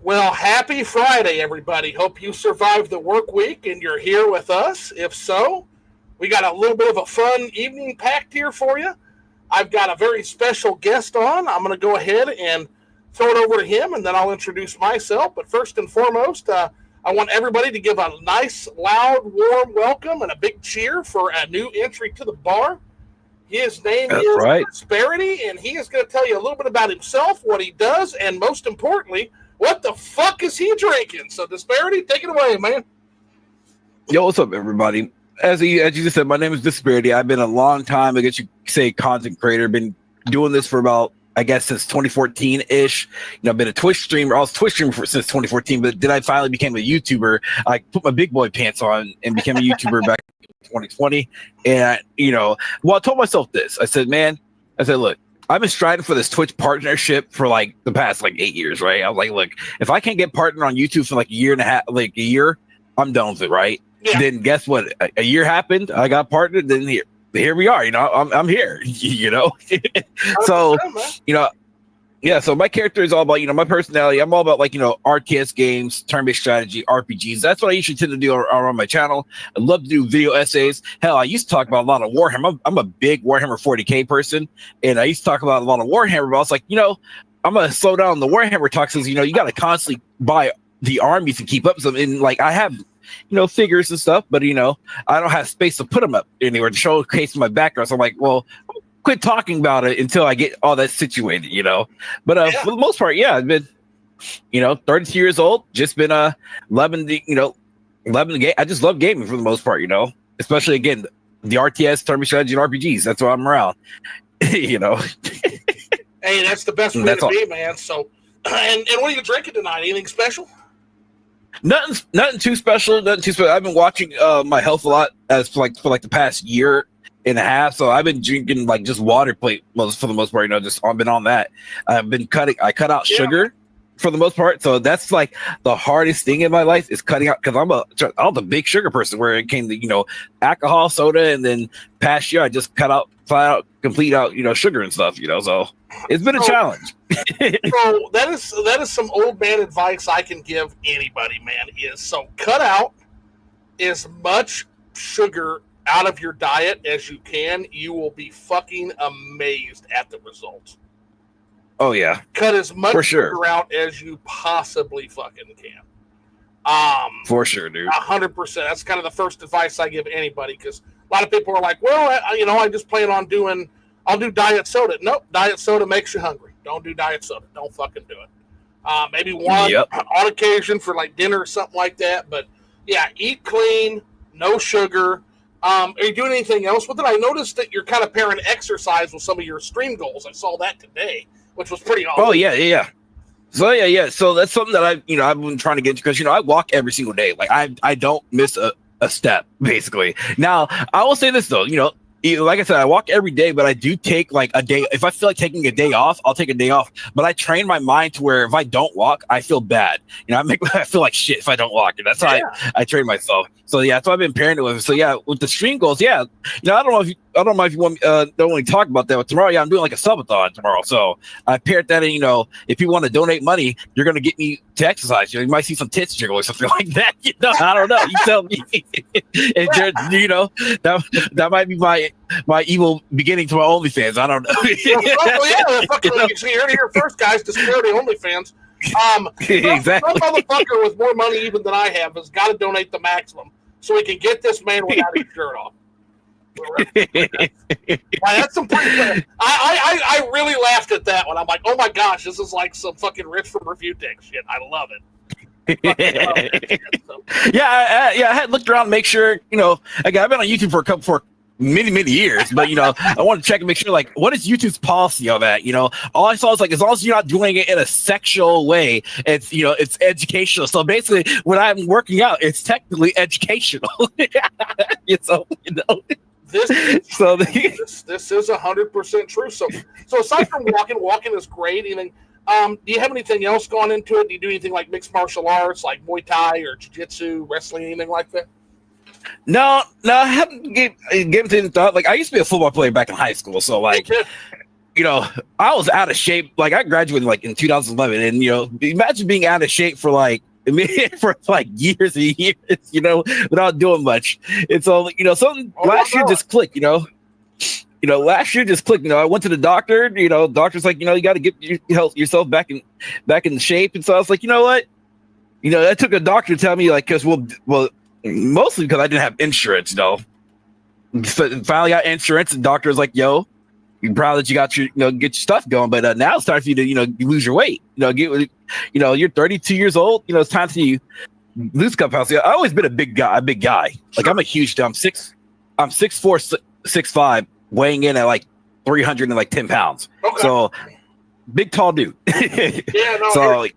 Well, happy Friday, everybody. Hope you survived the work week and you're here with us. If so, we got a little bit of a fun evening packed here for you. I've got a very special guest on. I'm going to go ahead and throw it over to him, and then I'll introduce myself. But first and foremost, I want everybody to give a nice, loud, warm welcome and a big cheer for a new entry to the bar. His name is right. Disbearity, and he is going to tell you a little bit about himself, what he does, and most importantly, what the fuck is he drinking? So, Disbearity, take it away, man. Yo, what's up, everybody? As you just said, my name is Disbearity. I've been a long time, I guess you could say, content creator. Been doing this for about, I guess, since 2014-ish. I've been a Twitch streamer. I was Twitch streamer since 2014, but then I finally became a YouTuber. I put my big boy pants on and became a YouTuber back in 2020. And, I told myself this. I said, look, I've been striving for this Twitch partnership for like the past 8 years, right? I was like, look, if I can't get partnered on YouTube for a year and a half, a year, I'm done with it, right? Yeah. Then guess what? A year happened. I got partnered. Then here we are. I'm here. So so my character is all about my personality. I'm all about RTS games, turn-based strategy, RPGs. That's what I usually tend to do around my channel. I love to do video essays. Hell, I used to talk about a lot of Warhammer. I'm a big Warhammer 40K person, and I used to talk about a lot of Warhammer. But I was like, I'm gonna slow down the Warhammer talk since you got to constantly buy the armies to keep up with them. And I have figures and stuff, but I don't have space to put them up anywhere to showcase my background. So I'm like, well, quit talking about it until I get all that situated, But for the most part, I've been, 32 years old, just been loving the game. I just love gaming for the most part, especially again the RTS, turn-based strategy, and RPGs. That's why I'm around, Hey, that's the best way to be, man. So, and what are you drinking tonight? Anything special? Nothing too special. I've been watching my health a lot for the past year and a half. So I've been drinking just water plate for the most part, just I've been on that. I cut out sugar for the most part. So that's the hardest thing in my life is cutting out, because I'm the big sugar person where it came to, alcohol, soda, and then past year I just complete out, sugar and stuff, so it's been a challenge. So that is some old man advice I can give anybody, man, is cut out as much sugar out of your diet as you can. You will be fucking amazed at the results. Oh yeah. Cut as much sugar out as you possibly fucking can. For sure, dude. 100%. That's kind of the first advice I give anybody, because a lot of people are like, well, I just plan on I'll do diet soda. Nope, diet soda makes you hungry. Don't do diet soda. Don't fucking do it. Maybe one on occasion for dinner or something like that. But yeah, eat clean, no sugar. Are you doing anything else with it? I noticed that you're kind of pairing exercise with some of your stream goals. I saw that today, which was pretty awesome. Oh yeah. So so that's something that I've been trying to get into, because I walk every single day. I don't miss a step, basically. Now I will say this though, like I said, I walk every day, but I do take a day. If I feel like taking a day off, I'll take a day off. But I train my mind to where if I don't walk, I feel bad. I feel like shit if I don't walk, and that's how I train myself. So that's what I've been pairing it with. So with the stream goals, I don't know if you want don't want to talk about that. But tomorrow, I'm doing a subathon tomorrow. So I paired that in. If you want to donate money, you're gonna get me to exercise. You might see some tits jiggle or something like that. I don't know. You tell me. That might be my evil beginning to my OnlyFans. I don't know. You heard it here first, guys. Disbearity OnlyFans. Exactly. Some motherfucker with more money even than I have has got to donate the maximum so we can get this man without his shirt off. That's some pretty. I really laughed at that one. I'm like, oh my gosh, this is like some fucking Rich from Review Tech shit. I love it. I had looked around to make sure, I've been on YouTube for many years, but I want to check and make sure what is YouTube's policy on that. All I saw is as long as you're not doing it in a sexual way, it's it's educational. So basically when I'm working out, it's technically educational. This is 100% true. So aside from walking is great. Anything? Do you have anything else going into it? Do you do anything like mixed martial arts, like Muay Thai or Jiu-Jitsu, wrestling, anything like that? No, I haven't given it any thought. I used to be a football player back in high school, so I was out of shape. Like I graduated like in 2011, and imagine being out of shape for like for like years and years, without doing much. It's all something last year just clicked. Last year just clicked. I went to the doctor. Doctor's like, you got to get yourself back in shape. And so I was like, you know what? That took a doctor to tell me like, because well, mostly because I didn't have insurance. So finally got insurance, and doctor was like, yo. You're proud that you got your, get your stuff going, but now it's time for you to, lose your weight. You're 32 years old. It's time for you lose cup house. I've always been a big guy. Like I'm a huge. I'm 6'4", 6'5", weighing in at like 310 pounds. Okay. So big, tall dude. Yeah, no. So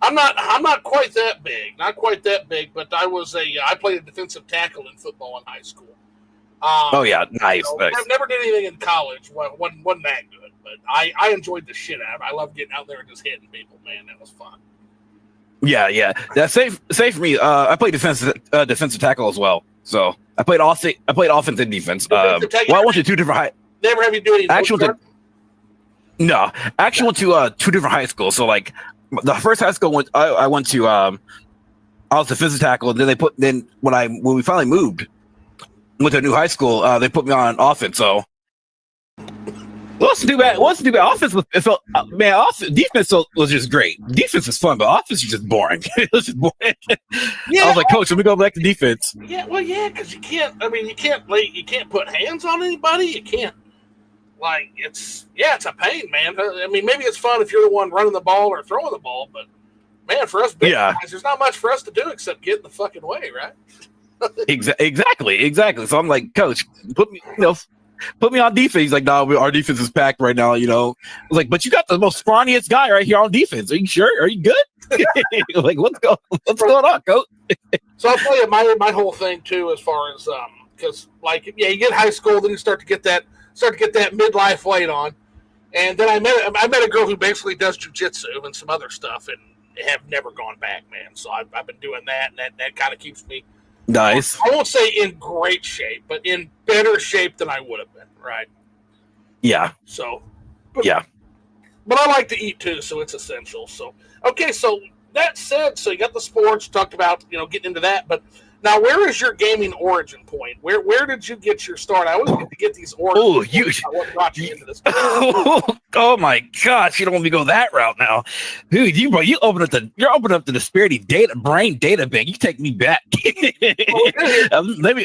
I'm not quite that big. Not quite that big, but I played a defensive tackle in football in high school. Oh yeah, nice. I never did anything in college. Wasn't that good, but I enjoyed the shit out of it. I love getting out there and just hitting people. Man, that was fun. Yeah. That's safe for me. I played defensive tackle as well. So I played offense and defense. I went to two different high. Never have you do any. No, actually went to two different high schools. So like the first high school I went to. I was defensive tackle, and then when we finally moved. Went to a new high school. They put me on offense. So what's too bad? Offense was defense was just great. Defense was fun, but offense was just boring. It was just boring. Yeah, I was like, Coach, let me go back to defense. Yeah, well, yeah, because you can't. I mean, you can't put hands on anybody. You can't. Like it's a pain, man. I mean, maybe it's fun if you're the one running the ball or throwing the ball, but man, for us big guys, there's not much for us to do except get in the fucking way, right? Exactly. So I'm like, Coach, put me on defense. He's like, no, our defense is packed right now. I was like, but you got the most scrawniest guy right here on defense. Are you sure? Are you good? Like, what's going on, Coach? So I'll tell you my whole thing too, as far as because like you get high school, then you start to get that midlife weight on, and then I met a girl who basically does jujitsu and some other stuff, and have never gone back, man. So I've been doing that, and that kind of keeps me. Nice. I won't say in great shape, but in better shape than I would have been, right? Yeah. So. Yeah. But I like to eat too, so it's essential. So, okay, so that said, so you got the sports, talked about, getting into that, but now where is your gaming origin point? Where did you get your start? I always get to get these origins. What brought you into this? Oh my gosh, you don't want me to go that route now. Dude, you're opening up the Disbearity brain data bank. You take me back. Let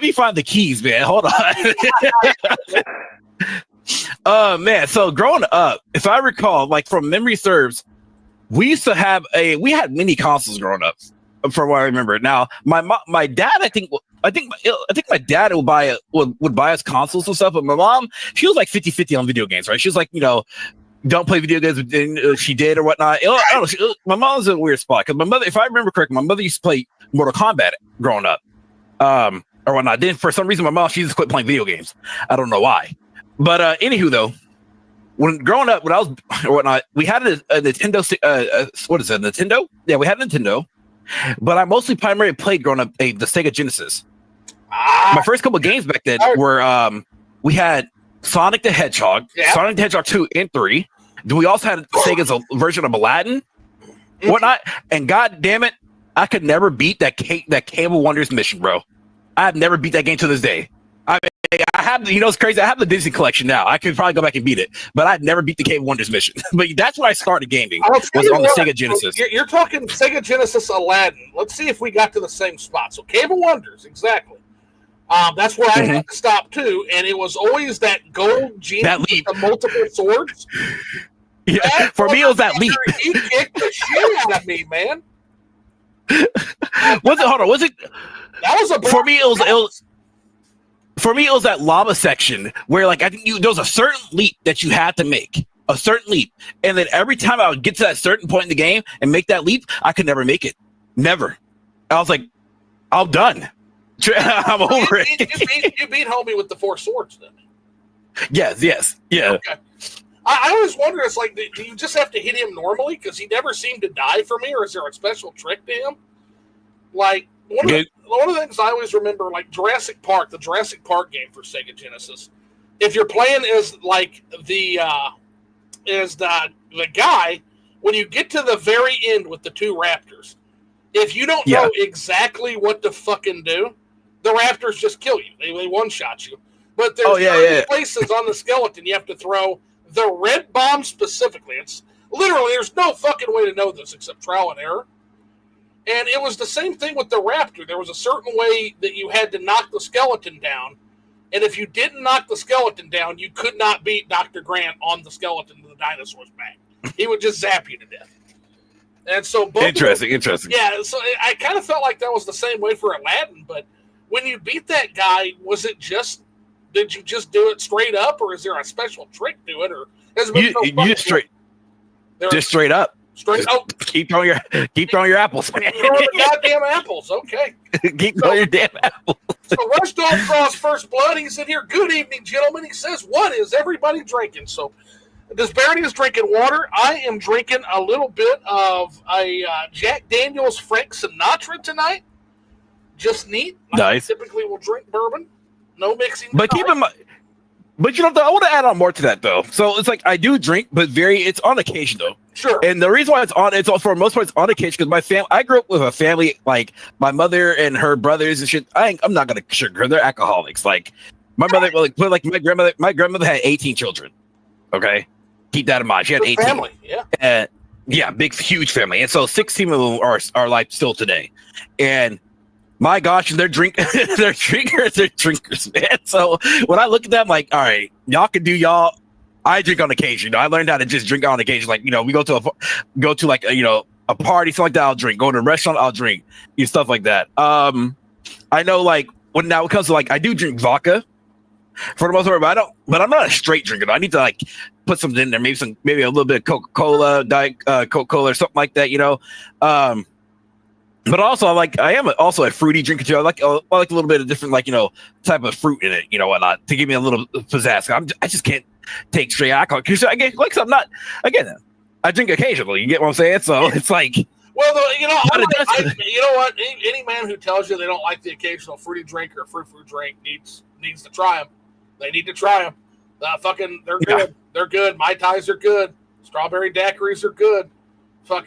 me find the keys, man. Hold on. Man, so growing up, if I recall, like from memory serves, we had mini consoles growing up. From what I remember. Now, my dad, I think my dad would buy us consoles and stuff, but my mom, she was like 50-50 on video games, right? She was like, don't play video games, but she did or whatnot. I don't know. My mom's in a weird spot because my mother, if I remember correctly, my mother used to play Mortal Kombat growing up, or whatnot. Then for some reason, my mom, she just quit playing video games. I don't know why. But anywho, though, when growing up, when I was or whatnot, we had a Nintendo. What is it? Nintendo? Yeah, we had a Nintendo. But I mostly primarily played growing up the Sega Genesis. My first couple of games back then were we had Sonic the Hedgehog, Sonic the Hedgehog 2 and 3. Then we also had Sega's version of Aladdin, whatnot. And god damn it, I could never beat that Cave of Wonders mission, bro. I have never beat that game to this day. I have, it's crazy. I have the Disney collection now. I could probably go back and beat it, but I've never beat the Cave of Wonders mission. But that's where I started gaming. Was on the Sega Genesis. You're talking Sega Genesis Aladdin. Let's see if we got to the same spot. So Cave of Wonders, exactly. That's where I had to stop too, and it was always that gold genie with the multiple swords. Yeah, for me it was that leap. He kicked the shit out of me, man. Was it? Hold on. Was it? That was a for me. It was. For me, it was that lava section where, like, I think there was a certain leap that you had to make, a certain leap, and then every time I would get to that certain point in the game and make that leap, I could never make it. Never. I was like, I'm done. I'm over it. You beat homie with the 4 swords, then? Yes, yeah. Okay. I always wonder, it's like, do you just have to hit him normally? Because he never seemed to die for me, or is there a special trick to him? Like, one of the things I always remember, like Jurassic Park, the Jurassic Park game for Sega Genesis, if you're playing as like the guy, when you get to the very end with the two raptors, if you don't know exactly what to fucking do, the raptors just kill you. They one-shot you. But there's places on the skeleton you have to throw the red bomb specifically. It's literally, there's no fucking way to know this except trial and error. And it was the same thing with the raptor. There was a certain way that you had to knock the skeleton down. And if you didn't knock the skeleton down, you could not beat Dr. Grant on the skeleton to the dinosaur's back. He would just zap you to death. And so interesting. Yeah, so I kind of felt like that was the same way for Aladdin. But when you beat that guy, did you just do it straight up, or is there a special trick to it, or just straight up? Straight up. Keep throwing your apples. Throwing the goddamn apples. Okay. Keep throwing your damn apples. So Rush Dog Cross First Blood, he's in here. Good evening, gentlemen. He says, what is everybody drinking? So Disbearity is drinking water. I am drinking a little bit of a Jack Daniel's Frank Sinatra tonight. Just neat. Nice. Typically will drink bourbon. No mixing. But keep in mind, but I want to add on more to that though. So it's like I do drink, but it's on occasion though. Sure. And the reason why it's for the most part it's on occasion because I grew up with a family like my mother and her brothers and shit. I'm not gonna sugar. They're alcoholics. Like my mother, my grandmother had 18 children. Okay, keep that in mind. She had 18. Family, yeah. Yeah, big, huge family, and so 16 of them are like still today, and. My gosh, they're drinkers, man. So when I look at them, like, all right, y'all can do y'all. I drink on occasion. I learned how to just drink on occasion. Like, we go to like a party, something like that. I'll drink. Go to a restaurant, I'll drink. Stuff like that. I know, like when it comes to like, I do drink vodka for the most part, but I'm not a straight drinker. I need to like put something in there, maybe a little bit of Coca-Cola, Diet Coca-Cola, or something like that. But also, I am also a fruity drinker too. I like a little bit of different, type of fruit in it, whatnot, to give me a little pizzazz. I just can't take straight alcohol because I drink occasionally. You get what I'm saying? So it's like, well, you know what? Any man who tells you they don't like the occasional fruity drink or fruit drink needs to try them. They need to try them. They're good. Yeah. They're good. Mai Tais are good. Strawberry daiquiris are good. They're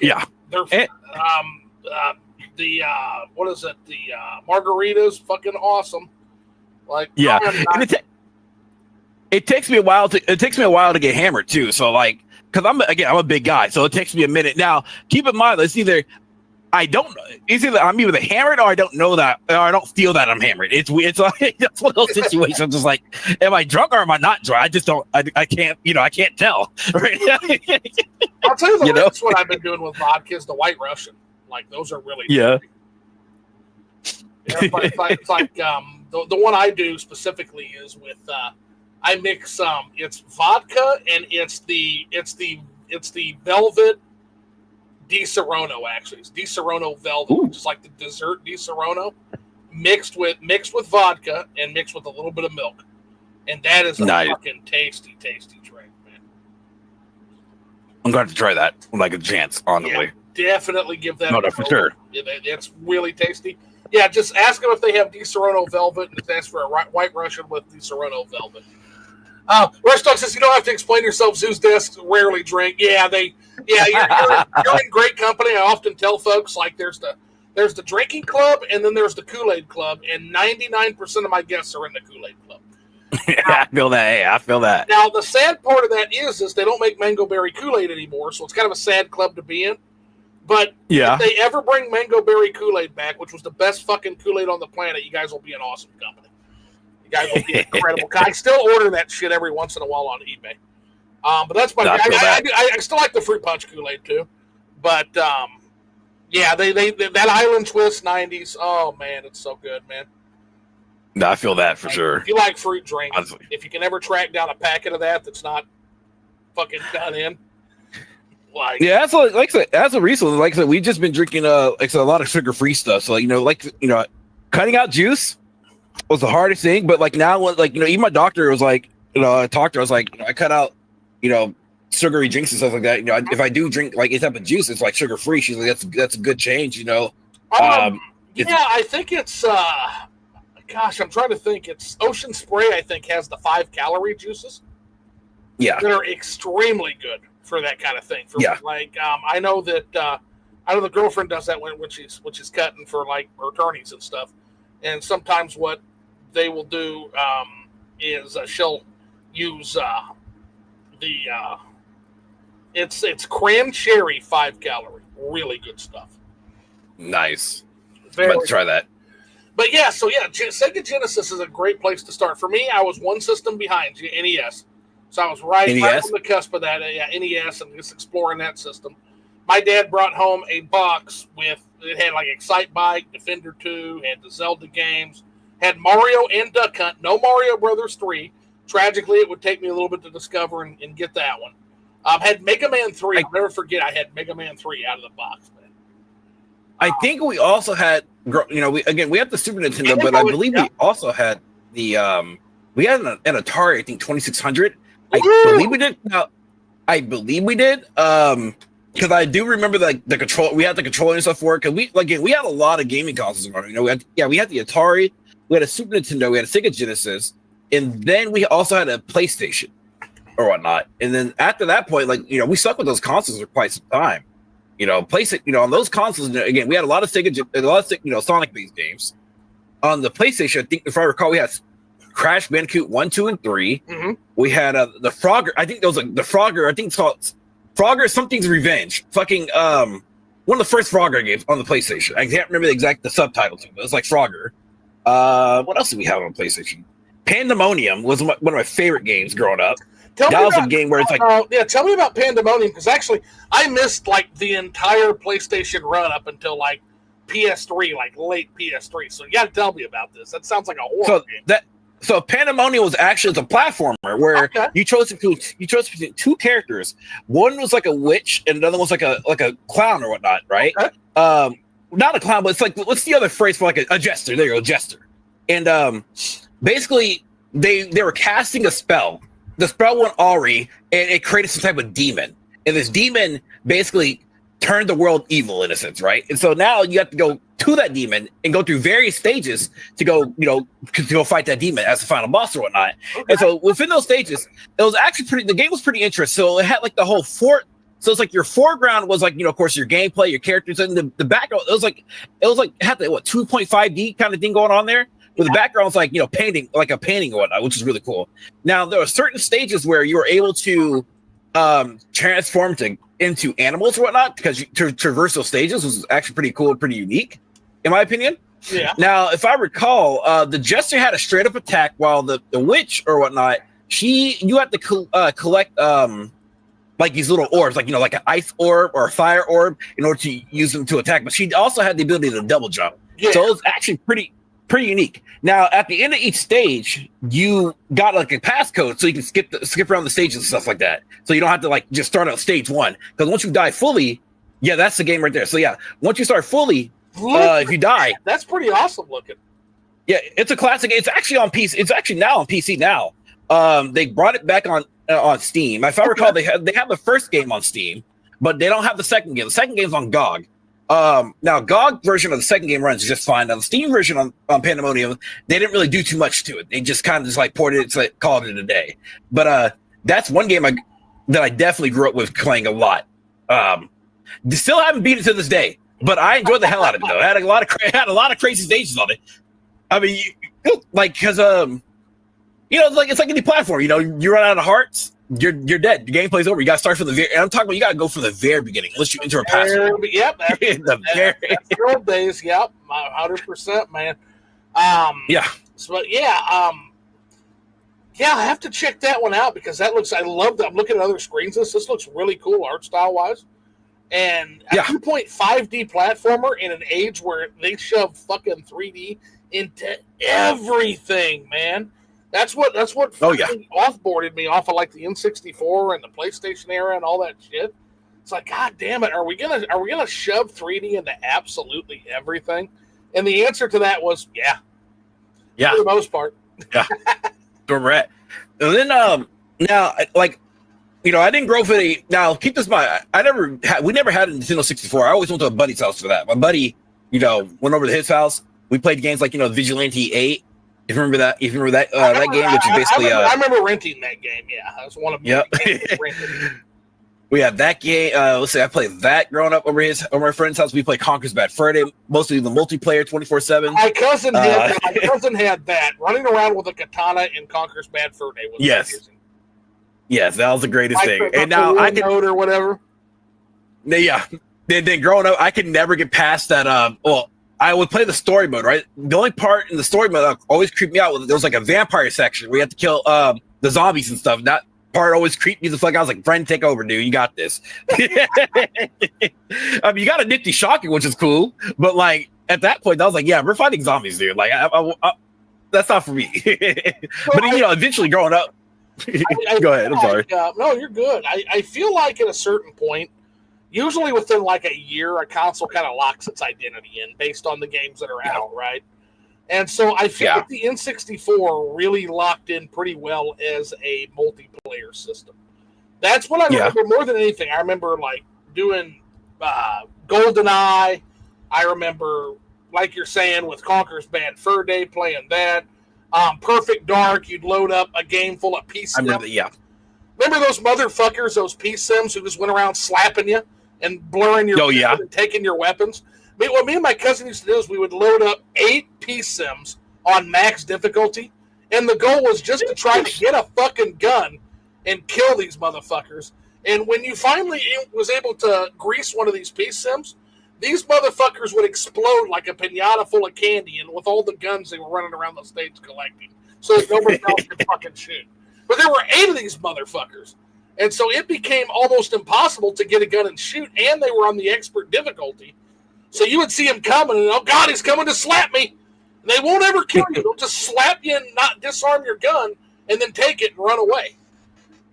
what is it? The margaritas, fucking awesome. Like, yeah, and it takes me a while to get hammered too. So because I'm a big guy, so it takes me a minute. Now, keep in mind, it's either I'm either hammered or I don't know that, or I don't feel that I'm hammered. It's like that's one of those situations. I'm just like, am I drunk or am I not drunk? I just don't. I can't. I can't tell. Right? I'll tell you that's what I've been doing with vodka is the White Russian. Like those are really it's like the one I do specifically is with I mix it's vodka and it's the velvet Di Serono actually. It's Di Serono velvet, which is like the dessert Di Serono mixed with vodka and mixed with a little bit of milk. And that is a fucking tasty drink, man. I'm going to try that like a chance on the way. Definitely give that for sure. Yeah, it's really tasty. Yeah, just ask them if they have Di Serono velvet and just ask for a White Russian with Di Serono velvet. Rush Dog says you don't have to explain yourself. Zeus Desks rarely drink. Yeah, you're in great company. I often tell folks like there's the drinking club and then there's the Kool-Aid club, and 99% of my guests are in the Kool-Aid club. I feel that. Hey, I feel that. Now the sad part of that is they don't make mango berry Kool-Aid anymore, so it's kind of a sad club to be in. But if they ever bring mango berry Kool-Aid back, which was the best fucking Kool-Aid on the planet, you guys will be an awesome company. You guys will be incredible. I still order that shit every once in a while on eBay. But that's my. I still like the fruit punch Kool-Aid too. But that Island Twist 90s. Oh man, it's so good, man. No, I feel that for sure. If you like fruit drinks, honestly, if you can ever track down a packet of that's not fucking done in. That's recently. Like I said, we've just been drinking a lot of sugar-free stuff. So cutting out juice was the hardest thing. But now, even my doctor was like, I talked to her. I was like, I cut out, sugary drinks and stuff like that. If I do drink a type of juice, it's like sugar-free. She's like, that's a good change. I think it's. gosh, I'm trying to think. It's Ocean Spray, I think, has the 5-calorie juices. Yeah. That are extremely good for that kind of thing. For Yeah. Like, I know that I know the girlfriend does that when she's cutting for like her attorneys and stuff. And sometimes what they will do is she'll use it's cran cherry 5-calorie, really good stuff. Nice. I'm about to try that. But yeah, so yeah, Sega Genesis is a great place to start. For me, I was one system behind NES. So I was right on the cusp of that, NES, and just exploring that system. My dad brought home a box it had like Excite Bike, Defender 2, had the Zelda games, had Mario and Duck Hunt, no Mario Brothers 3. Tragically, it would take me a little bit to discover and get that one. Had Mega Man 3. I'll never forget I had Mega Man 3 out of the box, man. I think we also had, we have the Super Nintendo, but I believe we also had we had an Atari, I think 2600. I believe we did. I believe we did. Because I do remember the control. We had the controller and stuff for it. Because we had a lot of gaming consoles. We had the Atari, we had a Super Nintendo, we had a Sega Genesis, and then we also had a PlayStation or whatnot. And then after that point, we stuck with those consoles for quite some time. PlayStation. On those consoles, again, we had a lot of Sonic-based games. On the PlayStation, I think if I recall, we had Crash Bandicoot 1, 2, and 3. Mm-hmm. We had the Frogger. I think there was the Frogger. I think it's called Frogger Something's Revenge. Fucking one of the first Frogger games on the PlayStation. I can't remember the subtitle to it, but it's like Frogger. What else did we have on PlayStation? Pandemonium was one of my favorite games growing up. That was a game where it's like tell me about Pandemonium, because actually I missed like the entire PlayStation run up until like PS3, like late PS3. So you got to tell me about this. That sounds like a horror game. So Pandemonium was actually a platformer where you chose between two characters. One was like a witch, and another was like a clown or whatnot, right? Okay. Not a clown, but it's like, what's the other phrase for like a jester? There you go, jester. And basically, they were casting a spell. The spell went awry, and it created some type of demon. And this demon basically turned the world evil in a sense, right? And so now you have to go to that demon and go through various stages to go fight that demon as the final boss or whatnot. Okay. And so within those stages, it was actually the game was pretty interesting. So it had like the whole fort. So it's like your foreground was like, of course, your gameplay, your characters, and the background, it was like had the 2.5D kind of thing going on there. Where the background was like, painting, like a painting or whatnot, which is really cool. Now there were certain stages where you were able to transform into animals or whatnot, because to traverse those stages was actually pretty cool and pretty unique, in my opinion. Yeah. Now, if I recall, the jester had a straight up attack, while the witch or whatnot, you had to collect like these little orbs, like like an ice orb or a fire orb, in order to use them to attack. But she also had the ability to double jump. Yeah. So it was actually pretty unique. Now, at the end of each stage, you got like a passcode, so you can skip around the stages and stuff like that. So you don't have to like just start out stage one, because once you die fully, that's the game right there. So once you start fully, if you die, that's pretty awesome looking. Yeah, it's a classic. It's actually on PC. It's actually now on PC now. They brought it back on Steam. If I recall, they have the first game on Steam, but they don't have the second game. The second game's on GOG. Now GOG version of the second game runs just fine. Now the Steam version on Pandemonium, they didn't really do too much to it. They just kind of just like ported it, so called it a day. But that's one game that I definitely grew up with playing a lot. Still haven't beat it to this day, but I enjoyed the hell out of it though. I had a lot of crazy stages on it. I mean, because it's like any platform. You run out of hearts, you're dead. The gameplay's over. You got to start from the very. And I'm talking about you got to go from the very beginning unless you enter a password. Yep, that's the old days. Yep, 100%, man. Yeah. So I have to check that one out, because that looks. I love that. I'm looking at other screens. This looks really cool, art style wise. And a 2.5D platformer in an age where they shove fucking 3D into everything, man. That's what offboarded me off of like the N64 and the PlayStation era and all that shit. It's like, God damn it, are we gonna shove 3D into absolutely everything? And the answer to that was yeah. For the most part. Yeah. So we're at. And then now I didn't grow for now keep this in mind. We never had a Nintendo 64. I always went to a buddy's house for that. My buddy, went over to his house. We played games like Vigilante 8. If you remember that, that game, which is basically I remember renting that game. Yeah, that was one of yep. We had that game. Let's say I played that growing up over my friend's house. We played Conker's Bad Fur Day, mostly the multiplayer 24/7. My cousin had that running around with a katana in Conker's Bad Fur Day. Was amazing. Yes, that was the greatest thing. And now I can or whatever. Yeah. Then growing up, I could never get past that. Well, I would play the story mode, right? The only part in the story mode that always creeped me out was there was like a vampire section where you had to kill the zombies and stuff. That part always creeped me the fuck. I was like, "Friend, take over, dude. You got this." I mean, you got a nifty shotgun, which is cool, but like at that point, I was like, "Yeah, we're fighting zombies, dude." Like, that's not for me. But eventually, growing up, go ahead. I'm sorry. No, you're good. I feel like at a certain point, usually within like a year, a console kind of locks its identity in based on the games that are out, right? And so I feel like the N64 really locked in pretty well as a multiplayer system. That's what I remember more than anything. I remember like doing GoldenEye. I remember, like you're saying, with Conker's Bad Fur Day, playing that. Perfect Dark, you'd load up a game full of PC. Remember those motherfuckers, those P-Sims who just went around slapping you and blurring your and taking your weapons? What me and my cousin used to do is we would load up 8 P-Sims on max difficulty, and the goal was just to try to get a fucking gun and kill these motherfuckers. And when you finally was able to grease one of these P-Sims, these motherfuckers would explode like a piñata full of candy and with all the guns they were running around the states collecting so that nobody else could fucking shoot. But there were 8 of these motherfuckers. And so it became almost impossible to get a gun and shoot, and they were on the expert difficulty. So you would see him coming, and, oh, God, he's coming to slap me. And they won't ever kill you. They'll just slap you and not disarm your gun and then take it and run away.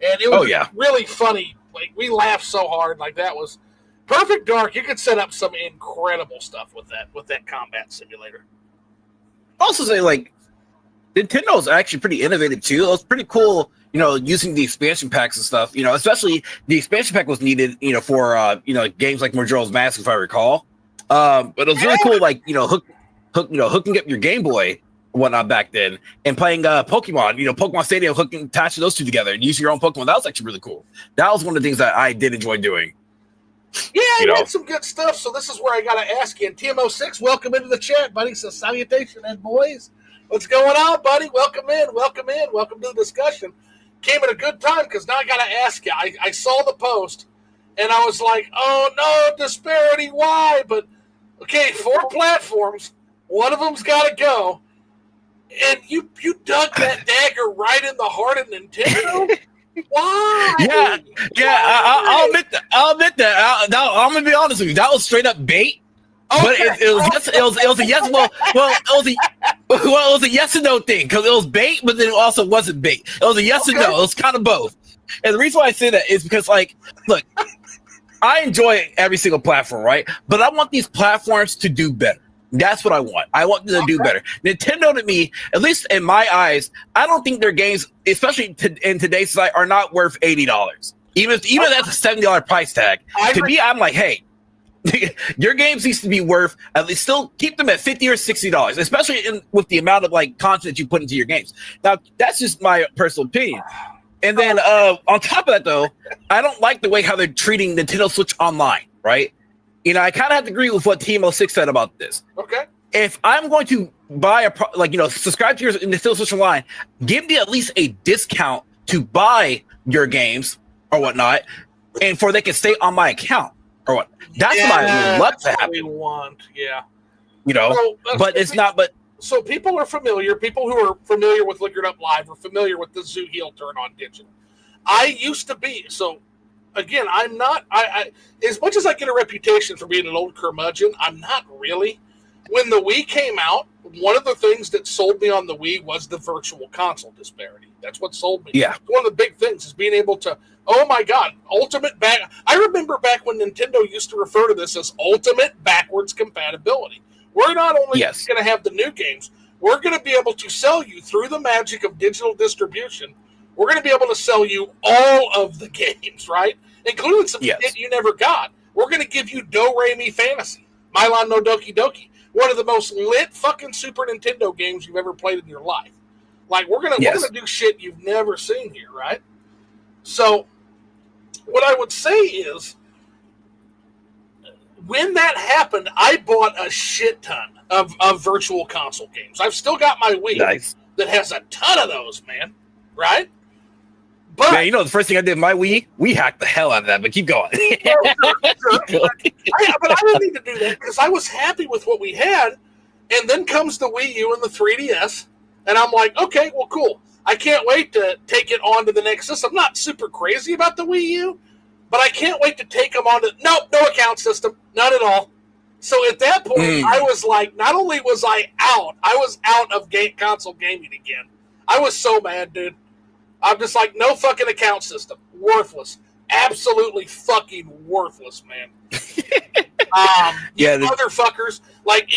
And it was really funny. Like, we laughed so hard. Like, that was Perfect Dark. You could set up some incredible stuff with that combat simulator. Also say, like, Nintendo's actually pretty innovative, too. It was pretty cool, using the expansion packs and stuff. Especially the expansion pack was needed, for, games like Majora's Mask, if I recall. But it was really cool, like, hooking up your Game Boy and whatnot back then and playing Pokemon, Pokemon Stadium, attaching those two together and using your own Pokemon. That was actually really cool. That was one of the things that I did enjoy doing. Yeah, you had some good stuff. So this is where I got to ask you. And TMO6, welcome into the chat, buddy. So salutation and boys. What's going on, buddy? Welcome in. Welcome to the discussion. Came at a good time because now I got to ask you. I saw the post and I was like, oh no, Disbearity, why? But okay, 4 platforms. One of them's got to go. And you dug that dagger right in the heart of Nintendo? Why? I'll admit that. I'm gonna be honest with you. That was straight up bait. Okay. But it was a yes. It was a yes and no thing because it was bait, but then it also wasn't bait. It was a yes and no. It was kind of both. And the reason why I say that is because, like, look, I enjoy every single platform, right? But I want these platforms to do better. That's what I want. I want them to do better. Nintendo, to me, at least in my eyes, I don't think their games, especially in today's society, are not worth $80. Even that's a $70 price tag. To me, I'm like, hey, your games needs to be worth at least still keep them at $50 or $60, especially with the amount of like content you put into your games. Now, that's just my personal opinion. And then on top of that, though, I don't like the way how they're treating Nintendo Switch Online, right? I kind of have to agree with what TMO6 said about this. Okay. If I'm going to buy subscribe to your Nintendo Switch Online, give me at least a discount to buy your games or whatnot, and they can stay on my account or what. That's what I would love to have. We want, but it's not. But so people are familiar. People who are familiar with Liquored Up Live are familiar with the Zoo Heel turn on digital. I used to be so. Again, I'm not. I as much as I get a reputation for being an old curmudgeon, I'm not really. When the Wii came out, one of the things that sold me on the Wii was the virtual console disparity. That's what sold me. Yeah. One of the big things is being able to. Oh my God, ultimate back. I remember back when Nintendo used to refer to this as ultimate backwards compatibility. We're not only going to have the new games, we're going to be able to sell you through the magic of digital distribution. We're going to be able to sell you all of the games, right? Including some shit you never got. We're going to give you Do Re Mi Fantasy, Milan no Doki Doki. one of the most lit fucking Super Nintendo games you've ever played in your life. Like, we're gonna do shit you've never seen here, right? So, what I would say is, when that happened, I bought a shit ton of virtual console games. I've still got my Wii that has a ton of those, man. Right? But man, you know the first thing I did with my Wii, we hacked the hell out of that. But keep going. Sure. But I didn't need to do that because I was happy with what we had. And then comes the Wii U and the 3DS, and I'm like, okay, well, cool. I can't wait to take it on to the next system. I'm not super crazy about the Wii U, but I can't wait to take them on to... Nope, no account system. None at all. So at that point, I was like, not only was I was out of console gaming again. I was so mad, dude. I'm just like, no fucking account system. Worthless. Absolutely fucking worthless, man. Motherfuckers. Like,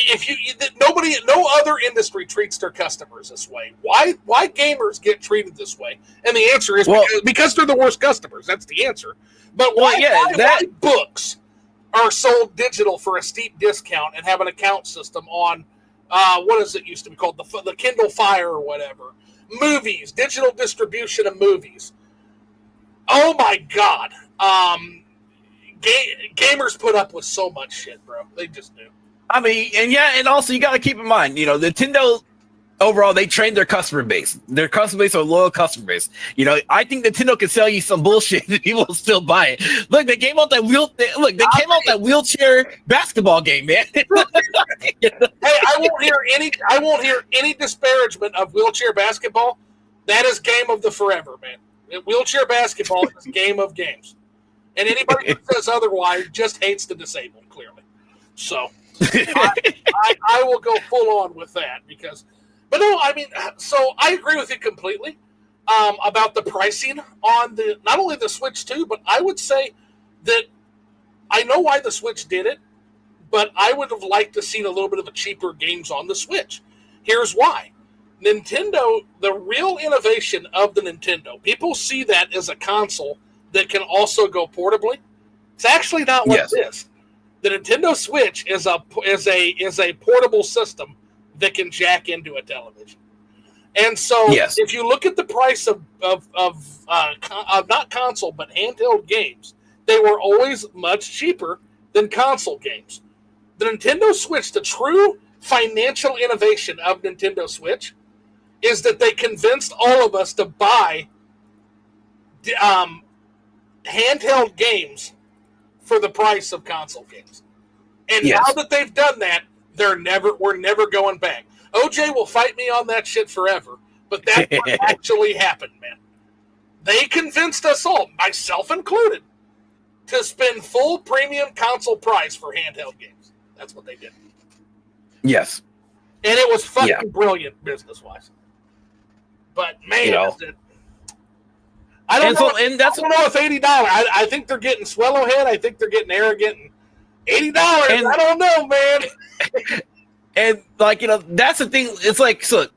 no other industry treats their customers this way. Why gamers get treated this way? And the answer is because they're the worst customers. That's the answer. But why books are sold digital for a steep discount and have an account system on, what is it used to be called? The Kindle Fire or whatever. Movies, digital distribution of movies. Oh my God. Gamers put up with so much shit, bro. They just do. I mean, and also you got to keep in mind, Nintendo overall, they train their customer base. Their customer base are a loyal customer base. I think Nintendo can sell you some bullshit and people will still buy it. Look, they came out that wheelchair basketball game, man. Hey, I won't hear any disparagement of wheelchair basketball. That is game of the forever, man. Wheelchair basketball is game of games. And anybody who says otherwise just hates the disabled, clearly. So I will go full on with that because... But no, I mean, so I agree with you completely about the pricing on not only the Switch 2, but I would say that I know why the Switch did it, but I would have liked to seen a little bit of a cheaper games on the Switch. Here's why. Nintendo, the real innovation of the Nintendo, people see that as a console that can also go portably. It's actually not what it is. The Nintendo Switch is a portable system that can jack into a television. And so if you look at the price of not console, but handheld games, they were always much cheaper than console games. The Nintendo Switch, the true financial innovation of Nintendo Switch, is that they convinced all of us to buy handheld games for the price of console games. And now that they've done that, we're never going back. OJ will fight me on that shit forever, but that's what actually happened, man. They convinced us all, myself included, to spend full premium console price for handheld games. That's what they did. Yes. And it was fucking brilliant business-wise. But, man, I don't know if $80. I think they're getting Swellowhead. I think they're getting arrogant. $80. I don't know, man. And that's the thing. It's like, so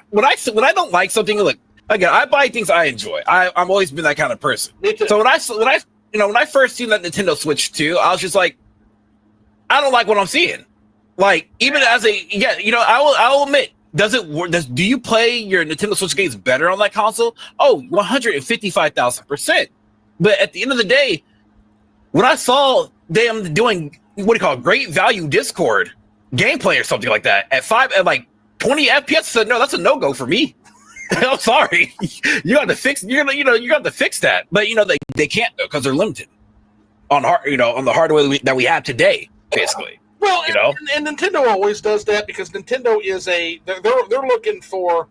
when I don't like something, look, again, I buy things I enjoy. I've always been that kind of person. Me too. So when I first seen that Nintendo Switch 2, I was just like, I don't like what I'm seeing. Like, even as I will admit, do you play your Nintendo Switch games better on that console? Oh, 155,000%. But at the end of the day, when I saw them doing great value Discord gameplay or something like that at 20 FPS, I said, no, that's a no-go for me. I'm sorry. You got to fix that. But they can't though, because they're limited on the hardware that we have today, basically. Well, and Nintendo always does that because Nintendo is they're looking for.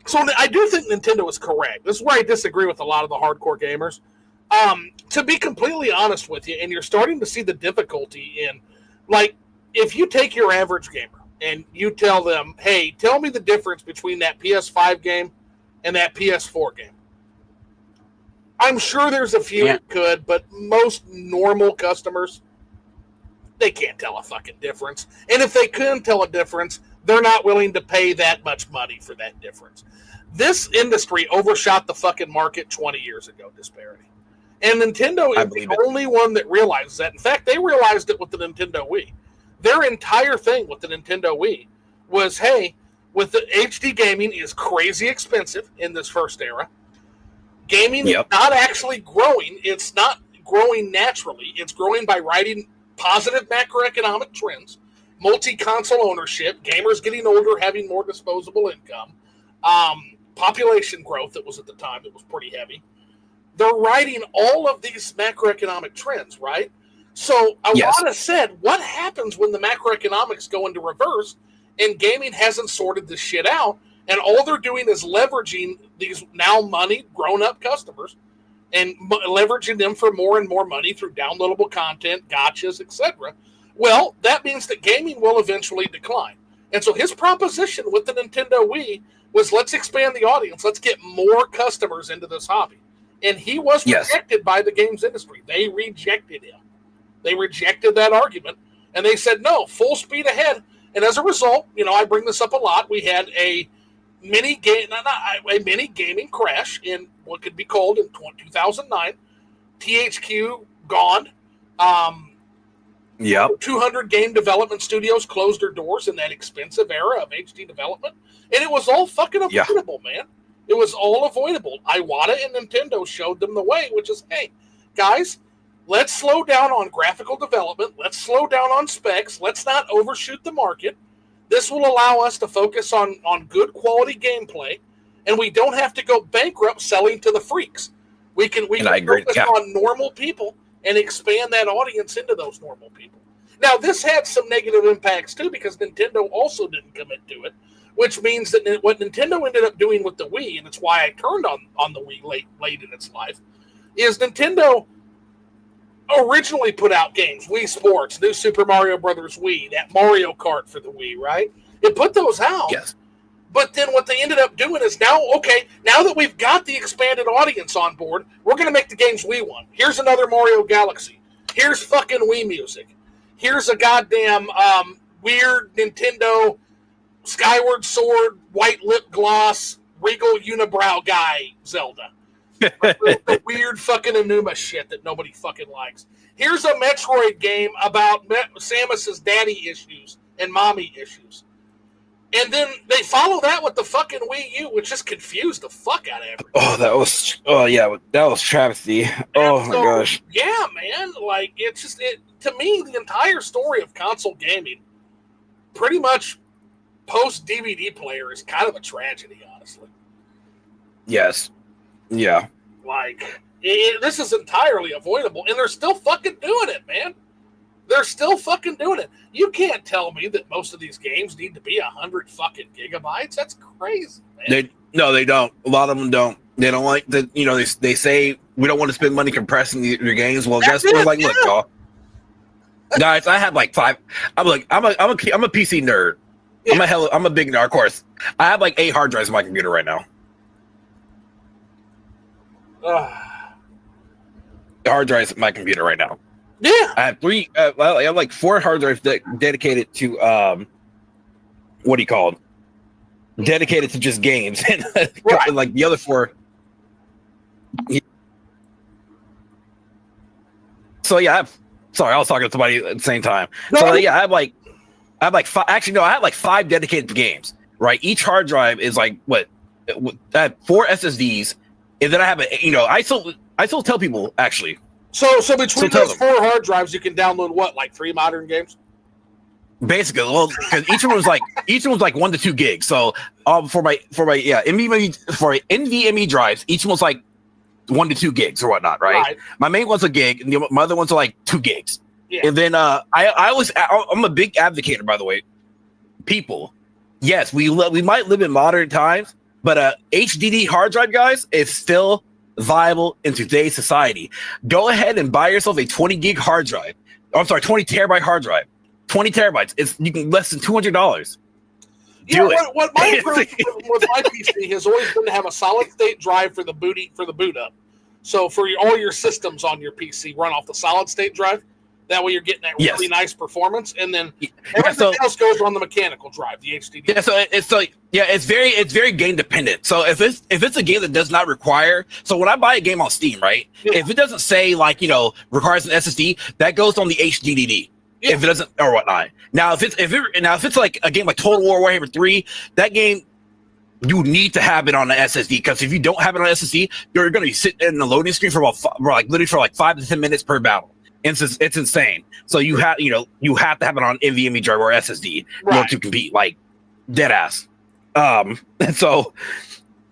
So I do think Nintendo is correct. This is where I disagree with a lot of the hardcore gamers. To be completely honest with you, and you're starting to see the difficulty in, like, if you take your average gamer and you tell them, hey, tell me the difference between that PS5 game and that PS4 game. I'm sure there's a few that could, but most normal customers, they can't tell a fucking difference. And if they couldn't tell a difference, they're not willing to pay that much money for that difference. This industry overshot the fucking market 20 years ago, Disbearity. And Nintendo is the only one that realizes that. In fact, they realized it with the Nintendo Wii. Their entire thing with the Nintendo Wii was, hey, with the HD gaming is crazy expensive in this first era. Gaming is not actually growing. It's not growing naturally. It's growing by riding positive macroeconomic trends, multi-console ownership, gamers getting older, having more disposable income, population growth that was at the time that was pretty heavy. They're riding all of these macroeconomic trends, right? So Iwata said, what happens when the macroeconomics go into reverse and gaming hasn't sorted this shit out, and all they're doing is leveraging these now money grown-up customers and leveraging them for more and more money through downloadable content, gotchas, etc. Well, that means that gaming will eventually decline. And so his proposition with the Nintendo Wii was, let's expand the audience. Let's get more customers into this hobby. And he was rejected by the games industry. They rejected him. They rejected that argument. And they said, no, full speed ahead. And as a result, I bring this up a lot. We had a mini gaming crash in what could be called in 2009. THQ gone. 200 game development studios closed their doors in that expensive era of HD development. And it was all fucking avoidable, man. It was all avoidable. Iwata and Nintendo showed them the way, which is, hey, guys, let's slow down on graphical development. Let's slow down on specs. Let's not overshoot the market. This will allow us to focus on good quality gameplay, and we don't have to go bankrupt selling to the freaks. We can focus on normal people and expand that audience into those normal people. Now, this had some negative impacts, too, because Nintendo also didn't commit to it, which means that what Nintendo ended up doing with the Wii, and it's why I turned on the Wii late in its life, is Nintendo originally put out games, Wii Sports, New Super Mario Brothers Wii, that Mario Kart for the Wii, right? It put those out. Yes. But then what they ended up doing is now that we've got the expanded audience on board, we're going to make the games we want. Here's another Mario Galaxy. Here's fucking Wii music. Here's a goddamn weird Nintendo Skyward Sword, white lip gloss, regal unibrow guy Zelda. The weird fucking Enuma shit that nobody fucking likes. Here's a Metroid game about Samus's daddy issues and mommy issues. And then they follow that with the fucking Wii U, which just confused the fuck out of everybody. That was travesty. My gosh. Yeah, man. Like, to me, the entire story of console gaming, pretty much post DVD player, is kind of a tragedy, honestly. Yes. Yeah. Like, this is entirely avoidable, and they're still fucking doing it, man. They're still fucking doing it. You can't tell me that most of these games need to be 100 fucking gigabytes. That's crazy, man. They don't. A lot of them don't. They don't like that. They say we don't want to spend money compressing your games. Well, guess what? Like, look, y'all, guys, I have like 5. I'm a PC nerd. Yeah. I'm a big nerd. Of course, I have like 8 hard drives on my computer right now. Hard drives on my computer right now. Yeah, I have 3. I have like 4 hard drives dedicated to what do you call them? Dedicated to just games, and right. Like the other 4. So yeah, sorry, I was talking to somebody at the same time. No. So yeah, I have like 5. Actually, no, I have like 5 dedicated to games. Right, each hard drive is like what? I have 4 SSDs, and then I have I still tell people actually. So between those 4 hard drives, you can download what, like 3 modern games? Basically, well, because each one was like 1 to 2 gigs. So for my NVMe drives, each one was like 1 to 2 gigs or whatnot, right? My main one's a gig, and my other ones are like 2 gigs. Yeah. And then I'm a big advocate, by the way. People, yes, we might live in modern times, but HDD hard drive, guys, is still viable in today's society. Go ahead and buy yourself a 20 gig hard drive. I'm sorry, 20 terabyte hard drive. 20 terabytes. You can less than $200. What my approach with my PC has always been to have a solid state drive for the boot up. So for all your systems on your PC, run off the solid state drive. That way you're getting that really nice performance, and then everything else goes on the mechanical drive, the HDD. Yeah, it's very game dependent. So if it's a game that does not require, so when I buy a game on Steam, right? Yeah. If it doesn't say requires an SSD, that goes on the HDD. Yeah. if it doesn't or whatnot. Now if it's like a game like Total War Warhammer 3, that game you need to have it on the SSD, because if you don't have it on SSD, you're going to be sitting in the loading screen for literally for 5 to 10 minutes per battle. It's insane. So you have to have it on NVMe drive or SSD in order to compete, like dead ass. And so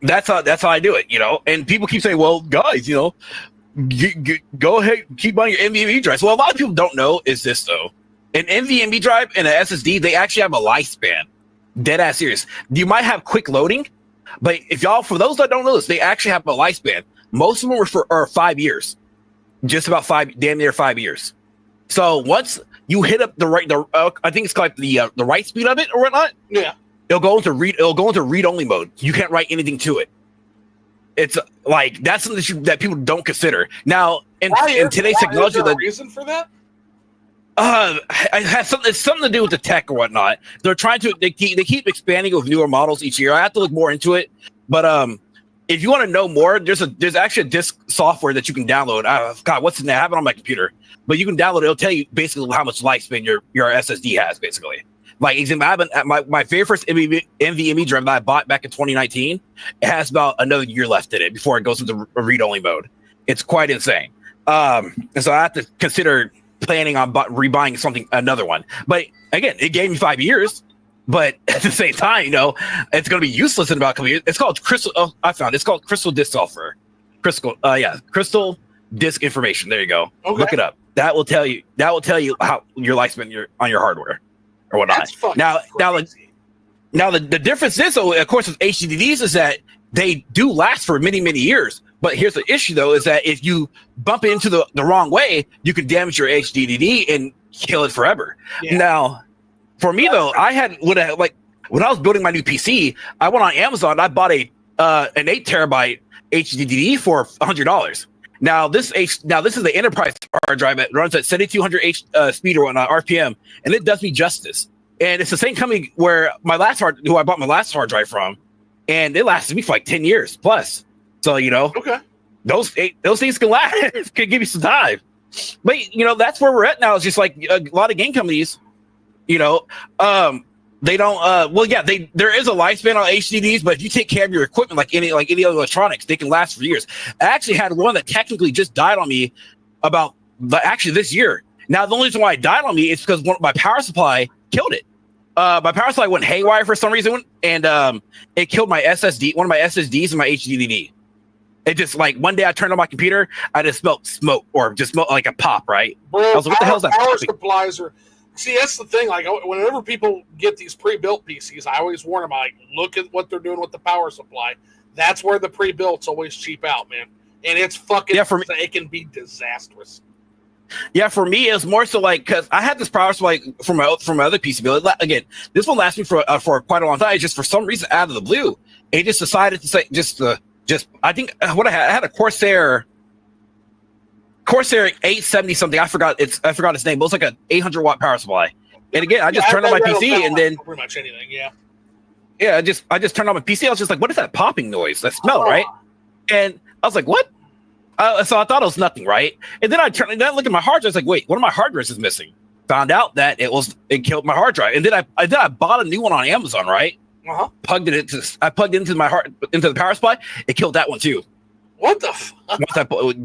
that's how I do it, And people keep saying, "Well, guys, go ahead, keep buying your NVMe drives." Well, a lot of people don't know is this though: an NVMe drive and an SSD, they actually have a lifespan. Dead ass serious. You might have quick loading, but for those that don't know this, they actually have a lifespan. Most of them are 5 years. Just about damn near 5 years. So once you hit up I think it's called the write speed of it or whatnot. Yeah, it'll go into read only mode. You can't write anything to it. It's like that's something that people don't consider now. In today's technology, is there a reason for that? It has something to do with the tech or whatnot. They're trying to they keep expanding with newer models each year. I have to look more into it, but if you want to know more, there's actually a disk software that you can download. God, what's the name? I have it on my computer, but you can download it. It'll tell you basically how much lifespan your SSD has, basically. Like, example, my very first NVMe drive that I bought back in 2019, it has about another year left in it before it goes into a read-only mode. It's quite insane. And so I have to consider planning on rebuying another one. But again, it gave me 5 years. But at the same time, it's going to be useless in about a couple years. It's called Crystal. Oh, I found it. It's called Crystal Disk Software. Crystal Disk Information. There you go. Okay. Look it up. That will tell you how your lifespan on your hardware or whatnot. Now the difference is, so of course, with HDDs is that they do last for many, many years. But here's the issue, though, is that if you bump it into the wrong way, you can damage your HDD and kill it forever. Yeah. Now, for me, though, when I was building my new PC, I went on Amazon. I bought an 8 terabyte HDD for $100. Now this is the enterprise hard drive that runs at 7200 speed or whatnot, RPM, and it does me justice. And it's the same company who I bought my last hard drive from, and it lasted me for like 10 years plus. So okay, those things can last, can give you some time. But that's where we're at now. It's just like a lot of game companies. They don't. There is a lifespan on HDDs, but if you take care of your equipment like any other electronics, they can last for years. I actually had one that technically just died on me this year. Now the only reason why it died on me is because my power supply killed it. My power supply went haywire for some reason, and it killed my SSD, one of my SSDs, and my HDD. It just one day I turned on my computer, I just smelled smoke, or just smelled like a pop. Right? Bro, I was like, what the hell is that? Power supplies are. See, that's the thing. Like, whenever people get these pre-built PCs, I always warn them, look at what they're doing with the power supply. That's where the pre-built's always cheap out, man. And it's fucking, it can be disastrous. Yeah, for me, it's more so because I had this power supply from my other PC build. Again, this one lasted me for quite a long time. It's just for some reason, out of the blue, it just decided to say, I think what I had a Corsair 870 something. I forgot its name, but it's like an 800 watt power supply. And again, I just turned on my PC and then pretty much anything. Yeah. Yeah. I just turned on my PC. I was just like, what is that popping noise? That smell, right? And I was like, what? So I thought it was nothing, right? And then I look at my hard drive. I was like, wait, one of my hard drives is missing. Found out that it killed my hard drive. And then I bought a new one on Amazon, right? Uh-huh. I plugged it into the power supply. It killed that one too. What the fuck?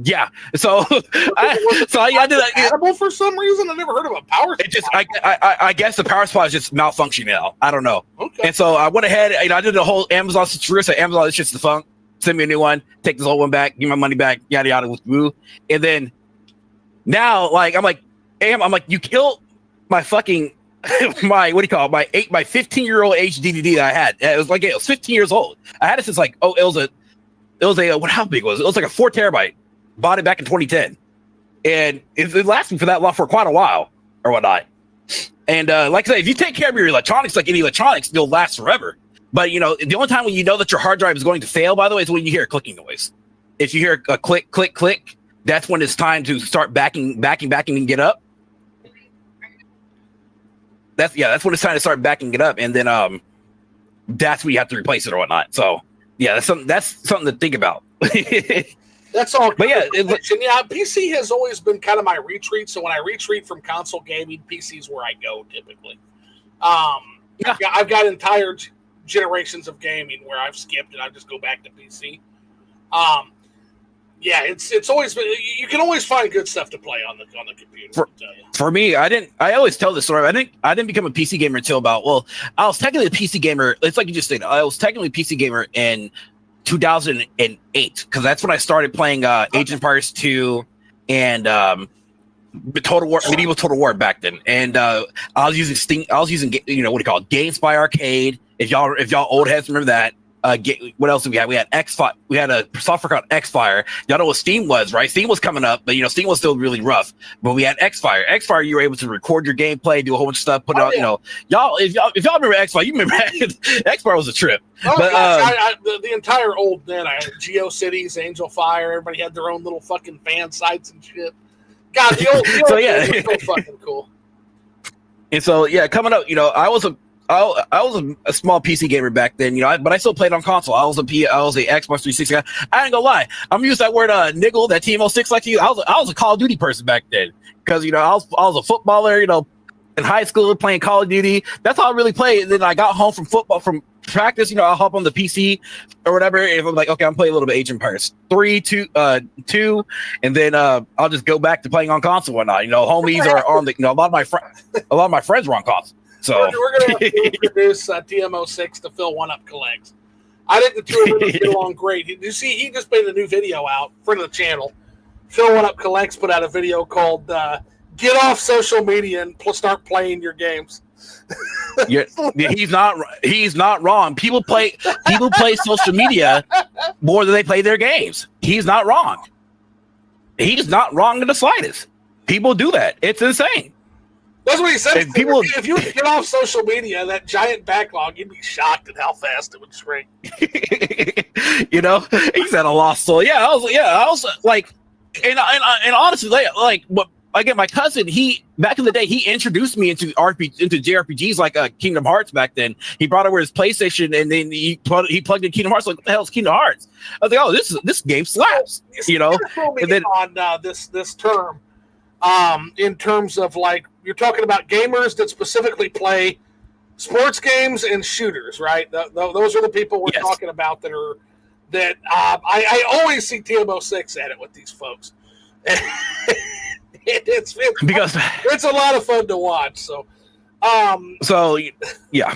Yeah. So I did that. Compatible for some reason? I never heard of a power supply. It just I guess the power supply is just malfunctioning now. I don't know. Okay. And so I went ahead and I did the whole Amazon situation. Amazon, it's just defunct. Send me a new one. Take this old one back. Give my money back. Yada yada with woo. And then now, I'm like, you killed my fucking my 15-year-old HDD that I had. It was 15 years old. I had it since how big was it? It was like a 4 terabyte. Bought it back in 2010, and it lasted for that long for quite a while or whatnot. And like I say, if you take care of your electronics like any electronics, they'll last forever. But the only time when you know that your hard drive is going to fail, by the way, is when you hear a clicking noise. If you hear a click, click, click, that's when it's time to start backing, and get up. That's when it's time to start backing it up, and then that's when you have to replace it or whatnot. So yeah, that's something to think about. That's all. But yeah, PC has always been kind of my retreat. So when I retreat from console gaming, PC is where I go typically. I've got entire generations of gaming where I've skipped and I just go back to PC. Yeah, it's always been. You can always find good stuff to play on the computer. For me, I always tell this story. I didn't become a PC gamer until about. Well, I was technically a PC gamer. It's like you just said. I was technically a PC gamer in 2008 because that's when I started playing Age of Empires 2 and medieval Total War back then. And I was using Steam. I was using what do you call it? GameSpy Arcade. If y'all old heads remember that. What else did we have? We had Xfire. We had a software called Xfire. Y'all know what Steam was, right? Steam was coming up, but Steam was still really rough. But we had Xfire. Xfire, you were able to record your gameplay, do a whole bunch of stuff, put it out. Yeah. Y'all, if y'all remember Xfire, you remember Xfire was a trip. Oh, but the entire old net, GeoCities, Angel Fire, everybody had their own little fucking fan sites and shit. God, the old so yeah, was so fucking cool. And so yeah, coming up, I was a small PC gamer back then, but I still played on console. I was a Xbox 360 guy. I ain't gonna lie. I'm gonna use that word niggle, that TMO6 like you. I was a Call of Duty person back then because I was a footballer, in high school playing Call of Duty. That's how I really played. And then I got home from practice, I'll hop on the PC or whatever. If I'm like, okay, I'm playing a little bit Age of Empires 3, 2, and then I'll just go back to playing on console and whatnot. Homies are on the a lot of my friends were on console. So we're going to introduce TMO6 to Phil One Up Collects. I think the two of them get along great. You see, he just made a new video out, friend of the channel. Phil One Up Collects put out a video called "Get Off Social Media and Start Playing Your Games." Yeah, he's not wrong. People play social media more than they play their games. He's not wrong. He's not wrong in the slightest. People do that. It's insane. That's what he said. If you get off social media, that giant backlog, you'd be shocked at how fast it would shrink. He's at a loss. So yeah, I was like, and honestly, what again, my cousin, he back in the day, he introduced me into JRPGs like Kingdom Hearts back then. He brought over his PlayStation and then he plugged in Kingdom Hearts. Like, what the hell is Kingdom Hearts? I was like, oh, this game slaps. And then on this term, in terms of like, you're talking about gamers that specifically play sports games and shooters, right? Those are the people we're talking about I always see TMO6 at it with these folks. It's a lot of fun to watch. So yeah.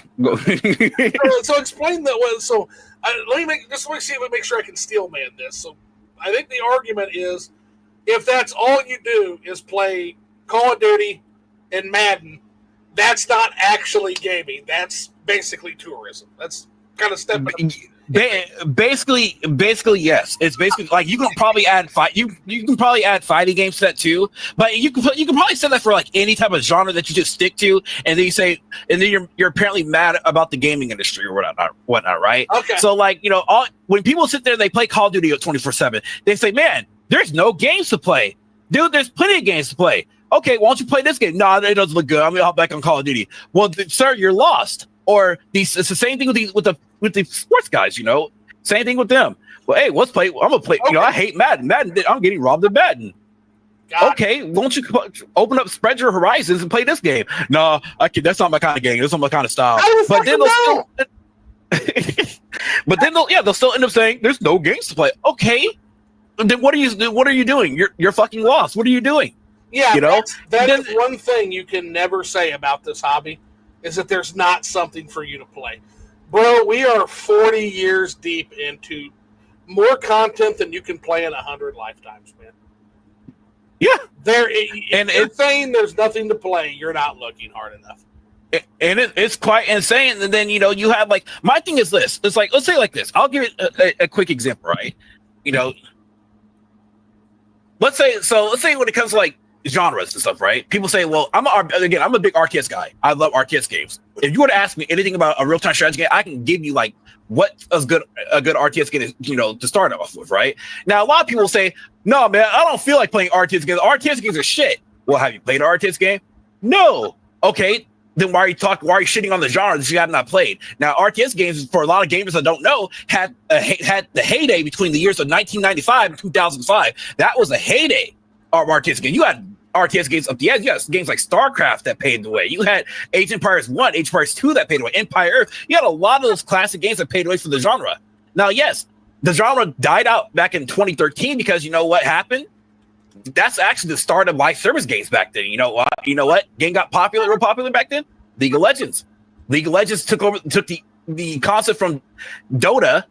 so explain that. So let me see if I make sure I can steel man this. So I think the argument is, if that's all you do is play Call of Duty and Madden, that's not actually gaming. That's basically tourism. That's kind of stepping up. Basically, yes. It's basically like you can probably add you can probably add fighting games to that too. But you can probably say that for like any type of genre that you just stick to, and then you say, and then you're apparently mad about the gaming industry or whatnot, right? Okay. So like when people sit there and they play Call of Duty 24/7, they say, man, there's no games to play, dude. There's plenty of games to play. Okay, why don't you play this game? No, it doesn't look good. I'm gonna hop back on Call of Duty. Well, sir, you're lost. Or it's the same thing with the sports guys. Same thing with them. Well, hey, let's play. I'm gonna play. Okay. I hate Madden. I'm getting robbed of Madden. Okay, won't you open up, spread your horizons, and play this game? No, that's not my kind of game. That's not my kind of style. But then they'll still end up saying there's no games to play. Okay, then what are you doing? You're fucking lost. What are you doing? Yeah, that's one thing you can never say about this hobby, is that there's not something for you to play. Bro, we are 40 years deep into more content than you can play in 100 lifetimes, man. Yeah. And it's saying there's nothing to play, you're not looking hard enough. And it's quite insane. And then, you have like, my thing is this. It's like, let's say like this. I'll give it a quick example, right? Let's say when it comes to like genres and stuff, right? People say, well, I'm a big RTS guy. I love RTS games. If you were to ask me anything about a real-time strategy game, I can give you like what a good RTS game is, to start off with, right? Now, a lot of people say, no, man, I don't feel like playing RTS games. RTS games are shit. Well, have you played an RTS game? No. Okay, then why are you shitting on the genre that you have not played? Now, RTS games, for a lot of gamers that don't know, had the heyday between the years of 1995 and 2005. That was a heyday of RTS games. You had RTS games up the edge. You had games like StarCraft that paved the way. You had Age of Empires 1, Age of Empires 2 that paved the way, Empire Earth. You had a lot of those classic games that paved the way for the genre. Now, yes, the genre died out back in 2013 because you know what happened? That's actually the start of live service games back then. You know what? Game got real popular back then? League of Legends. League of Legends took the concept from Dota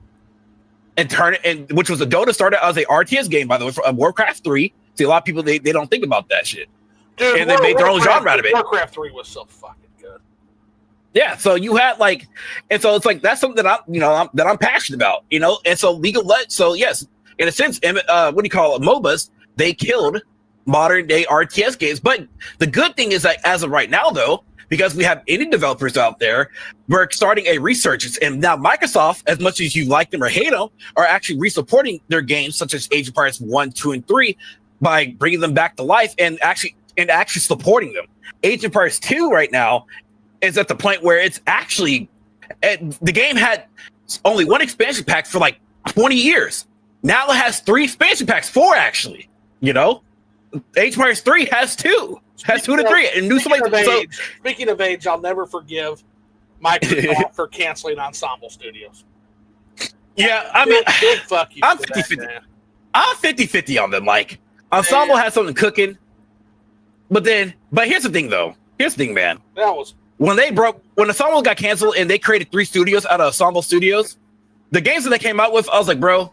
and turned it, and which was a Dota started as a RTS game, by the way, for Warcraft 3. See, a lot of people they don't think about that shit. Dude, and they made their own genre out of it. Warcraft 3 was so fucking good. Yeah, so you had and so it's like that's something that I'm passionate about, And so League of Legends, so yes, in a sense, what do you call it, MOBAs, they killed modern day RTS games. But the good thing is that as of right now, though, because we have indie developers out there, we're starting a resurgence. And now Microsoft, as much as you like them or hate them, are actually resupporting their games such as Age of Empires 1, 2, and 3 by bringing them back to life and actually supporting them. Age of Empires 2 right now is at the point where it's actually the game had only one expansion pack for like 20 years. Now it has 3 expansion packs, 4 actually. Age of Empires 3 has 2. Has 2 to 3. And Speaking of age, I'll never forgive Microsoft for canceling Ensemble Studios. Yeah, I mean, big fuck you. I'm 50-50. I'm 50-50 on them. Like, Ensemble has something cooking. But here's the thing, though. Here's the thing, man. When Ensemble got canceled and they created 3 studios out of Ensemble Studios, the games that they came out with, I was like, bro,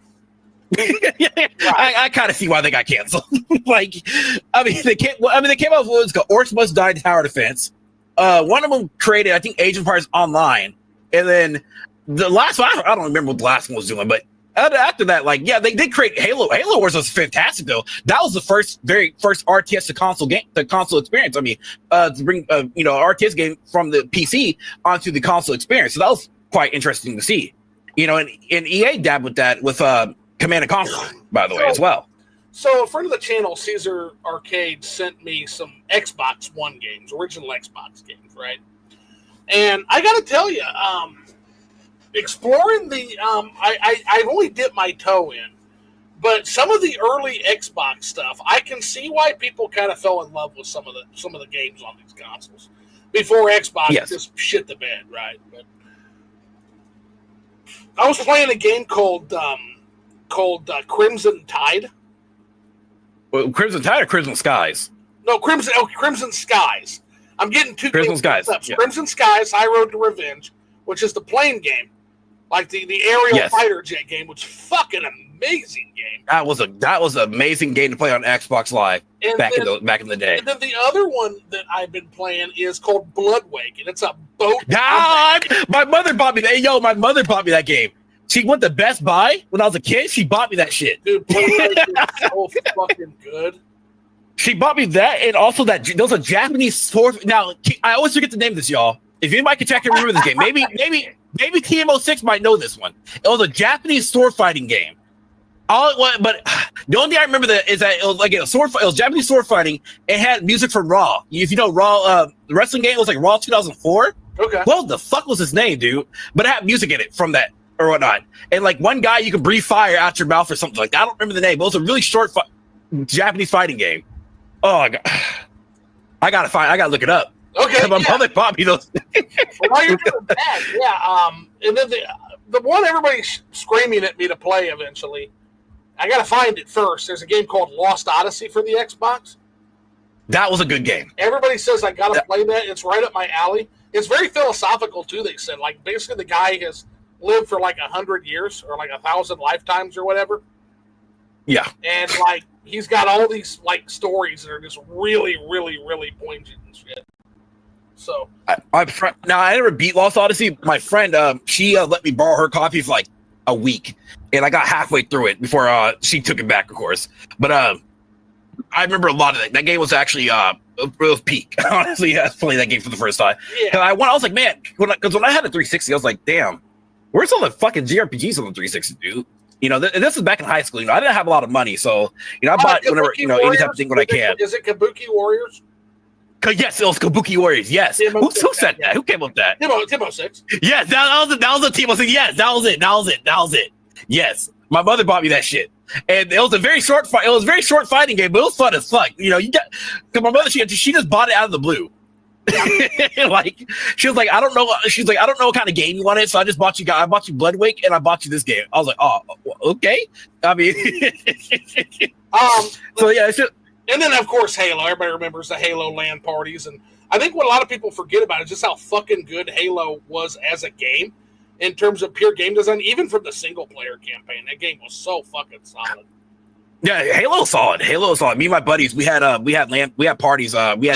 I kind of see why they got canceled. They came out with what's called Orcs Must Die Tower Defense. One of them created, I think, Age of Empires Online, and then the last one, I don't remember what the last one was doing, but after that, they did create Halo. Halo Wars was fantastic though. That was the very first RTS to console experience. I mean, to bring RTS game from the PC onto the console experience. So that was quite interesting to see. And EA dabbed with that with Command and Conquer, by the way, as well. So a friend of the channel, Caesar Arcade, sent me some Xbox One games, original Xbox games, right? And I got to tell you, exploring the, I've only dipped my toe in, but some of the early Xbox stuff, I can see why people kind of fell in love with some of the games on these consoles before Xbox just shit the bed, right? But I was playing a game called Crimson Tide. Well, Crimson Tide or Crimson Skies? No, Crimson Skies. I'm getting two Crimson Skies. Yeah. Crimson Skies, High Road to Revenge, which is the plane game, like the aerial fighter jet game, which is fucking amazing game. That was an amazing game to play on Xbox Live back in the day. And then the other one that I've been playing is called Bloodwake, and it's a boat. My mother bought me that. Yo, my mother bought me that game. She went to Best Buy when I was a kid. She bought me that shit. Dude, Bloodwake is so fucking good. She bought me that, and also those are Japanese sword. Now, I always forget the name of this, y'all. If anybody can check and remember this game, maybe TMO6 might know this one. It was a Japanese sword fighting game. But the only thing I remember is that it was like it was Japanese sword fighting. It had music from Raw. If you know Raw, the wrestling game was like Raw 2004. Okay. What the fuck was his name, dude? But it had music in it from that or whatnot. And like one guy, you could breathe fire out your mouth or something like that. I don't remember the name, but it was a really short Japanese fighting game. Oh, God. I gotta look it up. Okay. My mother bought me those. Well, while you're doing that, yeah. And then the one everybody's screaming at me to play eventually, I gotta find it first. There's a game called Lost Odyssey for the Xbox. That was a good game. Everybody says I gotta play that. It's right up my alley. It's very philosophical too. They said basically the guy has lived for 100 years or 1,000 lifetimes or whatever. Yeah. And he's got all these stories that are just really, really, really poignant and shit. So I never beat Lost Odyssey. My friend, she let me borrow her copy for a week, and I got halfway through it before she took it back, of course. But I remember a lot of it. That game was actually it was peak. Honestly, I was playing that game for the first time. Yeah. I was like, man, because when I had a 360, I was like, damn, where's all the fucking JRPGs on the 360, dude? This is back in high school. I didn't have a lot of money, so I bought whenever any type of thing when I can. Is it Kabuki Warriors? Yes, it was Kabuki Warriors. Yes. Who said that? Who came up with that? Timo 6. Yes, that was a Timo 6. Yes, that was it. Yes. My mother bought me that shit. And it was a very short fight. It was a very short fighting game, but it was fun as fuck. You know, cause my mother, she just bought it out of the blue. Like she was like, I don't know. She's like, I don't know what kind of game you wanted, so I bought you Bloodwake, and I bought you this game. I was like, oh, okay. I mean, so yeah, it's just. And then, of course, Halo. Everybody remembers the Halo LAN parties. And I think what a lot of people forget about is just how fucking good Halo was as a game in terms of pure game design, even from the single-player campaign. That game was so fucking solid. Yeah, Halo's solid. Me and my buddies, we had parties. I never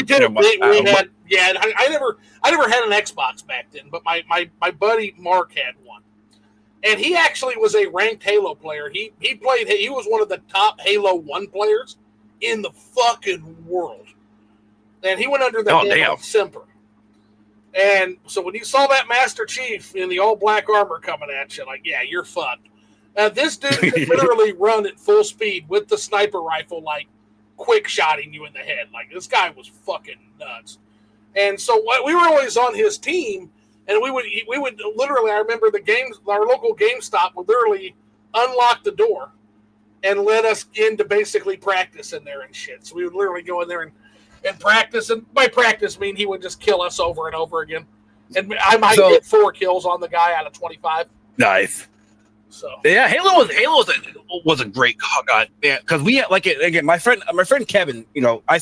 had an Xbox back then, but my buddy Mark had one. And he actually was a ranked Halo player. He was one of the top Halo 1 players in the fucking world. And he went under the name of Semper. And so when you saw that Master Chief in the all black armor coming at you, like, yeah, you're fucked. This dude could literally run at full speed with the sniper rifle, like quick shotting you in the head. Like, this guy was fucking nuts. And so we were always on his team, and we would literally, I remember our local GameStop would literally unlock the door and let us in to basically practice in there and shit. So we would literally go in there and practice. And by practice, I mean he would just kill us over and over again. And I might get 4 kills on the guy out of 25. Nice. So yeah, Halo was a great because we had my friend Kevin. You know, I'm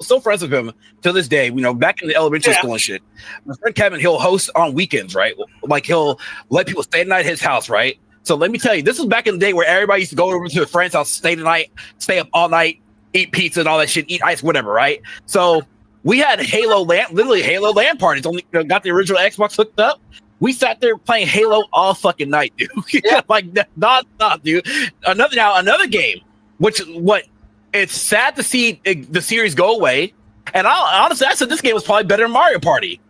still friends with him to this day. You know, back in the elementary school and shit. My friend Kevin, he'll host on weekends, right? Like he'll let people stay the night at his house, right? So let me tell you, this was back in the day where everybody used to go over to a friend's house, stay the night, stay up all night, eat pizza and all that shit, eat ice, whatever, right? So we had Halo LAN parties. Only got the original Xbox hooked up. We sat there playing Halo all fucking night, dude. Like non-stop, dude. Another game, it's sad to see the series go away. And honestly, I said this game was probably better than Mario Party.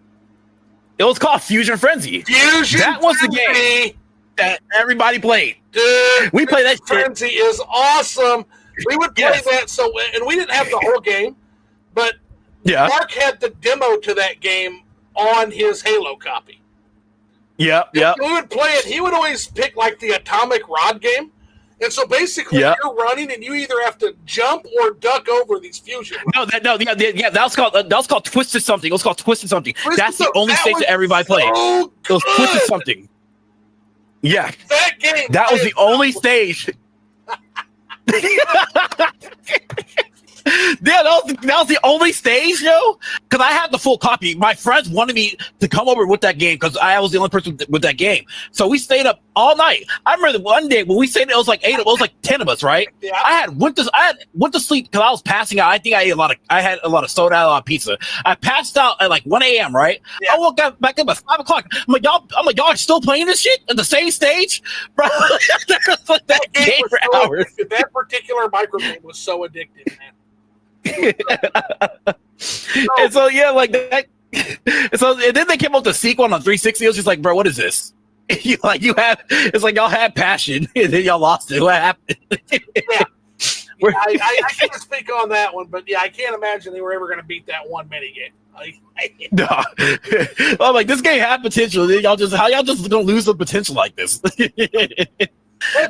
It was called Fusion Frenzy. That was the game that everybody played. Dude, we played that shit. Frenzy is awesome. We would play that and we didn't have the whole game, but Mark had the demo to that game on his Halo copy. Yeah. We would play it. He would always pick like the atomic rod game. And so basically you're running and you either have to jump or duck over these fusion rods. That was called Twisted Something. It was called Twisted Something. That's the only stage that everybody played. It was Twisted Something. Yeah. That was the only stage. Yeah, that was the only stage, because I had the full copy. My friends wanted me to come over with that game because I was the only person with that game. So we stayed up all night. I remember one day when we stayed, it was like 10 of us, right? Yeah. I went to sleep because I was passing out. I think I had a lot of soda, a lot of pizza. I passed out at like 1 a.m., right? Yeah. I woke up back up at 5 o'clock. I'm like, y'all are still playing this shit at the same stage? Bro, that game for hours. That particular micro game was so addictive, man. And so like that. And then they came up with the sequel on 360. It was just like, bro, what is this? It's like y'all had passion and then y'all lost it. What happened? I can't speak on that one, but I can't imagine they were ever going to beat that one minigame. No, I'm like, this game had potential. Y'all just gonna lose the potential like this? Let's take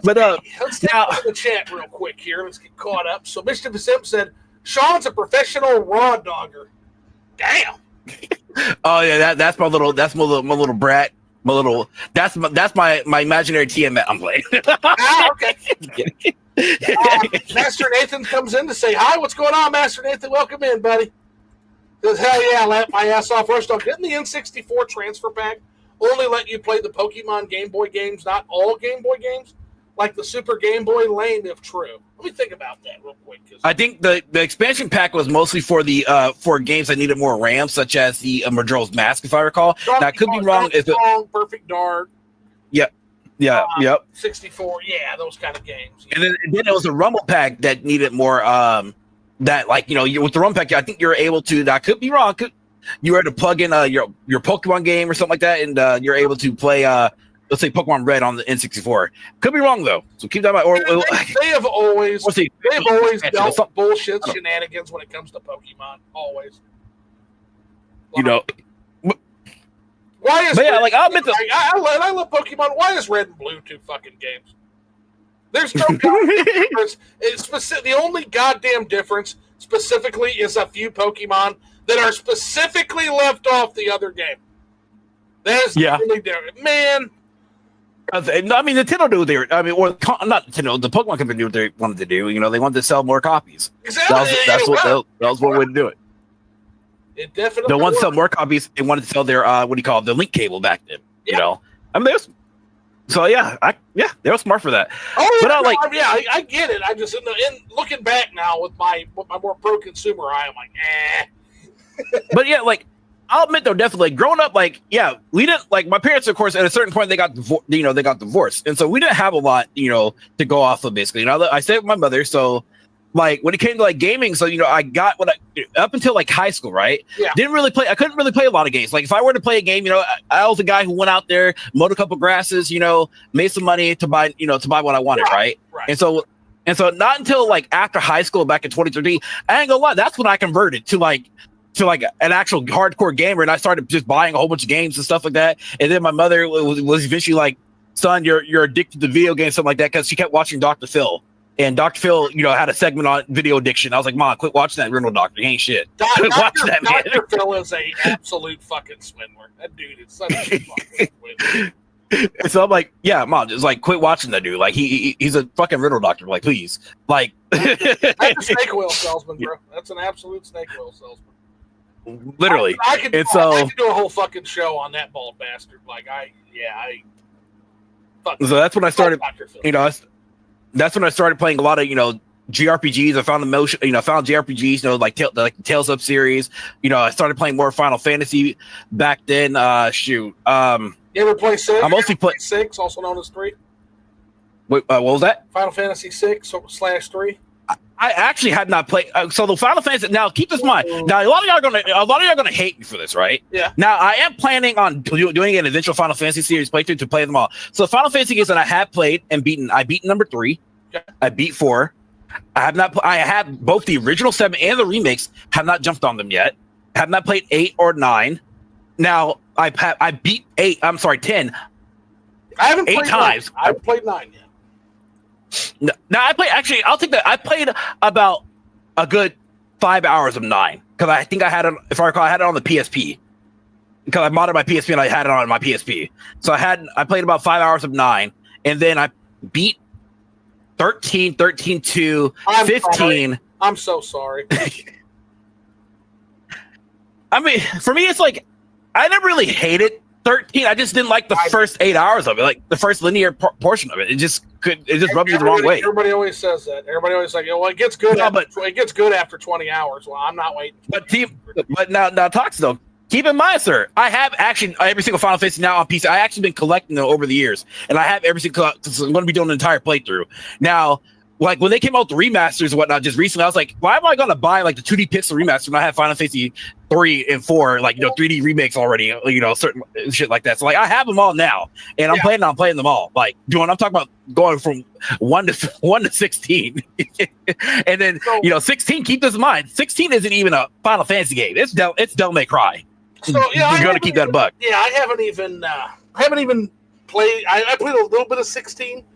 the chat real quick here. Let's get caught up. So Mr. Simp said, Sean's a professional raw dogger. Damn. Oh yeah, that's my little brat. That's my imaginary TM I'm playing. Okay. Master Nathan comes in to say hi. What's going on, Master Nathan? Welcome in, buddy. Says, hell yeah, I laughed my ass off. Rush Dog. Didn't the N64 transfer pack only let you play the Pokemon Game Boy games, not all Game Boy games? Like the Super Game Boy Lane, if true. Let me think about that real quick. I think the expansion pack was mostly for the for games that needed more RAM, such as the Majora's Mask, if I recall. Now, I could be wrong. Perfect Dark. Yep. 64, those kind of games. And then it was a Rumble pack that needed more. That with the Rumble pack, I think you're able to. I could be wrong. You were able to plug in your Pokemon game or something like that, and you're able to play. Let's say Pokemon Red on the N64. Could be wrong though, so keep that in mind. They have always dealt bullshit shenanigans when it comes to Pokemon. Always. you know. Why is But yeah, like I'll admit I love Pokemon. Why is Red and Blue two fucking games? There's no goddamn difference. The only goddamn difference specifically is a few Pokemon that are specifically left off the other game. That is the only difference. Man. I mean, Nintendo knew they were. I mean, or not Nintendo. The Pokemon Company knew what they wanted to do. You know, they wanted to sell more copies. Exactly. That was one way to do it. It definitely. They wanted to sell more copies. They wanted to sell their the link cable back then. Yeah. You know, I mean, they were smart for that. Oh, but I get it. I just looking back now with my more pro consumer eye, I'm like, eh. But yeah, like. I'll admit though, definitely growing up, like, yeah, we didn't like my parents, of course, at a certain point they got divorced. And so we didn't have a lot, to go off of basically. I stayed with my mother. So like when it came to like gaming, so, I got up until like high school, right? Yeah. I couldn't really play a lot of games. Like if I were to play a game, I was the guy who went out there, mowed a couple grasses, made some money to buy what I wanted. Right. And so not until like after high school back in 2013, I ain't gonna lie, that's when I converted to an actual hardcore gamer, and I started just buying a whole bunch of games and stuff like that. And then my mother was eventually like, "Son, you're addicted to video games," something like that, because she kept watching Dr. Phil, and Dr. Phil, had a segment on video addiction. I was like, "Mom, quit watching that Riddle Doctor. He ain't shit." Dr. Phil is a absolute fucking swindler. That dude is such a fucking swindler. So I'm like, "Yeah, Mom, just like quit watching that dude. Like he's a fucking Riddle Doctor. Like, please, like." That's a snake oil salesman, bro. That's an absolute snake oil salesman. Literally. I could do a whole fucking show on that bald bastard. So that's when I started, that's when I started playing a lot of, JRPGs. I found found JRPGs, like the Tales Up series. I started playing more Final Fantasy back then. You ever play 6? I mostly play 6, also known as 3. Wait, what was that? Final Fantasy 6/3. I actually had not played. So the Final Fantasy. Now, keep this in mind. Now, a lot of y'all are gonna hate me for this, right? Yeah. Now, I am planning on doing an eventual Final Fantasy series playthrough to play them all. So, the Final Fantasy games that I have played and beaten, I beat number 3. Okay. I beat 4. I have not. I have both the original 7 and the remakes. Have not jumped on them yet. Have not played 8 or 9. Now, I beat 8. I'm sorry, 10. I haven't 8 played times. 9. I haven't played 9 yet. No, I played. Actually, I'll take that. I played about a good 5 hours of 9, because I think I had it. If I recall, I had it on the PSP, because I modded my PSP and I had it on my PSP. So I played about 5 hours of 9, and then I beat 13, 13-2, 15. Sorry. I'm so sorry. I mean, for me, it's like I never really hated 13. I just didn't like the first 8 hours of it, like the first linear portion of it. It just rubbed me the wrong way. Everybody always says that. Everybody always like, well, it gets good. It gets good after 20 hours. Well, I'm not waiting. But now, Tox though. Keep in mind, sir, I have actually every single Final Fantasy now on PC. I actually been collecting them over the years, and I have every single. So I'm going to be doing an entire playthrough now. Like when they came out with the remasters and whatnot just recently, I was like, why am I gonna buy like the 2D pixel remaster when I have Final Fantasy 3 and 4, like 3D remakes already, certain shit like that. So like I have them all now, and I'm planning on playing them all. Like I'm talking about going from 1 to 16, and then 16. Keep this in mind, 16 isn't even a Final Fantasy game. It's Devil May Cry. So yeah, you're gonna keep that a buck. Yeah, I haven't even played. I played a little bit of 16.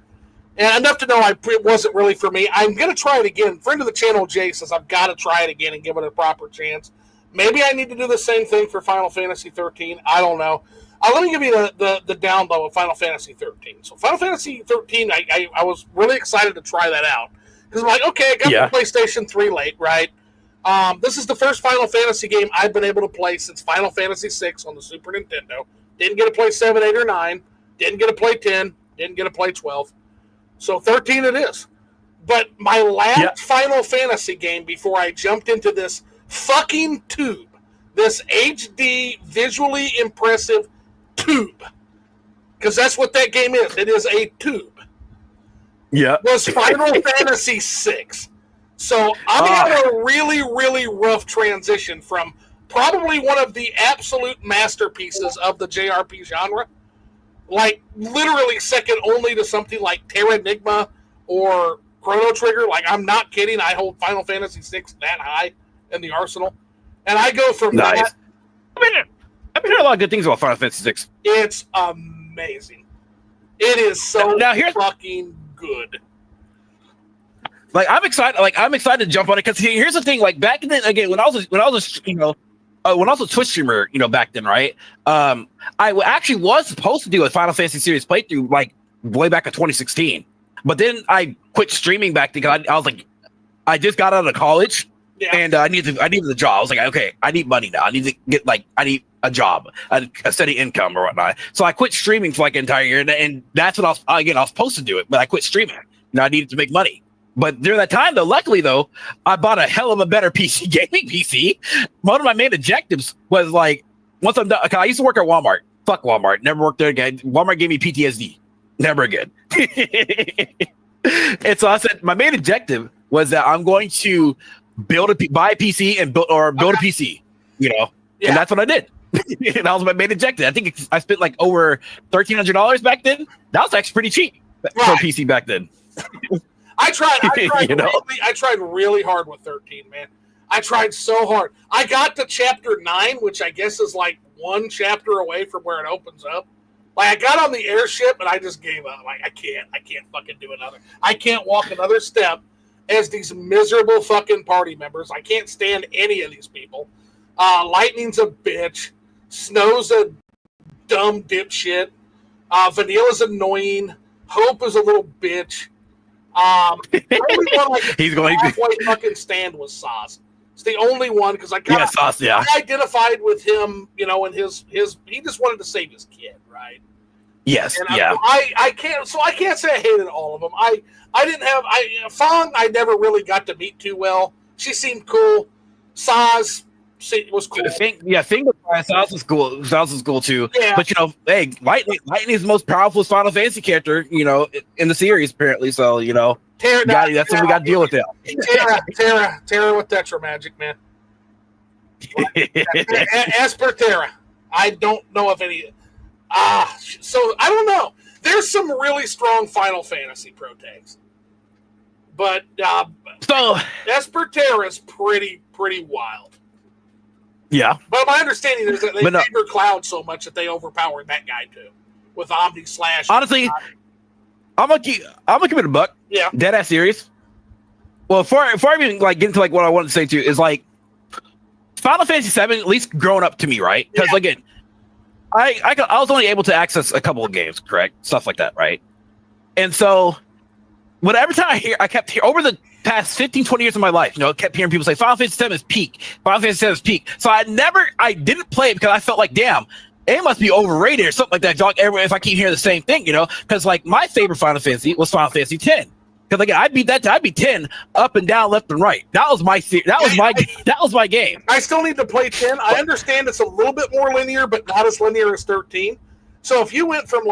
And enough to know it wasn't really for me. I'm going to try it again. Friend of the channel, Jay, says I've got to try it again and give it a proper chance. Maybe I need to do the same thing for Final Fantasy 13. I don't know. Let me give you the down low of Final Fantasy 13. So Final Fantasy 13, I was really excited to try that out. Because I'm like, okay, I got the PlayStation 3 late, right? This is the first Final Fantasy game I've been able to play since Final Fantasy 6 on the Super Nintendo. Didn't get to play 7, 8, or 9. Didn't get to play 10. Didn't get to play 12. So 13 it is. But my last Final Fantasy game before I jumped into this fucking tube, this HD, visually impressive tube, because that's what that game is. It is a tube. Yeah. Was Final Fantasy 6. So I'm having a really, really rough transition from probably one of the absolute masterpieces of the JRP genre. Like, literally second only to something like Terra Enigma or Chrono Trigger. Like, I'm not kidding. I hold Final Fantasy VI that high in the arsenal. And I go from that. I mean, a lot of good things about Final Fantasy VI. It's amazing. It is so fucking good. Like I'm excited. Like I'm excited to jump on it because here's the thing. Like back then, again, when I was a Twitch streamer, back then, right? I actually was supposed to do a Final Fantasy series playthrough like way back in 2016, but then I quit streaming back then because I was like, I just got out of college. Yeah. And I needed the job. I was like, okay, I need money now. I need to get I need a job, a steady income or whatnot. So I quit streaming for like an entire year, and that's what I was supposed to do it, but I quit streaming. I needed to make money. But during that time, though, luckily though, I bought a hell of a better PC, gaming PC. One of my main objectives was like, once I'm done, I used to work at Walmart. Fuck Walmart, never worked there again. Walmart gave me PTSD, never again. And so I said, my main objective was that I'm going to buy a PC and build a PC, and that's what I did. And that was my main objective. I think I spent like over $1,300 back then. That was actually pretty cheap for a PC back then. I tried really hard with 13, man. I tried so hard. I got to chapter 9, which I guess is like one chapter away from where it opens up. Like I got on the airship and I just gave up. Like I can't fucking do another. I can't walk another step as these miserable fucking party members. I can't stand any of these people. Lightning's a bitch. Snow's a dumb dipshit. Vanilla's annoying. Hope is a little bitch. The only one he's going halfway fucking stand was Sauce. It's the only one because I identified with him, and his he just wanted to save his kid, right? Yes, and yeah. I can't say I hated all of them. Fong I never really got to meet too well. She seemed cool. Saz was cool. Saz was cool. Saz was cool too. Yeah. But hey, Lightning is the most powerful Final Fantasy character, in the series apparently. So that's what we got to deal with now. Terra with Tetra Magic, man. As per Terra, I don't know of any. So I don't know. There's some really strong Final Fantasy pro tags, but Esper Terra is pretty wild. Yeah, but my understanding is that they favor Cloud so much that they overpowered that guy too with Omni Slash. Honestly, I'm gonna give it a buck. Yeah, dead ass serious. Well, before I even get into what I wanted to say too is Final Fantasy VII, at least growing up to me, right? Because again, I was only able to access a couple of games, correct? Stuff like that, right? And so, every time I kept hearing over the past 15, 20 years of my life, kept hearing people say Final Fantasy VII is peak. Final Fantasy VII is peak. So I didn't play it because I felt like, damn, it must be overrated or something like that. If I keep hearing the same thing, because my favorite Final Fantasy was Final Fantasy X. Because again, I'd beat 10 up and down, left and right. That was my game. I still need to play 10. I understand it's a little bit more linear, but not as linear as 13. So if you went from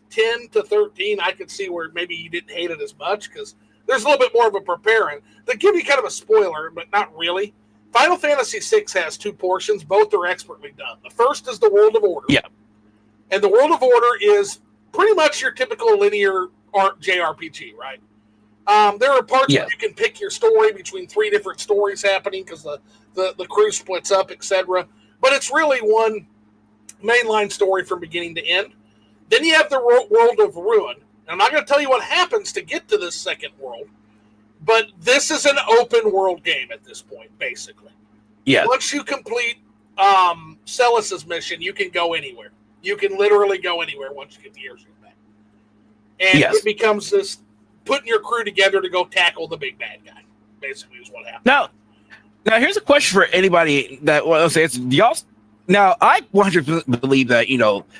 10 to 13, I could see where maybe you didn't hate it as much because there's a little bit more of a preparing. They give you kind of a spoiler, but not really. Final Fantasy VI has two portions. Both are expertly done. The first is the World of Order. Yeah. And the World of Order is pretty much your typical linear JRPG, right? There are parts where you can pick your story between 3 different stories happening because the crew splits up, etc. But it's really one mainline story from beginning to end. Then you have the World of Ruin. And I'm not going to tell you what happens to get to this second world, but this is an open world game at this point, basically. Yeah. Once you complete Celis's mission, you can go anywhere. You can literally go anywhere once you get the airship back. And it becomes this putting your crew together to go tackle the big bad guy, basically is what happens. Now here's a question for anybody that wants to answer. Now, I 100% believe that,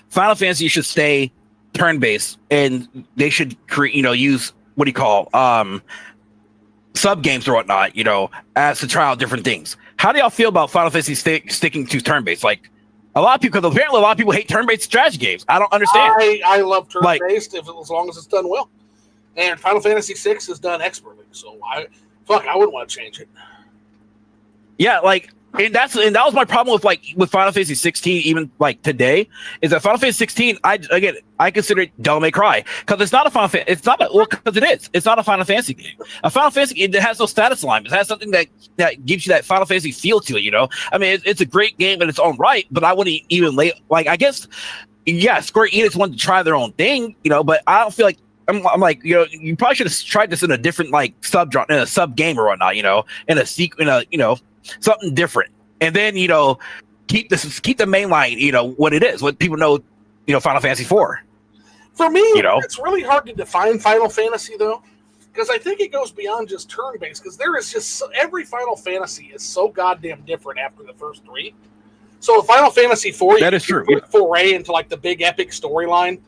Final Fantasy should stay turn-based and they should create, use sub games or whatnot, as to try out different things. How do y'all feel about Final Fantasy sticking to turn-based? Like a lot of people, because apparently a lot of people hate turn-based strategy games. I don't understand. I love turn-based as long as it's done well. And Final Fantasy VI is done expertly, so I wouldn't want to change it. Yeah, And that was my problem with Final Fantasy 16, even like today, is that Final Fantasy 16, I consider it Devil May Cry, because it's not a Final Fantasy. It's not because it is. It's not a Final Fantasy game. A Final Fantasy game, it has no status alignment. It has something that gives you that Final Fantasy feel to it. I mean, it's a great game in its own right, but I wouldn't even I guess, yeah, Square Enix wanted to try their own thing, but I don't feel like. I'm like, you probably should have tried this in a different subgenre, in a sub game or whatnot, in a sequel, something different, and then keep the main line, what it is, what people know, Final Fantasy 4. For me, it's really hard to define Final Fantasy though, because I think it goes beyond just turn based. Because there is just every Final Fantasy is so goddamn different after the first three. So Final Fantasy 4, that is true. Foray into like the big epic storyline.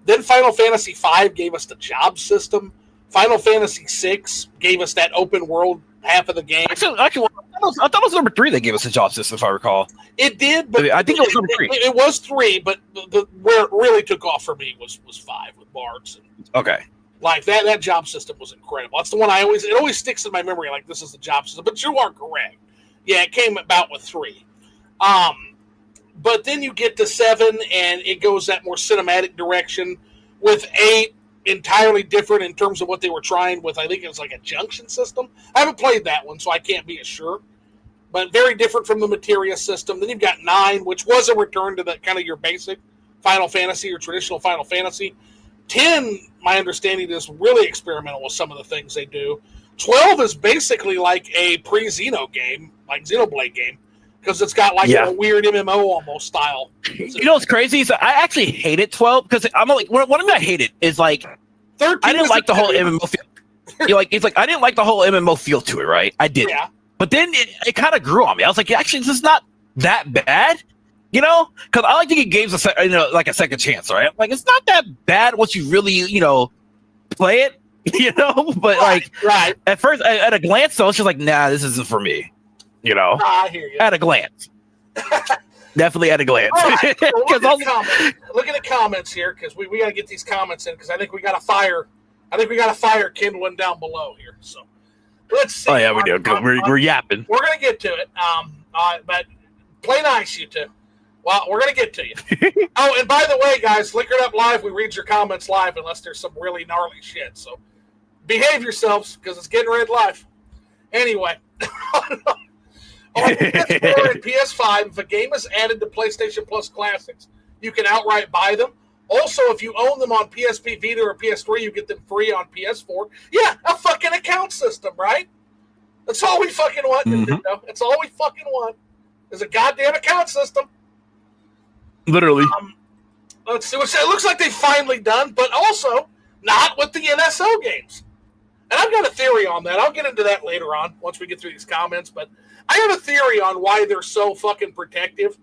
Then Final Fantasy V gave us the job system. Final Fantasy VI gave us that open world half of the game. Actually, I thought it was number 3 that gave us the job system, if I recall. It did, but I think it was number 3. It was 3, but where it really took off for me was 5 with Bards. Okay. Like that job system was incredible. That's the one it always sticks in my memory. Like, this is the job system, but you are correct. Yeah, it came about with 3. But then you get to 7, and it goes that more cinematic direction. With 8, entirely different in terms of what they were trying with. I think it was like a junction system. I haven't played that one, so I can't be as sure. But very different from the Materia system. Then you've got 9, which was a return to the kind of your basic Final Fantasy or traditional Final Fantasy. 10, my understanding, is really experimental with some of the things they do. 12 is basically like a pre-Xeno game, like Xenoblade game. Because it's got a weird MMO almost style. What's crazy is I actually hated 12 because I'm like, one of I hate it is like 13. I didn't like the whole MMO feel. It's like I didn't like the whole MMO feel to it, right? I did. Yeah. But then it kind of grew on me. I was like, actually, this is not that bad, Because I like to give games a second chance, right? Like, it's not that bad once you really play it, But right. At first, at a glance, though, it's just like, nah, this isn't for me. I hear you. At a glance. Definitely at a glance. All right. Look at the comments here, because we got to get these comments in, because I think we got a fire. Kindling down below here. So let's see. Oh yeah, we do. We're yapping. We're gonna get to it. But play nice, you two. Well, we're gonna get to you. Oh, and by the way, guys, Liquored Up Live, we read your comments live unless there's some really gnarly shit. So behave yourselves, because it's getting read live. Anyway. On PS4 and PS5, if a game is added to PlayStation Plus Classics, you can outright buy them. Also, if you own them on PSP Vita or PS3, you get them free on PS4. Yeah, a fucking account system, right? That's all we fucking want, Nintendo. That's all we fucking want is a goddamn account system. Literally. Let's see. It looks like they've finally done, but also not with the NSO games. And I've got a theory on that. I'll get into that later on once we get through these comments. But I have a theory on why they're so fucking protective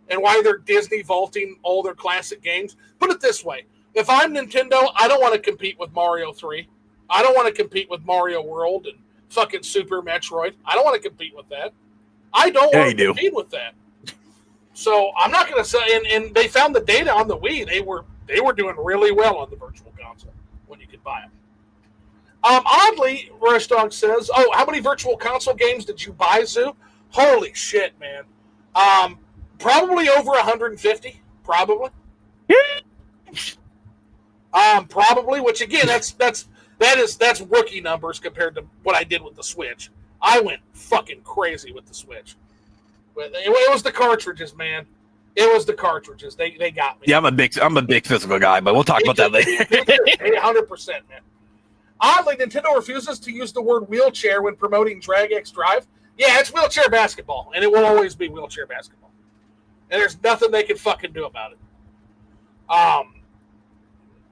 and why they're Disney vaulting all their classic games. Put it this way. If I'm Nintendo, I don't want to compete with Mario 3. I don't want to compete with Mario World and fucking Super Metroid. I don't want to compete with that. I don't want to compete with that. So I'm not going to say. And they found the data on the Wii. They were doing really well on the Virtual Console when you could buy them. Oddly, Rush Dog says, "Oh, how many Virtual Console games did you buy, Zoo?" Holy shit, man! Probably over 150. Probably. Probably. Which again, that's rookie numbers compared to what I did with the Switch. I went fucking crazy with the Switch. But it was the cartridges, man. It was the cartridges. They got me. Yeah, I'm a big physical guy, but we'll talk about that later. 100%, man. Oddly, Nintendo refuses to use the word wheelchair when promoting Drag X Drive. Yeah, it's wheelchair basketball, and it will always be wheelchair basketball. And there's nothing they can fucking do about it.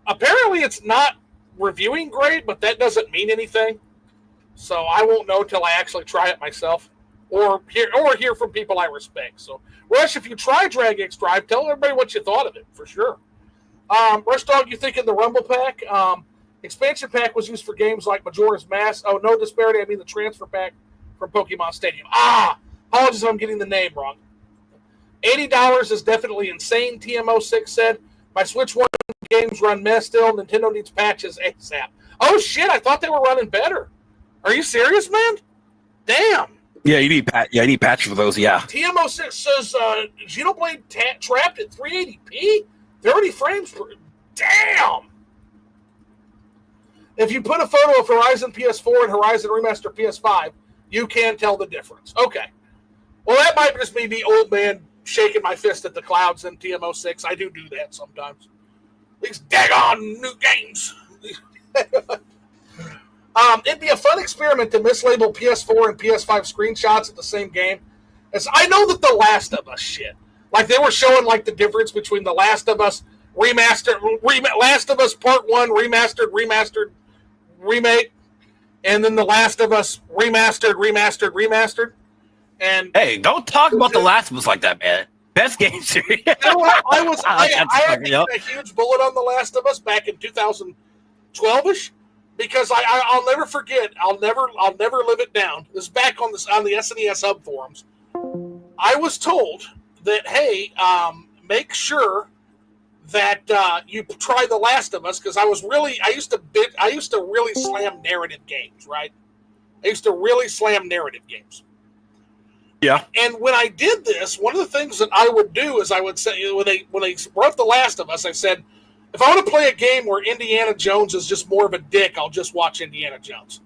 Apparently, it's not reviewing great, but that doesn't mean anything. So I won't know till I actually try it myself, or hear from people I respect. So, Rush, if you try Drag X Drive, tell everybody what you thought of it, for sure. Rush Dog, you thinking the Rumble Pack? Expansion pack was used for games like Majora's Mask. Oh, no disparity. I mean the transfer pack from Pokemon Stadium. Apologies if I'm getting the name wrong. $80 is definitely insane, TMO6 said. My Switch 1 games run mess still. Nintendo needs patches ASAP. Oh, shit. I thought they were running better. Are you serious, man? Damn. Yeah, you need patch for those. Yeah. TMO6 says Xenoblade trapped at 380p, 30 frames per. Damn. If you put a photo of Horizon PS4 and Horizon Remaster PS5, you can tell the difference. Okay. Well, that might just be the old man shaking my fist at the clouds in TMO6. I do that sometimes. These daggone new games. It'd be a fun experiment to mislabel PS4 and PS5 screenshots of the same game. As I know that The Last of Us shit. Like, they were showing, like, the difference between The Last of Us Remastered, Last of Us Part 1 Remastered, remake, and then The Last of Us remastered. And hey, don't talk about The Last of Us like that, man. Best game series. You know what? I had a huge bullet on The Last of Us back in 2012ish because I'll never forget. I'll never live it down. This is back on the SNES Hub forums. I was told that, hey, make sure that you try The Last of Us, because I used to really slam narrative games, right? I used to really slam narrative games. Yeah. And when I did this, one of the things that I would do is I would say, when they brought up The Last of Us, I said, if I want to play a game where Indiana Jones is just more of a dick, I'll just watch Indiana Jones.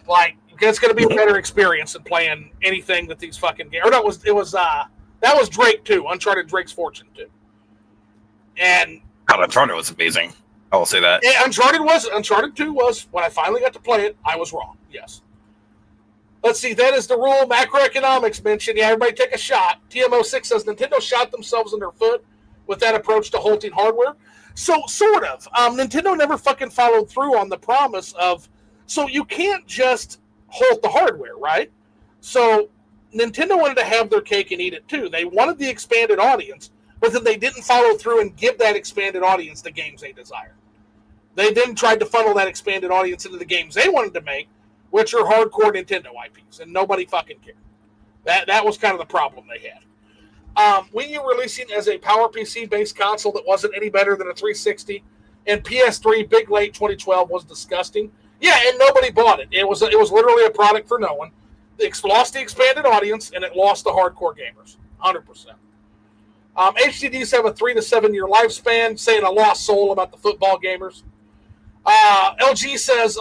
Like, it's going to be a better experience than playing anything that these fucking games. Or that was Drake 2, Uncharted Drake's Fortune 2. And God, Uncharted was amazing. I will say that. Yeah, Uncharted 2 was, when I finally got to play it, I was wrong. Yes. Let's see, that is the rule. Macroeconomics mentioned. Yeah, everybody take a shot. TMO6 says Nintendo shot themselves in their foot with that approach to halting hardware. So, sort of. Nintendo never fucking followed through on the promise of, so you can't just halt the hardware, right? So, Nintendo wanted to have their cake and eat it too. They wanted the expanded audience, but then they didn't follow through and give that expanded audience the games they desired. They then tried to funnel that expanded audience into the games they wanted to make, which are hardcore Nintendo IPs, and nobody fucking cared. That was kind of the problem they had. Wii U releasing as a PowerPC-based console that wasn't any better than a 360, and PS3 big late 2012 was disgusting. Yeah, and nobody bought it. It was literally a product for no one. It lost the expanded audience, and it lost the hardcore gamers, 100%. HDDs have a 3 to 7 year lifespan, saying a lost soul about the football gamers. LG says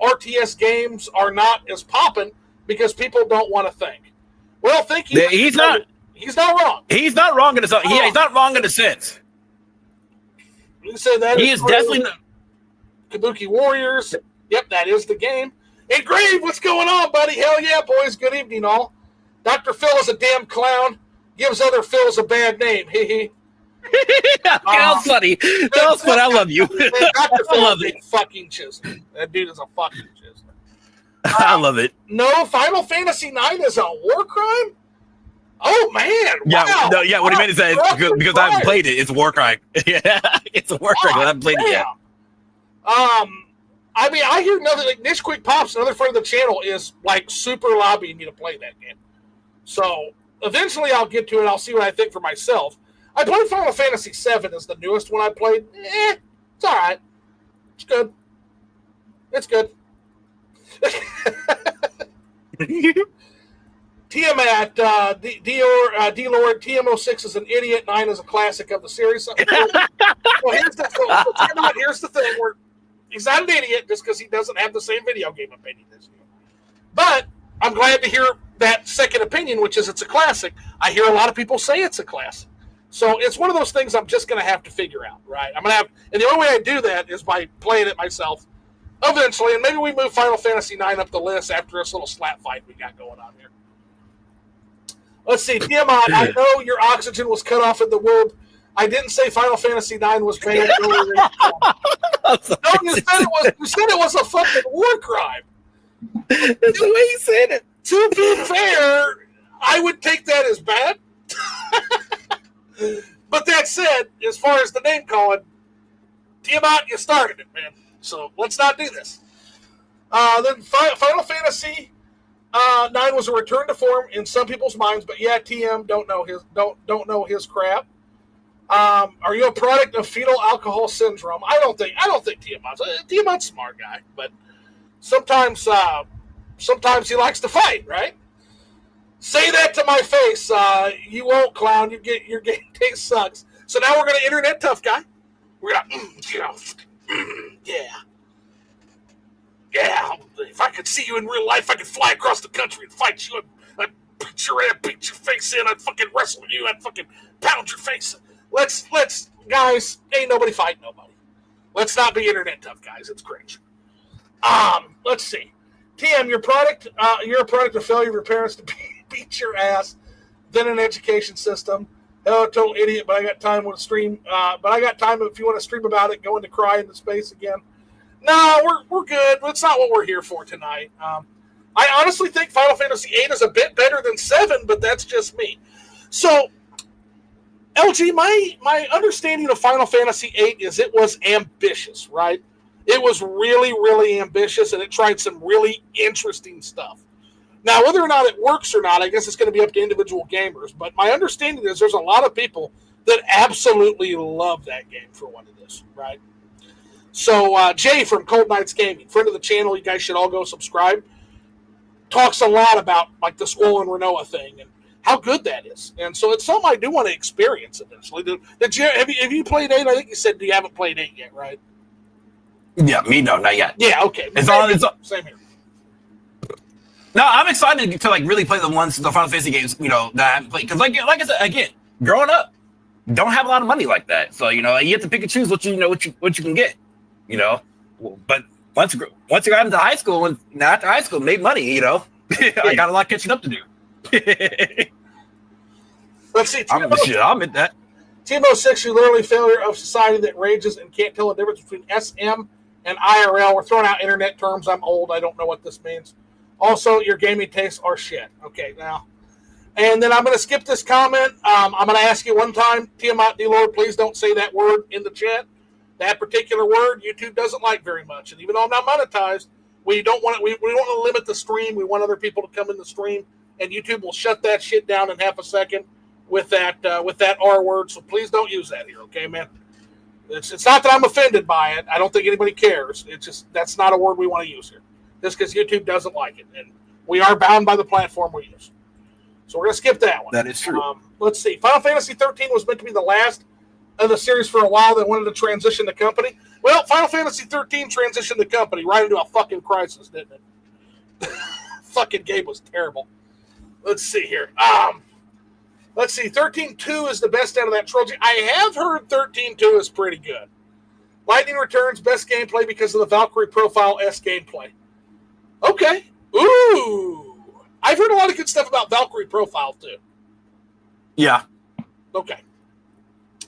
RTS games are not as popping because people don't want to think. Well, thank you. He's not wrong. He's not wrong in his own. He's not wrong in a sense. You said that he is definitely not. Kabuki Warriors. Yep, that is the game. Hey, Grave, what's going on, buddy? Hell yeah, boys. Good evening, all. Dr. Phil is a damn clown. Gives other Phils a bad name. Hee hee. That was funny. That was funny. I love you. Dr. Phil is a fucking chisel. That dude is a fucking chisel. I love it. No, Final Fantasy IX is a war crime? Oh, man. Yeah, wow. no, yeah. What he meant is that because I haven't played it, it's a war crime. Yeah, it's a war crime. I haven't played it yet. I mean, I hear nothing. Like Nish Quick Pops, another friend of the channel, is like super lobbying me to play that game. So eventually I'll get to it. I'll see what I think for myself. I played Final Fantasy VII as the newest one I played. It's all right. It's good. It's good. Tiamat, D-Lord, TMO6 is an idiot, 9 is a classic of the series. Well, here's the thing. He's not an idiot just because he doesn't have the same video game opinion as you. But I'm glad to hear that second opinion, which is it's a classic. I hear a lot of people say it's a classic. So it's one of those things I'm just going to have to figure out, right? And the only way I do that is by playing it myself eventually, and maybe we move Final Fantasy IX up the list after this little slap fight we got going on here. Let's see, Tiamat, I know your oxygen was cut off in the world. I didn't say Final Fantasy IX was banned. No, you said it was a fucking war crime. That's the way you said it. To be fair, I would take that as bad. But that said, as far as the name calling, Tiamat, you started it, man. So let's not do this. Then Final Fantasy IX was a return to form in some people's minds, but yeah, TM don't know his crap. Are you a product of fetal alcohol syndrome? I don't think Tiamat's a smart guy, but sometimes he likes to fight, right? Say that to my face. You won't, clown. Your game taste sucks. So now we're going to internet tough guy. We're going to, yeah. Yeah. If I could see you in real life, I could fly across the country and fight you. I'd beat your ass, beat your face in. I'd fucking wrestle you. I'd fucking pound your face. Let's, guys, ain't nobody fighting nobody. Let's not be internet tough guys. It's cringe. Let's see. TM, you're a product of failure of your parents to beat your ass, then an education system. Oh, total idiot, but I got time to stream. But I got time if you want to stream about it, going to cry into space again. No, we're good. That's not what we're here for tonight. I honestly think Final Fantasy VIII is a bit better than 7, but that's just me. So, LG, my understanding of Final Fantasy VIII is it was ambitious, right? It was really, really ambitious, and it tried some really interesting stuff. Now, whether or not it works or not, I guess it's going to be up to individual gamers. But my understanding is there's a lot of people that absolutely love that game for what it is, right? So Jay from Cold Knights Gaming, friend of the channel, you guys should all go subscribe, talks a lot about like the Squall and Renoa thing and how good that is. And so it's something I do want to experience eventually. Have you played 8? I think you said you haven't played 8 yet, right? Yeah, me no, not yet. Yeah, okay. Same here. No, I'm excited to like really play the Final Fantasy games, that I haven't played. Because like I said, again, growing up, don't have a lot of money like that. So, you have to pick and choose what you can get, But once you got into high school, after high school, made money, I got a lot catching up to do. Let's see. I'll admit that. Timo 6, you literally failure of society that rages and can't tell the difference between SM and IRL. We're throwing out internet terms. I'm old. I don't know what this means. Also, your gaming tastes are shit. Okay, now. And then I'm going to skip this comment. I'm going to ask you one time, Tiamat D-Lord, please don't say that word in the chat. That particular word, YouTube doesn't like very much. And even though I'm not monetized, we don't want it. We want to limit the stream. We want other people to come in the stream, and YouTube will shut that shit down in half a second with that R word. So please don't use that here, okay, man? It's not that I'm offended by it. I don't think anybody cares. It's just that's not a word we want to use here. Just because YouTube doesn't like it. And we are bound by the platform we use. So we're going to skip that one. That is true. Let's see. Final Fantasy 13 was meant to be the last of the series for a while. They wanted to transition the company. Well, Final Fantasy 13 transitioned the company right into a fucking crisis, didn't it? Fucking game was terrible. Let's see here. Let's see. 13.2 is the best out of that trilogy. I have heard 13.2 is pretty good. Lightning Returns, best gameplay because of the Valkyrie Profile S gameplay. Okay. Ooh. I've heard a lot of good stuff about Valkyrie Profile, too. Yeah. Okay.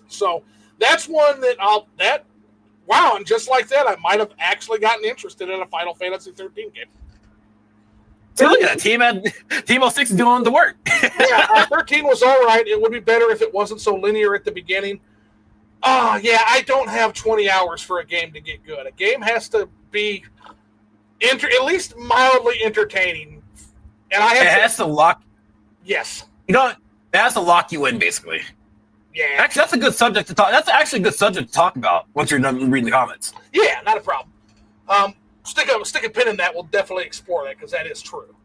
So, that's one that wow, and just like that, I might have actually gotten interested in a Final Fantasy 13 game. So look at that. Team 06 is doing the work. Yeah, 13 was all right. It would be better if it wasn't so linear at the beginning. Yeah, I don't have 20 hours for a game to get good. A game has to be at least mildly entertaining. And it has to lock. Yes. It has to lock you in, basically. Yeah. Actually, that's a good subject to talk. That's actually a good subject to talk about once you're done reading the comments. Yeah, not a problem. Stick a pin in that. We'll definitely explore that because that is true.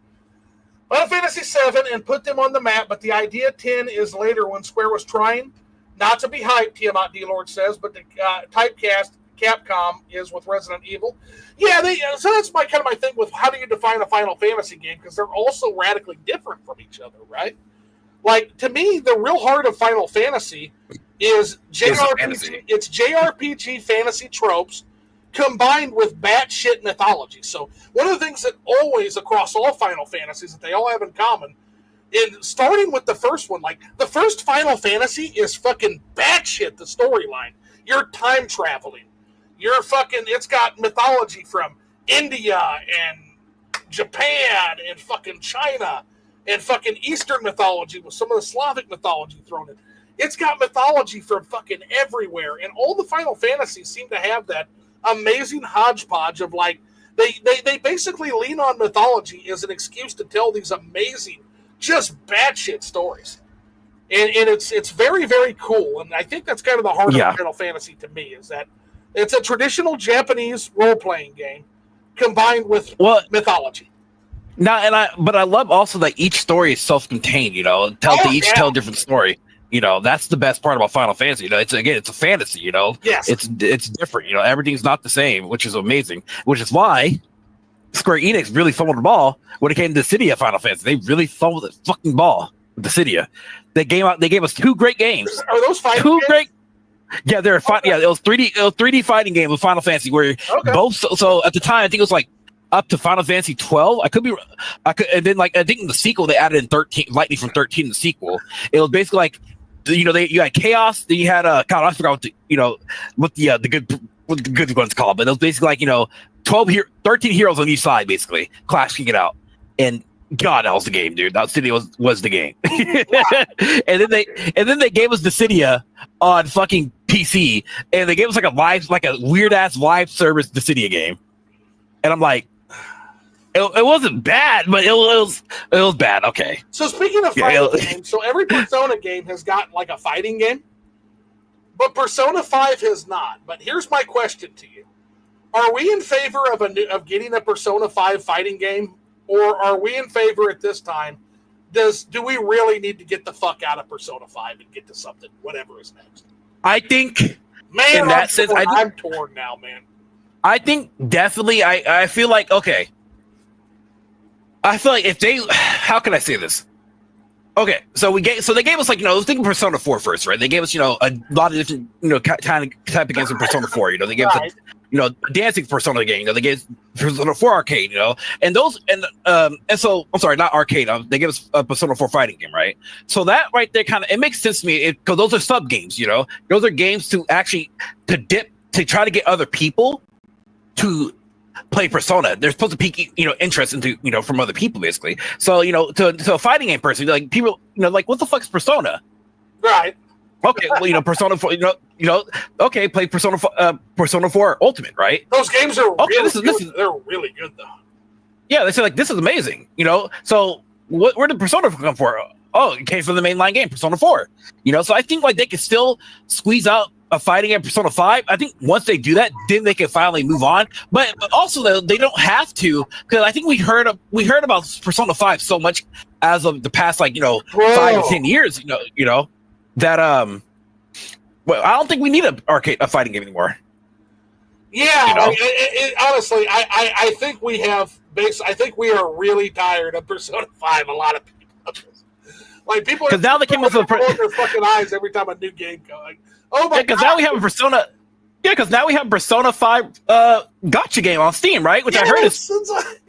Final Fantasy VII and put them on the map, but the idea 10 is later when Square was trying not to be hyped, Tiamat D-Lord says, but the typecast Capcom is with Resident Evil. Yeah, so that's my thing with how do you define a Final Fantasy game because they're also radically different from each other, right? Like, to me, the real heart of Final Fantasy is JRPG. It's JRPG fantasy tropes combined with batshit mythology. So one of the things that always across all Final Fantasies that they all have in common, starting with the first one, like the first Final Fantasy is fucking batshit, the storyline. You're time traveling. It's got mythology from India and Japan and fucking China and fucking Eastern mythology with some of the Slavic mythology thrown in. It's got mythology from fucking everywhere. And all the Final Fantasies seem to have that amazing hodgepodge of like, they basically lean on mythology as an excuse to tell these amazing, just batshit stories. And it's very, very cool. And I think that's kind of the heart of Final Fantasy to me is that it's a traditional Japanese role-playing game combined with mythology. But I love also that each story is self-contained. They each tell a different story. That's the best part about Final Fantasy. It's a fantasy. Yes. It's different. Everything's not the same, which is amazing. Which is why Square Enix really fumbled the ball when it came to Dissidia Final Fantasy. They really fumbled the fucking ball with Dissidia. They gave us two great games. Are those fighting two games? Great? Yeah, they're Yeah, it was 3D fighting game with Final Fantasy where both. So at the time, I think it was like up to Final Fantasy 12. And then I think in the sequel they added in 13, Lightning from 13 in the sequel. It was basically like, you had Chaos, then you had God, I forgot what the good one's called, but it was basically like 13 heroes on each side, basically clashing it out. And God, that was the game, dude. That city was the game. and then they gave us Dissidia on fucking PC, and they gave us like a weird ass live service Dissidia game. And I'm like, it wasn't bad, but it was bad. Okay. So speaking of fighting games, so every Persona game has got like a fighting game, but Persona 5 has not. But here's my question to you: are we in favor of getting a Persona 5 fighting game, or are we in favor at this time? Do we really need to get the fuck out of Persona 5 and get to something, whatever is next? I think, man, in that sense, I'm torn now, man. I think definitely. I feel like okay. I feel like if they, how can I say this? Okay, so they gave us let's think of Persona 4 first, right? They gave us a lot of different type of games in Persona 4. They gave us a dancing Persona game. They gave us Persona 4 arcade. And those and so I'm sorry, not arcade. They gave us a Persona 4 fighting game, right? So that right there it makes sense to me because those are sub games. Those are games to try to get other people to play Persona. They're supposed to pique interest into from other people, basically. So to a fighting game person, like people what the fuck is Persona? Right. Okay, well Persona 4, okay, play Persona 4 Ultimate, right? Those games are okay. This is they're really good though. Yeah, they say this is amazing. So where did Persona come for? Oh, it came from the mainline game, Persona 4. So I think they could still squeeze out a fighting game Persona 5. I think once they do that, then they can finally move on. But also they don't have to, because I think we heard about Persona 5 so much as of the past 5 to 10 years. That well, I don't think we need a fighting game anymore. Yeah, honestly, I think we have I think we are really tired of Persona 5. A lot of people, people, because now they came up with their fucking eyes every time a new game comes. Oh my god! Because now we have a Persona. Yeah, because now we have Persona 5 gotcha game on Steam, right? Which I heard is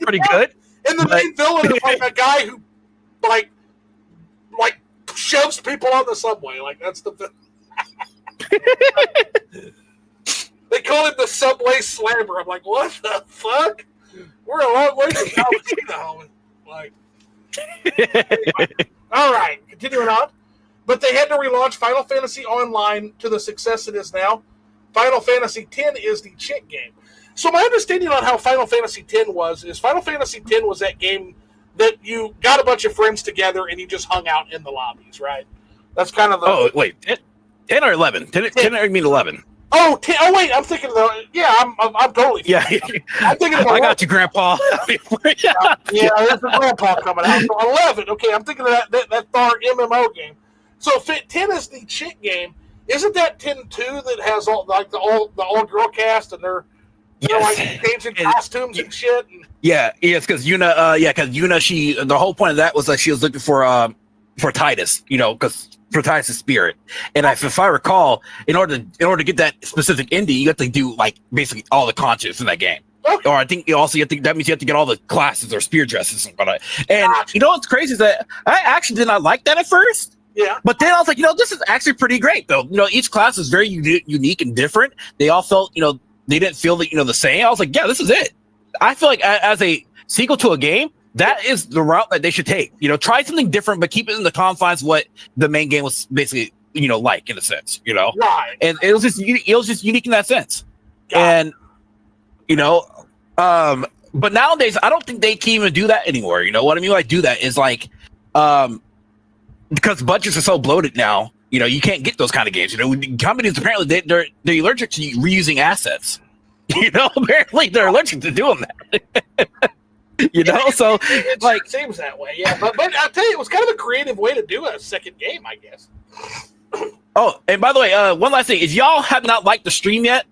pretty good. And the main villain is a guy who shoves people on the subway. That's the they call him the Subway Slammer. I'm like, what the fuck? We're a long way from California. Anyway. All right, continuing on. But they had to relaunch Final Fantasy Online to the success it is now. Final Fantasy X is the chick game. So my understanding on how Final Fantasy X was Final Fantasy X was that game that you got a bunch of friends together and you just hung out in the lobbies, right? That's kind of the... Oh, wait. 10 or 11? 10 or mean 11? Oh, 10. Oh, wait. I'm thinking I'm totally... Yeah. I'm thinking of I got you, Grandpa. Yeah, there's the Grandpa coming out. So 11. Okay, I'm thinking of that Thar MMO game. So 10 is the chick game. Isn't that 10-2 that has all the all girl cast and they're changing costumes and shit? Yes, because Yuna, because Yuna, the whole point of that was that she was looking for Titus, because for Titus' spirit. And if I recall, in order to get that specific indie, you have to do basically all the content in that game. Okay. Or I think that means you have to get all the classes or spear dresses and whatnot. And what's crazy is that I actually did not like that at first. Yeah. But then I was like, this is actually pretty great, though. Each class is very unique and different. They all felt, they didn't feel that, the same. I was like, yeah, this is it. I feel like as a sequel to a game, that is the route that they should take. Try something different, but keep it in the confines of what the main game was basically, in a sense, Right. And it was just unique in that sense. And, but nowadays, I don't think they can even do that anymore. What I mean by do that is because budgets are so bloated now, you can't get those kind of games. Companies apparently they're allergic to reusing assets. Apparently they're allergic to doing that. You know, so it like sure seems that way. Yeah, but I'll tell you, it was kind of a creative way to do a second game, I guess. Oh, and by the way, one last thing: if y'all have not liked the stream yet,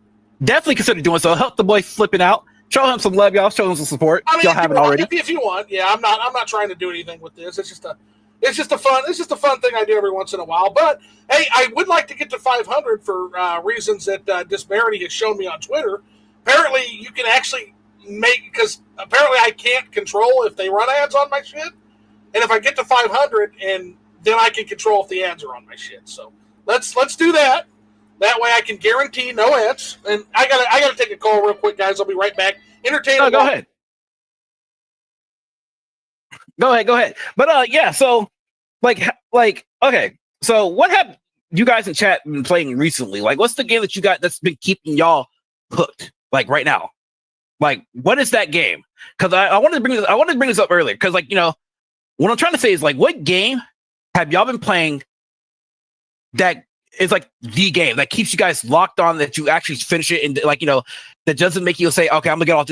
definitely consider doing so. Help the boy flipping out. Show him some love, y'all. Show him some support. I mean, if y'all haven't already. If you want, yeah. I'm not trying to do anything with this. It's just a fun thing I do every once in a while. But hey, I would like to get to 500 for reasons that Disbearity has shown me on Twitter. Apparently, you can actually because apparently I can't control if they run ads on my shit, and if I get to 500, and then I can control if the ads are on my shit. So let's do that. That way I can guarantee no ads. And I gotta take a call real quick, guys. I'll be right back. Entertain. No, go ahead. Go ahead. But yeah, so like okay. So what have you guys in chat been playing recently? Like, what's the game that you got that's been keeping y'all hooked? Like right now, like what is that game? Because I wanted to bring this up earlier. Because like what I'm trying to say is like, what game have y'all been playing that is like the game that keeps you guys locked on, that you actually finish it, and like that doesn't make you say, okay, I'm gonna get off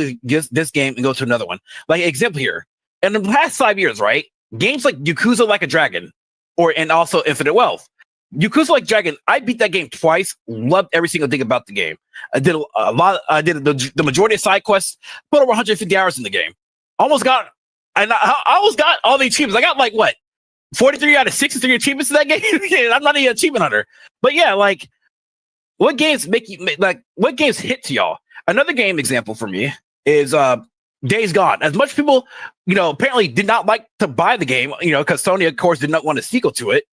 this game and go to another one. Like example here, in the past 5 years, right? Games like Yakuza Like a Dragon, and also Infinite Wealth. Yakuza Like Dragon, I beat that game twice. Loved every single thing about the game. I did a lot. I did the majority of side quests. Put over 150 hours in the game. Almost got, and I almost got all the achievements. I got like what 43 out of 63 achievements in that game. I'm not an achievement hunter, but yeah, like what games what games hit to y'all? Another game example for me is Days Gone. As much people, apparently did not like to buy the game, because Sony, of course, did not want a sequel to it.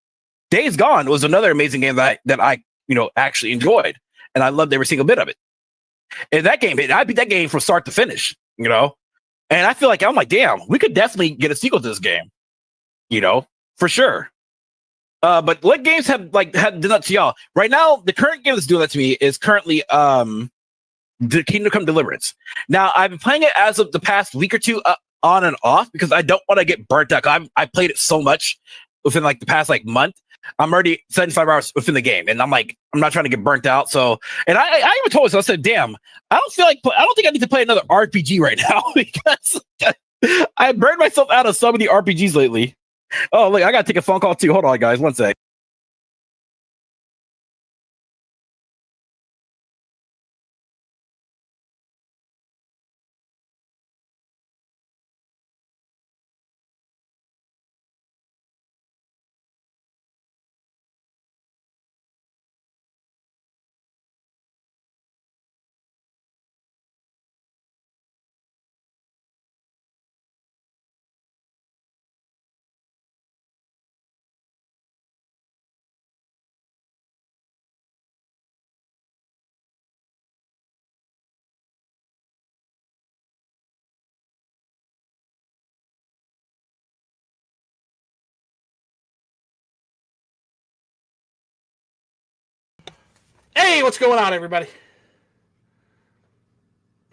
Days Gone was another amazing game that I actually enjoyed, and I loved every single bit of it. And that game, I beat that game from start to finish, and I feel like I'm like, damn, we could definitely get a sequel to this game, for sure. But what games have done that to y'all? Right now, the current game that's doing that to me is currently the Kingdom Come Deliverance. Now, I've been playing it as of the past week or two, on and off, because I don't want to get burnt out. I played it so much within like the past month. I'm already 75 hours within the game, and I'm not trying to get burnt out. So, and I even told myself, I said, damn, I don't think I need to play another RPG right now, because I burned myself out of so many RPGs lately. Oh, look, I gotta take a phone call too. Hold on, guys, one sec. Hey, what's going on, everybody?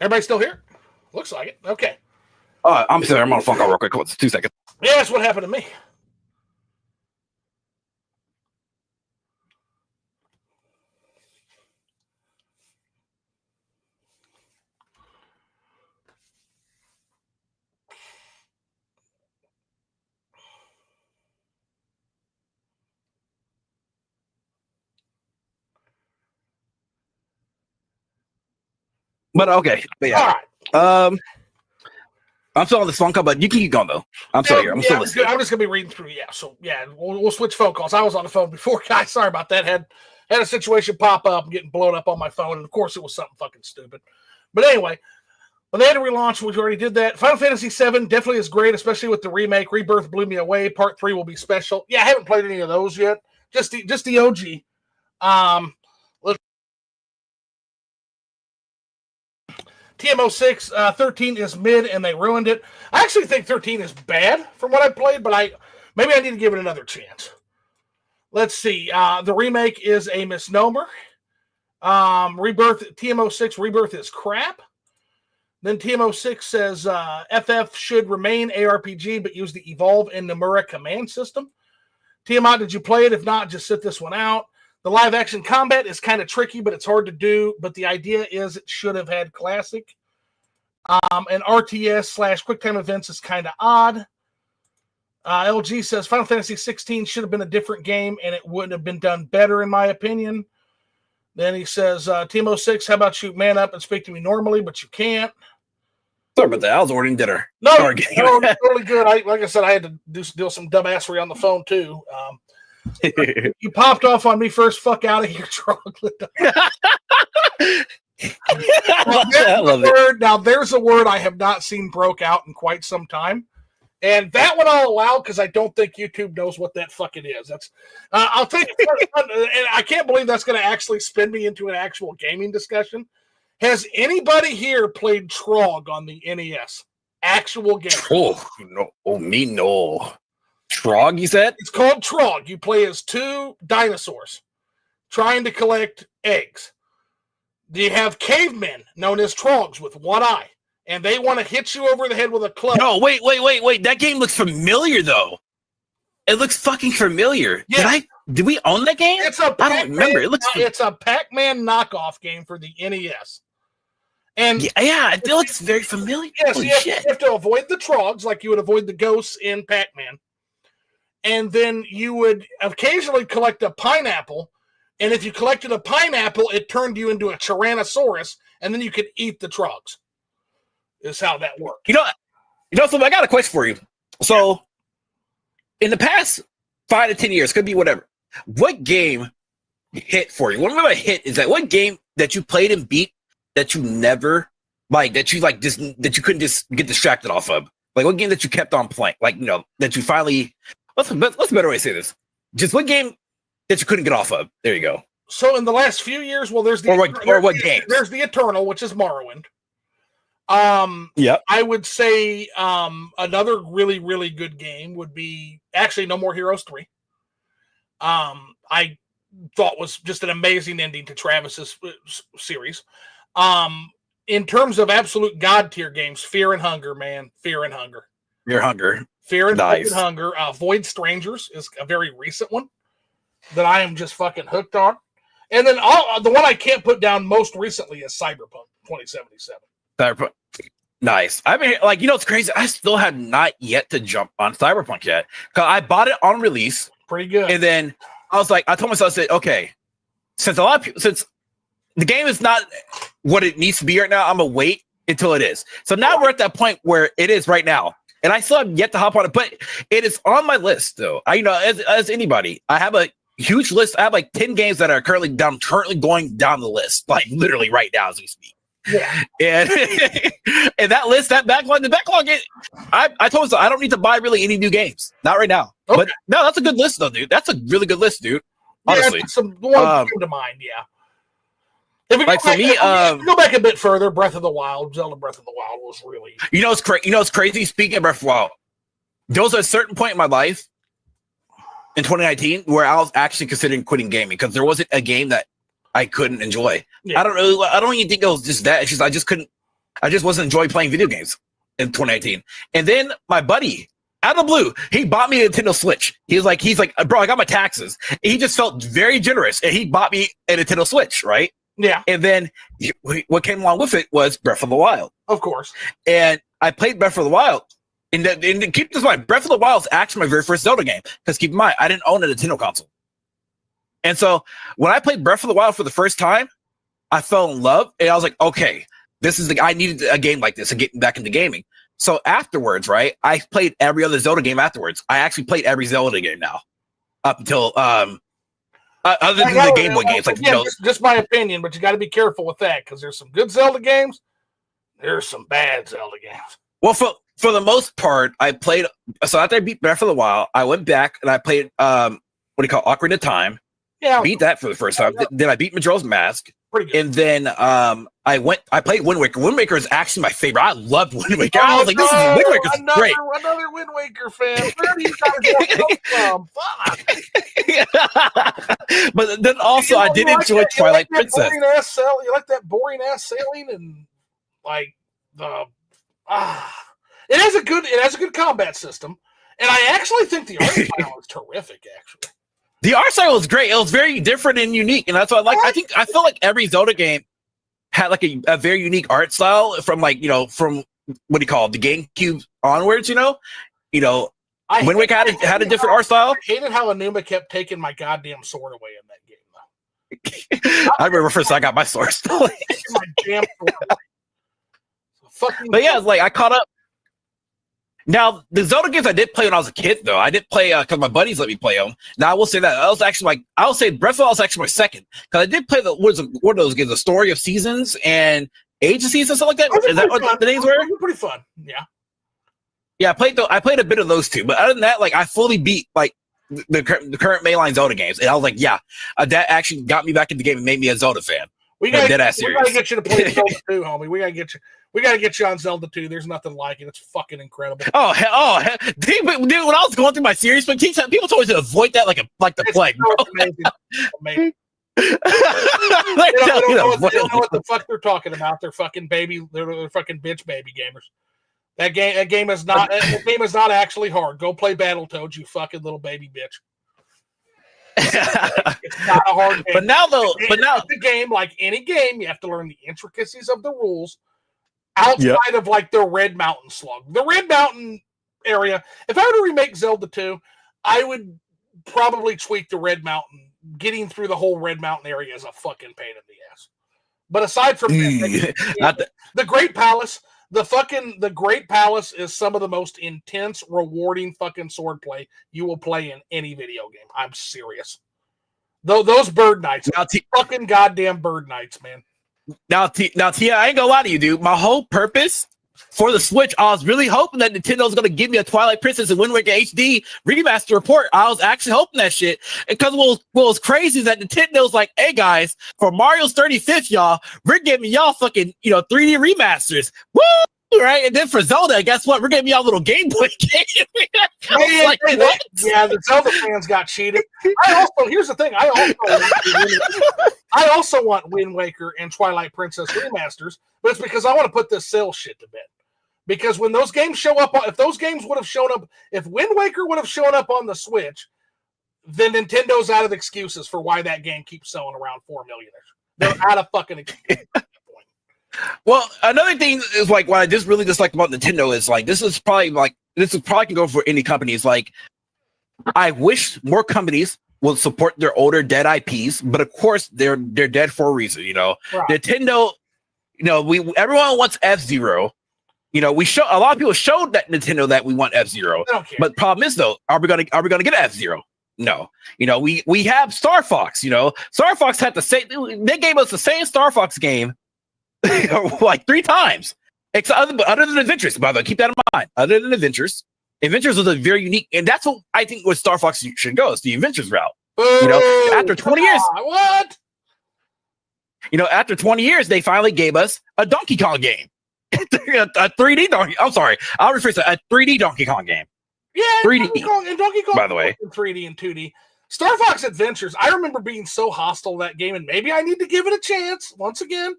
Everybody still here? Looks like it. Okay. I'm sorry, I'm on a phone call real quick. 2 seconds. Yeah, that's what happened to me. But okay, but yeah. All right. I'm still on this phone call, but you can keep going though. I'm still here. I'm still listening. I'm just gonna be reading through. Yeah, so yeah, we'll switch phone calls. I was on the phone before, guys. Sorry about that. Had a situation pop up, and getting blown up on my phone, and of course it was something fucking stupid. But anyway, when they had to relaunch, we already did that. Final Fantasy VII definitely is great, especially with the remake. Rebirth blew me away. Part 3 will be special. Yeah, I haven't played any of those yet. Just the OG. TMO6, 13 is mid, and they ruined it. I actually think 13 is bad from what I played, but maybe I need to give it another chance. Let's see. The remake is a misnomer. TMO6 Rebirth is crap. Then TMO6 says FF should remain ARPG, but use the Evolve and Nomura command system. Tiamat, did you play it? If not, just sit this one out. The live action combat is kind of tricky, but it's hard to do. But the idea is it should have had classic. And RTS / QuickTime events is kind of odd. LG says Final Fantasy 16 should have been a different game, and it would have been done better, in my opinion. Then he says, Timo 6, how about you man up and speak to me normally, but you can't. Sorry about that. I was ordering dinner. No, totally good. Like I said, I had to do some dumbassery on the phone, too. You popped off on me first. Fuck out of here, troglodyte. Now, there's a word I have not seen broke out in quite some time. And that one I'll allow because I don't think YouTube knows what that fucking is. That's I'll take it, and I can't believe that's going to actually spin me into an actual gaming discussion. Has anybody here played Trog on the NES? Actual game? Oh no! Oh me no. Trog, you said? It's called Trog. You play as 2 dinosaurs trying to collect eggs. You have cavemen known as Trogs with one eye. And they want to hit you over the head with a club. No, wait. That game looks familiar, though. It looks fucking familiar. Yeah. Did we own that game? I don't remember. It's a Pac-Man knockoff game for the NES. And yeah, it looks very familiar. Yes, you have to avoid the Trogs like you would avoid the ghosts in Pac-Man. And then you would occasionally collect a pineapple. And if you collected a pineapple, it turned you into a Tyrannosaurus. And then you could eat the Trogs. Is how that worked. You know, so I got a question for you. So, in the past 5 to 10 years, could be whatever. What game hit for you? What I mean by hit is that what game that you played and beat that you never that you couldn't just get distracted off of? Like what game that you kept on playing? Like that you finally. What's a better way to say this? Just what game that you couldn't get off of? There you go. So in the last few years, well, there's the what game? There's the Eternal, which is Morrowind. Yep. I would say another really, really good game would be actually No More Heroes 3. I thought was just an amazing ending to Travis's series. In terms of absolute god tier games, Fear and Hunger, man. Fear and Hunger. Fear and Hunger. Void Strangers is a very recent one that I am just fucking hooked on. And then the one I can't put down most recently is Cyberpunk 2077. Cyberpunk. Nice. I mean, it's crazy. I still have not yet to jump on Cyberpunk yet. Because I bought it on release. Pretty good. And then I told myself, I said, okay, since the game is not what it needs to be right now, I'm going to wait until it is. So now we're at that point where it is right now. And I still have yet to hop on it, but it is on my list, though. As anybody, I have a huge list. I have 10 games that are currently going down the list, literally right now as we speak. Yeah. And that list, the backlog, I told myself I don't need to buy really any new games. Not right now. Okay. But no, that's a good list, though, dude. That's a really good list, dude. Honestly. Yeah, some one come to mind, yeah. If we go back a bit further, Zelda Breath of the Wild was really. It's crazy. Speaking of Breath of the Wild, there was a certain point in my life in 2019 where I was actually considering quitting gaming because there wasn't a game that I couldn't enjoy. Yeah. I don't even think it was just that. It's just I just wasn't enjoying playing video games in 2018. And then my buddy, out of the blue, he bought me a Nintendo Switch. He's like, bro, I got my taxes. He just felt very generous, and he bought me a Nintendo Switch, right? Yeah. And then what came along with it was Breath of the Wild. Of course. And I played Breath of the Wild. And keep this in mind, Breath of the Wild is actually my very first Zelda game. Because keep in mind, I didn't own a Nintendo console. And so when I played Breath of the Wild for the first time, I fell in love. And I was like, okay, I needed a game like this to get back into gaming. So afterwards, right, I played every other Zelda game afterwards. I actually played every Zelda game now. Up until other than the Game Boy games. Just my opinion, but you got to be careful with that because there's some good Zelda games. There's some bad Zelda games. Well, for the most part, I played. So after I beat Breath of the Wild, I went back and I played Ocarina of Time. Yeah, beat that for the first time. Then I beat Majora's Mask. Pretty good. And then I played Wind Waker. Wind Waker is actually my favorite. I loved Wind Waker. I was like, this is Wind Waker's great. Another Wind Waker fan. Where do you guys come from? Fuck. But then also, I did enjoy Twilight Princess. You like that boring ass sailing and it has a good combat system, and I actually think the art style is terrific. Actually. The art style was great. It was very different and unique, and that's what I like. I feel like every Zelda game had like a very unique art style from like, from what do you call it, the GameCube onwards, Wind Waker had a different art style. I hated how Enuma kept taking my goddamn sword away in that game, though. I remember first I got my sword stolen. My damn sword. But yeah, it's like I caught up. Now, the Zelda games I did play when I was a kid, though. I did play because my buddies let me play them. Now, I will say that I was actually I will say Breath of the Wild was actually my second, because I did play what are those games? The Story of Seasons and Age of Seasons, something like that. Is that what the names were? Pretty fun, yeah. Yeah, I played a bit of those two, but other than that, like I fully beat like the current mainline Zelda games, and I was like, yeah, that actually got me back in the game and made me a Zelda fan. We gotta get you to play Zelda 2, homie. We gotta get you on Zelda 2. There's nothing like it. It's fucking incredible. Dude, when I was going through my series, but people told me to avoid that like the plague. So amazing. They don't know what the fuck they're talking about. They're fucking they're fucking bitch baby gamers. That game is not actually hard. Go play Battletoads, you fucking little baby bitch. It's not a hard game. But now the game, like any game, you have to learn the intricacies of the rules outside of like the Red Mountain slug. The Red Mountain area, if I were to remake Zelda 2, I would probably tweak the Red Mountain. Getting through the whole Red Mountain area is a fucking pain in the ass. But aside from that, the Great Palace, the Great Palace is some of the most intense, rewarding fucking swordplay you will play in any video game. I'm serious. Those bird knights, fucking goddamn bird knights, man. Now, Tia, I ain't gonna lie to you, dude. My whole purpose for the Switch, I was really hoping that Nintendo's gonna give me a Twilight Princess and Wind Waker HD remaster report. I was actually hoping that shit. Because what was crazy is that Nintendo's like, hey guys, for Mario's 35th, y'all, we're giving y'all fucking 3D remasters. Woo! Right? And then for Zelda, guess what? We're giving y'all a little Game Boy game. What? Yeah, the Zelda fans got cheated. Here's the thing. I also want Wind Waker and Twilight Princess remasters, but it's because I want to put this sales shit to bed. Because when those games show up, if Wind Waker would have shown up on the Switch, then Nintendo's out of excuses for why that game keeps selling around 4 million. They're out of fucking excuses. Well, another thing is like what I just really dislike about Nintendo is like this is probably can go for any company. It's like I wish more companies would support their older dead IPs, but of course they're dead for a reason. Right. Nintendo, everyone wants F-Zero. A lot of people showed that Nintendo that we want F-Zero, but the problem is though, are we gonna get F-Zero? No. We have Star Fox. Star Fox had they gave us the same Star Fox game like 3 times. Other than Adventures, by the way, keep that in mind. Other than Adventures was a very unique, and that's what I think what Star Fox should go, is the Adventures route. After 20 years, what? After 20 years, they finally gave us a Donkey Kong game, a 3D Donkey. I'm sorry, I'll rephrase that. A 3D Donkey Kong game. Yeah, 3D. Donkey Kong, by the way, in 3D and 2D. Star Fox Adventures. I remember being so hostile to that game, and maybe I need to give it a chance once again.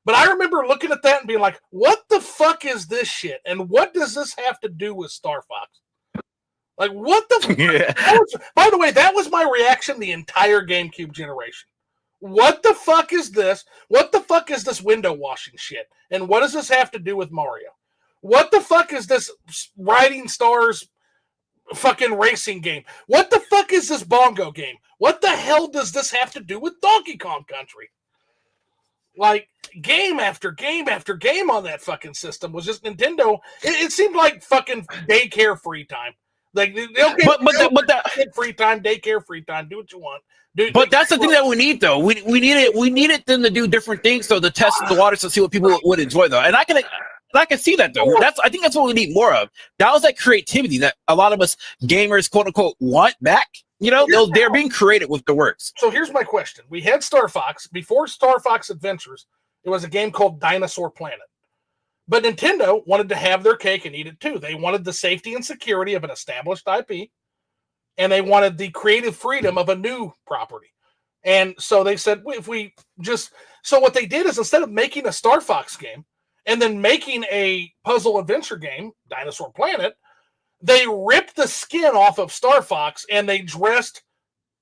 But I remember looking at that and being like, what the fuck is this shit? And what does this have to do with Star Fox? Like, what the fuck? Yeah. By the way, that was my reaction the entire GameCube generation. What the fuck is this? What the fuck is this window washing shit? And what does this have to do with Mario? What the fuck is this Riding Stars fucking racing game? What the fuck is this bongo game? What the hell does this have to do with Donkey Kong Country? Like, game after game after game on that fucking system was just Nintendo. It seemed like fucking daycare free time. Like, they'll get free time, daycare free time. Do what you want. But that's the thing that we need, though. We needed them to do different things, so to test the waters to see what people would enjoy, though. And I can see that, though. I think that's what we need more of. That was that creativity that a lot of us gamers, quote unquote, want back. They're being creative with the works. So here's my question. We had Star Fox. Before Star Fox Adventures, there was a game called Dinosaur Planet. But Nintendo wanted to have their cake and eat it too. They wanted the safety and security of an established IP, and they wanted the creative freedom of a new property. And so they said, so what they did is instead of making a Star Fox game and then making a puzzle adventure game, Dinosaur Planet, they ripped the skin off of Star Fox and they dressed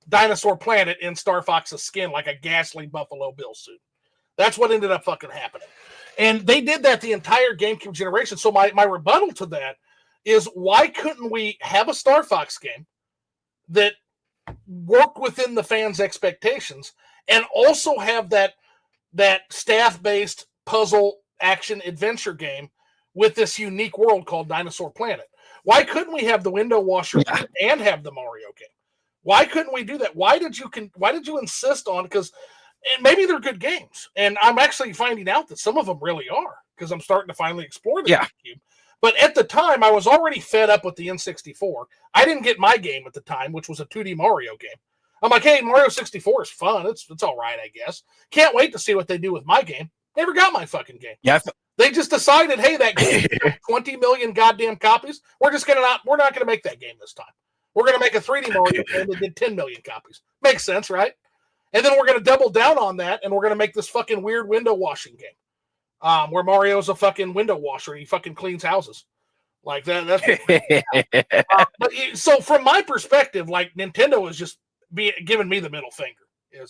Dinosaur Planet in Star Fox's skin like a ghastly Buffalo Bill suit. That's what ended up fucking happening. And they did that the entire GameCube generation. So my rebuttal to that is, why couldn't we have a Star Fox game that worked within the fans' expectations and also have that staff-based puzzle action adventure game with this unique world called Dinosaur Planet? Why couldn't we have the window washer and have the Mario game? Why couldn't we do that? Why did you insist on? Because maybe they're good games, and I'm actually finding out that some of them really are, because I'm starting to finally explore the GameCube. But at the time, I was already fed up with the N64. I didn't get my game at the time, which was a 2D Mario game. I'm like, hey, Mario 64 is fun. It's all right, I guess. Can't wait to see what they do with my game. Never got my fucking game. Yeah. They just decided, hey, that game 20 million goddamn copies. We're not gonna make that game this time. We're gonna make a 3D Mario game that did 10 million copies. Makes sense, right? And then we're gonna double down on that, and we're gonna make this fucking weird window washing game, where Mario's a fucking window washer. He fucking cleans houses. Like that. That's so from my perspective, like, Nintendo is just giving me the middle finger. And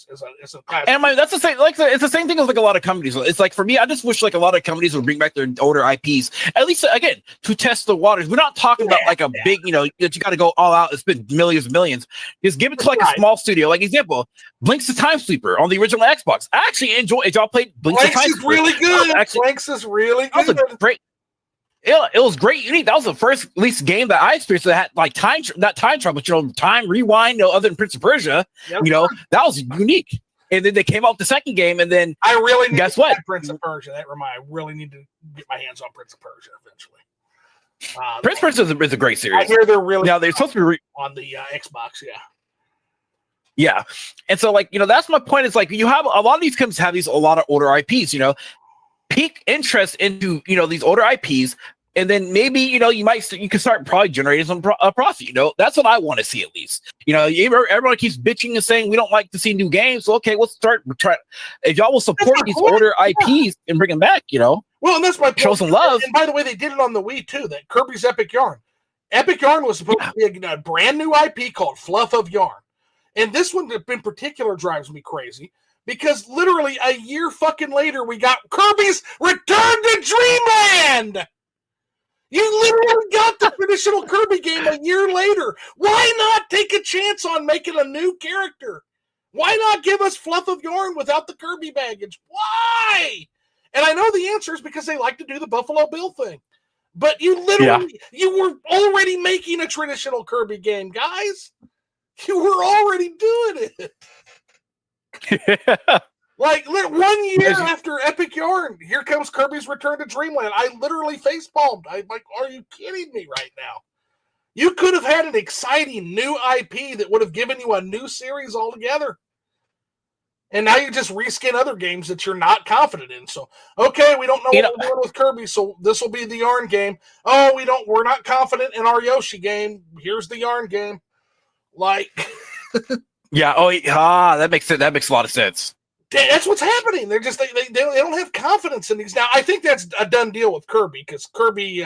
that's the same. Like, it's the same thing as like a lot of companies. It's like, for me, I just wish like a lot of companies would bring back their older IPs, at least again, to test the waters. We're not talking about like a big, that you got to go all out and spend millions and millions. Just give it to like a small studio. Like, example, Blinks the Time Sleeper on the original Xbox. I actually enjoy. Y'all played Blinks the Time Sleeper? Really good. Blinks is really good. That was a great. It was great. Unique. That was the first at least game that I experienced that had like not time travel, but time rewind. Other than Prince of Persia, that was unique. And then they came out with the second game, and then I really need guess to what? Prince of Persia. I really need to get my hands on Prince of Persia eventually. Prince of Persia is a great series. I hear they're really now they're supposed to be on the Xbox. Yeah, and so like that's my point. Is like you have a lot of these companies have a lot of older IPs. Peak interest into these older IPs, and then maybe you can start probably generating some profit. That's what I want to see at least. Everyone keeps bitching and saying we don't like to see new games. So, okay, let's try. If y'all will support these older IPs and bring them back, Well, and that's my point. Show some love. And by the way, they did it on the Wii too. That Kirby's Epic Yarn. Epic Yarn was supposed to be a brand new IP called Fluff of Yarn, and this one in particular drives me crazy. Because literally a year fucking later, we got Kirby's Return to Dreamland! You literally got the traditional Kirby game a year later. Why not take a chance on making a new character? Why not give us Fluff of Yarn without the Kirby baggage? Why? And I know the answer is because they like to do the Buffalo Bill thing. But you literally, you were already making a traditional Kirby game, guys. You were already doing it. Like 1 year after Epic Yarn, here comes Kirby's Return to Dreamland. I literally facepalmed. I'm like, are you kidding me right now? You could have had an exciting new IP that would have given you a new series altogether. And now you just reskin other games that you're not confident in. So, okay, we don't know what we're doing with Kirby, so this will be the Yarn game. Oh, we're not confident in our Yoshi game. Here's the Yarn game. Like yeah, that makes sense. That makes a lot of sense. That's what's happening. They're just they don't have confidence in these. Now, I think that's a done deal with Kirby, because Kirby,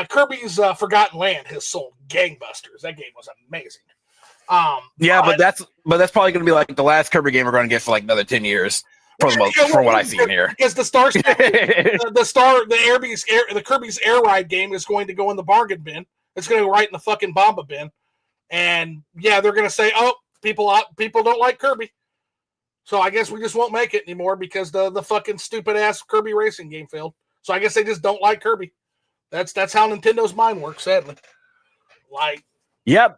Kirby's Forgotten Land has sold gangbusters. That game was amazing. But that's probably going to be like the last Kirby game we're going to get for like another 10 years, from what I see in here. Because the Kirby's Air Ride game is going to go in the bargain bin. It's going to go right in the fucking Bomba bin, and they're going to say, oh, people don't like Kirby. So I guess we just won't make it anymore because the fucking stupid ass Kirby racing game failed. So I guess they just don't like Kirby. That's how Nintendo's mind works, sadly. Like, yeah.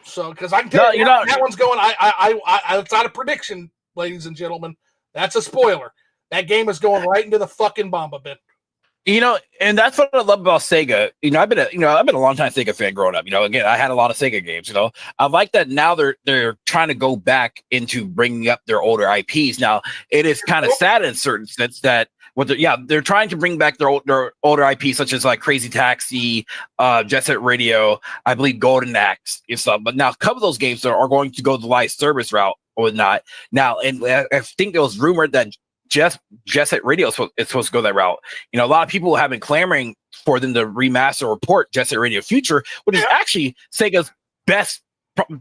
So because I can tell you that one's going. It's not a prediction, ladies and gentlemen. That's a spoiler. That game is going right into the fucking Bomba bin. And that's what I love about Sega. I've been a long time Sega fan growing up. Again, I had a lot of Sega games. I like that now they're trying to go back into bringing up their older IPs. Now it is kind of sad in a certain sense that they're trying to bring back their older IPs, such as like Crazy Taxi, Jet Set Radio, I believe Golden Axe and stuff. But now a couple of those games are going to go the live service route or not. Now, and I think it was rumored that Jet Set Radio is supposed to go that route. A lot of people have been clamoring for them to remaster or port Jet Set Radio Future, which is actually Sega's best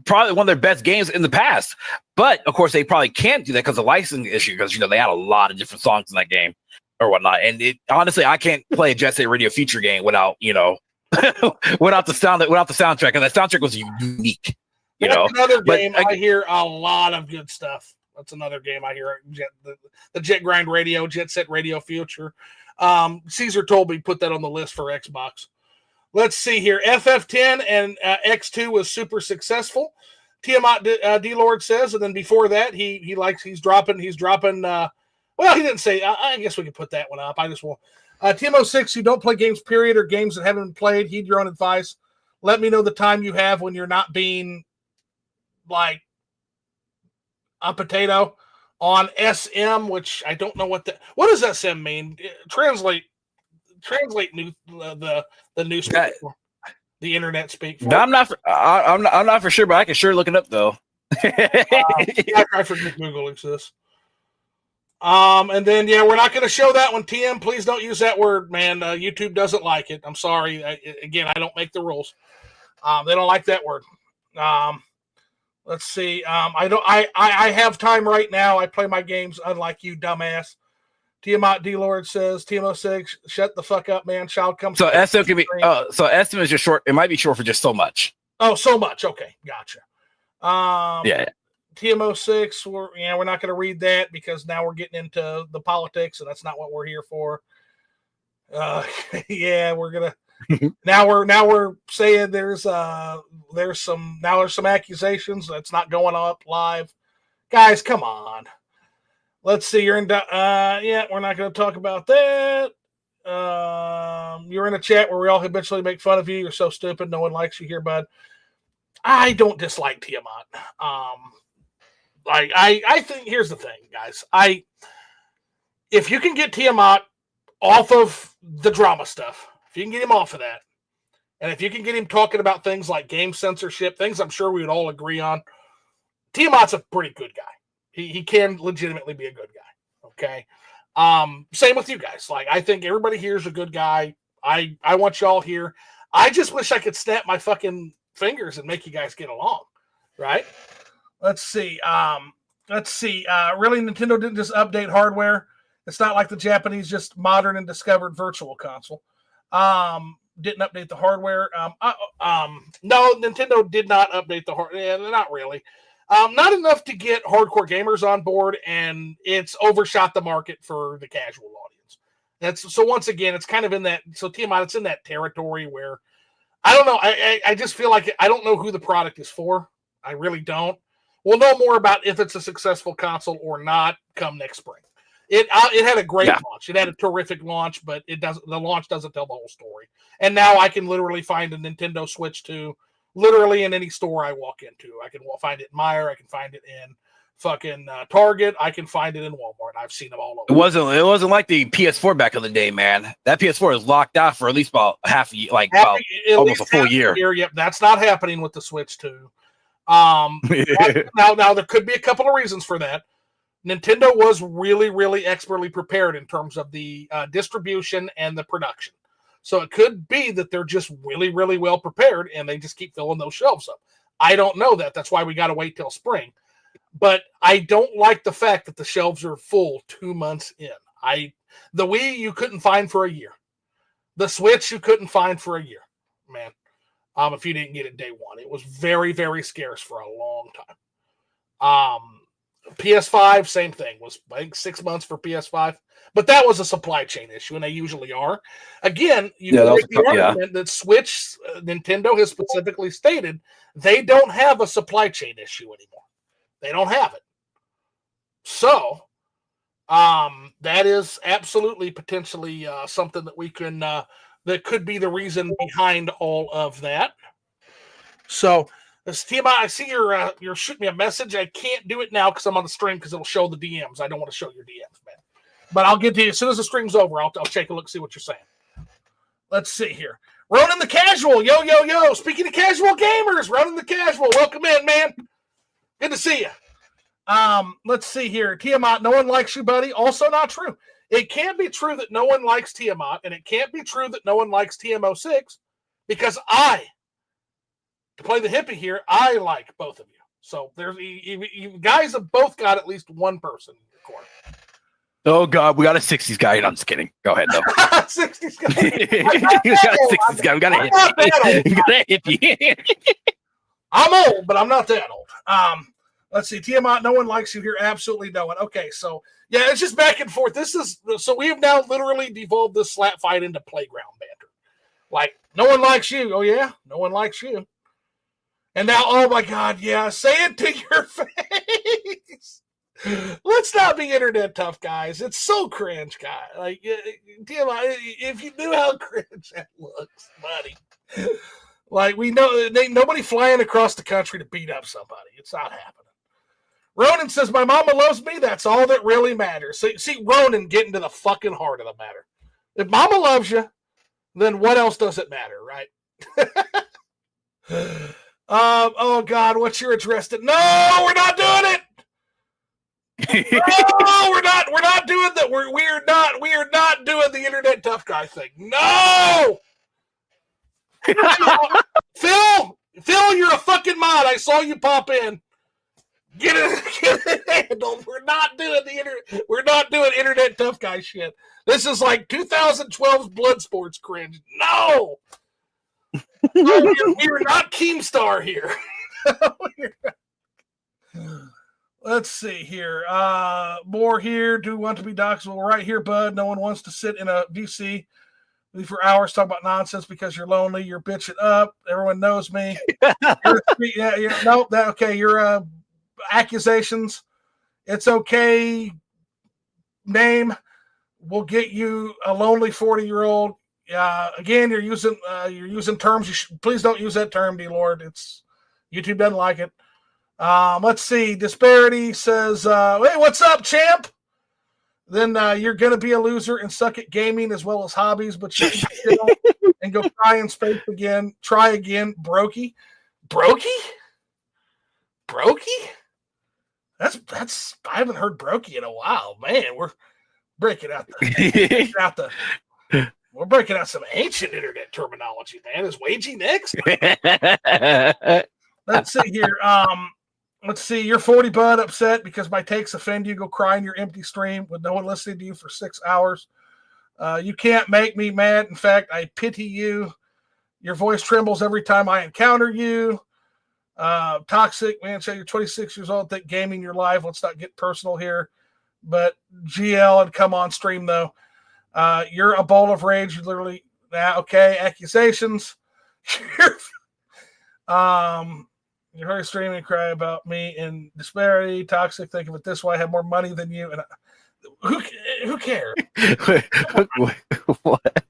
probably one of their best games in the past. But of course, they probably can't do that because of the licensing issue. Because they had a lot of different songs in that game or whatnot. And honestly, I can't play a Jet Set Radio Future game without without the soundtrack. And that soundtrack was unique. That's another game I hear a lot of good stuff. That's another game I hear. The Jet Grind Radio, Jet Set Radio Future. Caesar told me put that on the list for Xbox. Let's see here. FF10 and X2 was super successful. Tiamat D-Lord says, and then before that, he's dropping. Well, he didn't say. I guess we could put that one up. I just will. TMO6, you don't play games, period, or games that haven't been played. Heed your own advice. Let me know the time you have when you're not being like a potato on SM, which I don't know what does SM mean? Translate the new speak for, the internet speak for. I'm not for sure, but I can sure look it up though. I forget Google exists. And then we're not going to show that one. TM, please don't use that word, man. YouTube doesn't like it. I'm sorry. I don't make the rules. They don't like that word. Let's see. I have time right now. I play my games unlike you, dumbass. Tiamat D-Lord says, TMO6, shut the fuck up, man. Child comes. So SM can be. So SM is just short. It might be short for just so much. Oh, so much. Okay, gotcha. Yeah. TMO6. We're not going to read that because now we're getting into the politics, and that's not what we're here for. We're gonna. Now we're saying there's some accusations that's not going up live. Guys, come on. Let's see. You're in. We're not going to talk about that. You're in a chat where we all habitually make fun of you. You're so stupid. No one likes you here, bud. I don't dislike Tiamat. I think here's the thing, guys. If you can get Tiamat off of the drama stuff, if you can get him off of that, and if you can get him talking about things like game censorship, things I'm sure we would all agree on, Tiamat's a pretty good guy. He can legitimately be a good guy. Okay. Same with you guys. Like, I think everybody here is a good guy. I want y'all here. I just wish I could snap my fucking fingers and make you guys get along. Right? Let's see. Really, Nintendo didn't just update hardware. It's not like the Japanese just modern and discovered virtual console. Didn't update the hardware. No, Nintendo did not update the hardware. Yeah, not really. Not enough to get hardcore gamers on board, and it's overshot the market for the casual audience. So once again, it's kind of in that. So Tiamat, it's in that territory where I don't know. I just feel like I don't know who the product is for. I really don't. We'll know more about if it's a successful console or not come next spring. It had a great launch. It had a terrific launch, but the launch doesn't tell the whole story. And now I can literally find a Nintendo Switch 2 literally in any store I walk into. I can find it in Meijer. I can find it in fucking Target. I can find it in Walmart. I've seen them all over. It wasn't like the PS4 back in the day, man. That PS4 is locked out for at least about half a year, almost a full year. Yep, that's not happening with the Switch 2. Now there could be a couple of reasons for that. Nintendo was really, really expertly prepared in terms of the distribution and the production. So it could be that they're just really, really well prepared and they just keep filling those shelves up. I don't know that. That's why we got to wait till spring. But I don't like the fact that the shelves are full 2 months in. The Wii you couldn't find for a year. The Switch you couldn't find for a year, man. If you didn't get it day one. It was very, very scarce for a long time. PS5, same thing. Was I think 6 months for PS5. But that was a supply chain issue, and they usually are. Again, make the argument that Switch, Nintendo has specifically stated, they don't have a supply chain issue anymore. They don't have it. So, that is absolutely potentially something that we can, that could be the reason behind all of that. So, Tiamat, I see you're shooting me a message. I can't do it now because I'm on the stream because it'll show the DMs. I don't want to show your DMs, man. But I'll get to you as soon as the stream's over. I'll take a look, see what you're saying. Let's see here. Ronan the Casual. Yo. Speaking of casual gamers, Ronan the Casual. Welcome in, man. Good to see you. Let's see here. Tiamat, no one likes you, buddy. Also not true. It can't be true that no one likes Tiamat, and it can't be true that no one likes TMO6 because I to play the hippie here, I like both of you. So there's you guys have both got at least one person in your corner. Oh God, we got a 60s guy. No, I'm just kidding. Go ahead though. 60s guy. We got a 60s guy. We got a hippie. We got a hippie. I'm old, but I'm not that old. Let's see. Tiamat, no one likes you here. Absolutely no one. Okay, so yeah, it's just back and forth. So we have now literally devolved this slap fight into playground banter. Like, no one likes you. Oh yeah, no one likes you. And now, oh my God, yeah, say it to your face. Let's not be internet tough, guys. It's so cringe, guy. Like, if you knew how cringe that looks, buddy. Like, we know nobody flying across the country to beat up somebody. It's not happening. Ronan says, my mama loves me. That's all that really matters. See, Ronan getting to the fucking heart of the matter. If mama loves you, then what else does it matter, right? Oh God, what's your address? No, we're not doing it. No, we're not doing that. We are not doing the internet tough guy thing. No. Phil, you're a fucking mod. I saw you pop in. Get it handled. We're not doing internet tough guy shit. This is like 2012's Bloodsports cringe. No, we are not Keemstar here. Let's see here. More here. Do want to be doxxed? Well, right here, bud. No one wants to sit in a VC for hours talk about nonsense because you're lonely. You're bitching up. Everyone knows me. Your accusations. It's okay. Name will get you a lonely 40-year-old. Again, you're using terms. Please don't use that term, D Lord. YouTube doesn't like it. Let's see. Disbearity says, "Hey, what's up, champ?" Then you're gonna be a loser and suck at gaming as well as hobbies, but you can chill and go cry in space again. Try again, Brokey. That's. I haven't heard Brokey in a while, man. We're breaking out we're breaking out some ancient internet terminology, man. Is Wagey next? Let's see here. Let's see. You're 40, bud, upset because my takes offend you. Go cry in your empty stream with no one listening to you for 6 hours. You can't make me mad. In fact, I pity you. Your voice trembles every time I encounter you. Toxic, man. So you're 26 years old. Think gaming your life. Let's not get personal here. But GL and come on stream, though. You're a bowl of rage. You literally, okay, accusations. You're very streaming, cry about me in Disbearity. Toxic, think of it this way: I have more money than you, and who cares? What?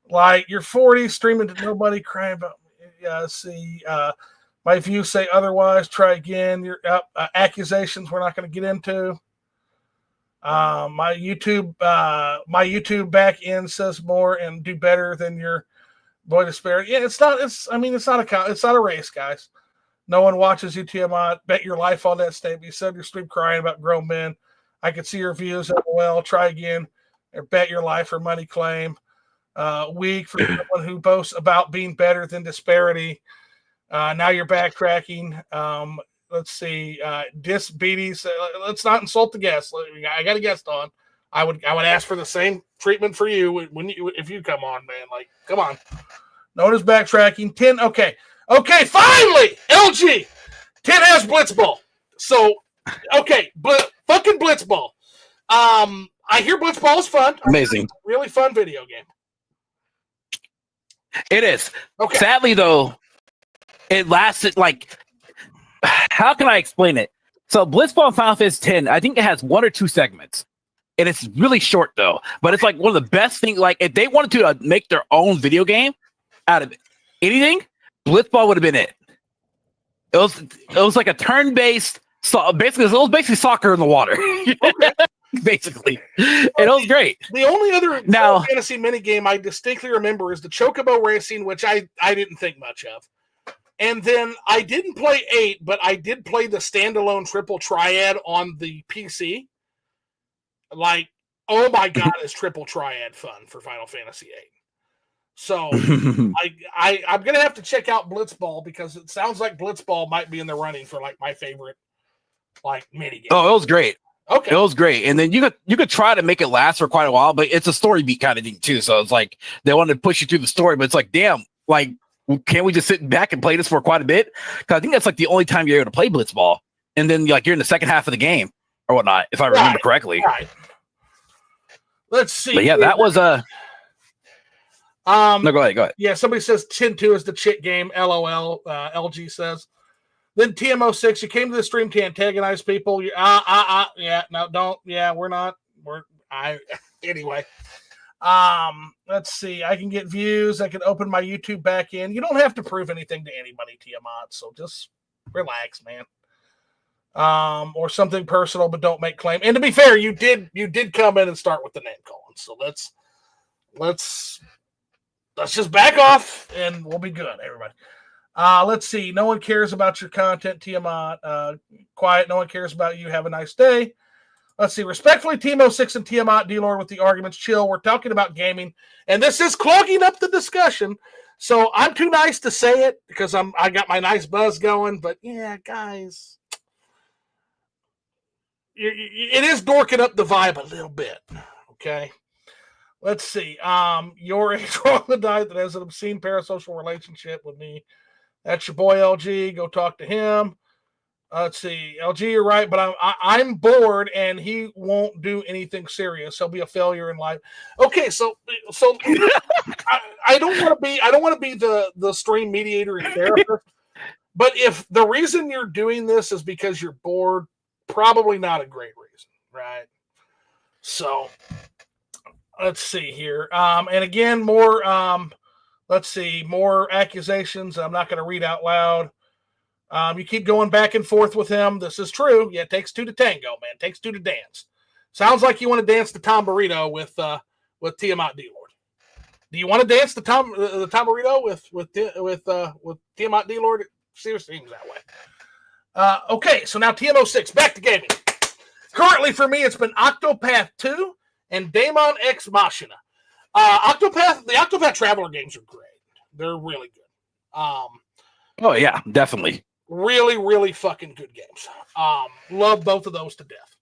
Like, you're 40, streaming to nobody, crying about me. Yeah, see, my views say otherwise. Try again. Your accusations we're not going to get into. My YouTube back end says more and do better than your boy Disbearity. Yeah, it's not a race, guys. No one watches you, Tiamat. Bet your life on that statement. You said your stream crying about grown men. I could see your views. Well, try again. Or bet your life or money claim. Weak for someone who boasts about being better than Disbearity. Now you're backtracking. Let's see. Disbearity. Let's not insult the guest. I got a guest on. I would ask for the same treatment for you if you come on, man. Like, come on. No one is backtracking. 10. Okay, finally, LG. 10 has Blitzball. So, okay, fucking Blitzball. I hear Blitzball is fun. Amazing. Really fun video game. It is. Okay. Sadly, though, it lasted like. How can I explain it? So, Blitzball Final Fantasy X, I think it has 1 or 2 segments. And it's really short, though. But it's like one of the best things. Like, if they wanted to make their own video game out of anything, Blitzball would have been it. It was like a turn-based. So basically, it was basically soccer in the water. Basically, and it was great. The only other Final Fantasy minigame I distinctly remember is the Chocobo Racing, which I didn't think much of. And then I didn't play 8, but I did play the standalone Triple Triad on the PC. Like, oh my God, is Triple Triad fun for Final Fantasy 8. So I'm gonna have to check out Blitzball because it sounds like Blitzball might be in the running for like my favorite like mini game. Oh, it was great. Okay, it was great, and then you could try to make it last for quite a while, but it's a story beat kind of thing too. So it's like they wanted to push you through the story, but it's like, damn, like can't we just sit back and play this for quite a bit? Because I think that's like the only time you're able to play Blitzball, and then like you're in the second half of the game or whatnot, if I remember correctly. Right. Let's see. But yeah, that was no, go ahead. Yeah, somebody says 10-2 is the chit game. LOL. LG says. Then TMO6, you came to the stream to antagonize people. Yeah, no, don't. Yeah, we're not. Anyway. Let's see. I can get views. I can open my YouTube back in. You don't have to prove anything to anybody, Tiamat. So just relax, man. Or something personal, but don't make claim. And to be fair, you did come in and start with the name calling. So let's just back off and we'll be good, everybody. Let's see. No one cares about your content, Tiamat. Quiet. No one cares about you. Have a nice day. Let's see. Respectfully, Timo6 and Tiamat, D-Lord with the arguments. Chill. We're talking about gaming, and this is clogging up the discussion. So I'm too nice to say it because I got my nice buzz going. But yeah, guys, it is dorking up the vibe a little bit. Okay. Let's see. You're a troglodyte that has an obscene parasocial relationship with me. That's your boy LG. Go talk to him. Let's see. LG, you're right, but I'm bored and he won't do anything serious. He'll be a failure in life. Okay, so I don't want to be the stream mediator and therapist. But if the reason you're doing this is because you're bored, probably not a great reason, right? So let's see here. And again, more let's see, more accusations. I'm not going to read out loud. You keep going back and forth with him. This is true. Yeah, it takes two to tango, man. It takes two to dance. Sounds like you want to dance the Tom Burrito with Tiamat D-Lord. Do you want to dance the Tom Burrito with Tiamat D-Lord? It seriously seems that way. Okay, so now TMO6, back to gaming. Currently for me, it's been Octopath 2 and Daemon X Machina. The Octopath Traveler games are great. They're really good. Oh yeah, definitely. Really, really fucking good games. Love both of those to death.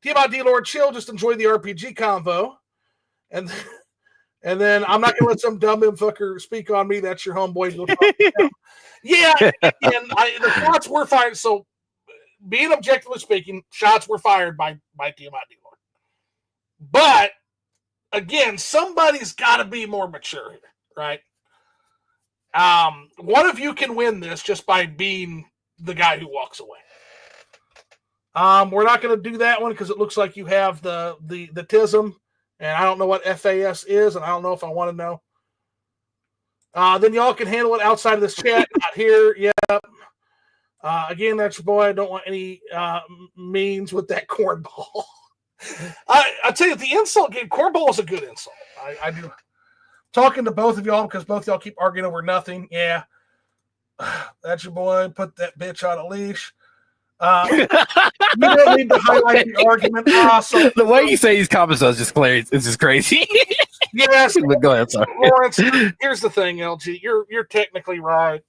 Tiamat D-Lord, chill, just enjoy the RPG convo. And then I'm not gonna let some dumb fucker speak on me. That's your homeboy. Yeah, and the shots were fired. So being objectively speaking, shots were fired by Tiamat D-Lord. But again, somebody's got to be more mature here, right? One of you can win this just by being the guy who walks away. We're not going to do that one because it looks like you have the TISM, and I don't know what FAS is, and I don't know if I want to know. Then y'all can handle it outside of this chat, not here. Yep. Again, that's your boy. I don't want any means with that cornball. I tell you, the insult game, cornball is a good insult. I do. Talking to both of y'all because both of y'all keep arguing over nothing. Yeah. That's your boy. Put that bitch on a leash. You don't need to highlight the argument. So, the way you say these comments is just crazy. It's just crazy. Yes. But go ahead, sorry. Lawrence, here's the thing, LG. You're technically right.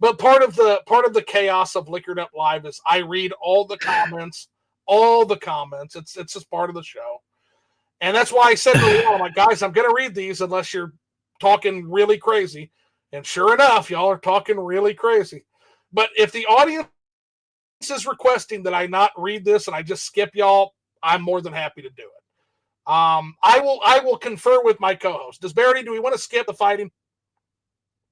But part of the chaos of Liquored Up Live is I read all the comments. It's just part of the show. And that's why I said to the wall, I'm like, guys, I'm going to read these unless you're talking really crazy. And sure enough, y'all are talking really crazy. But if the audience is requesting that I not read this and I just skip y'all, I'm more than happy to do it. I will confer with my co-host. Disbearity, do we want to skip the fighting?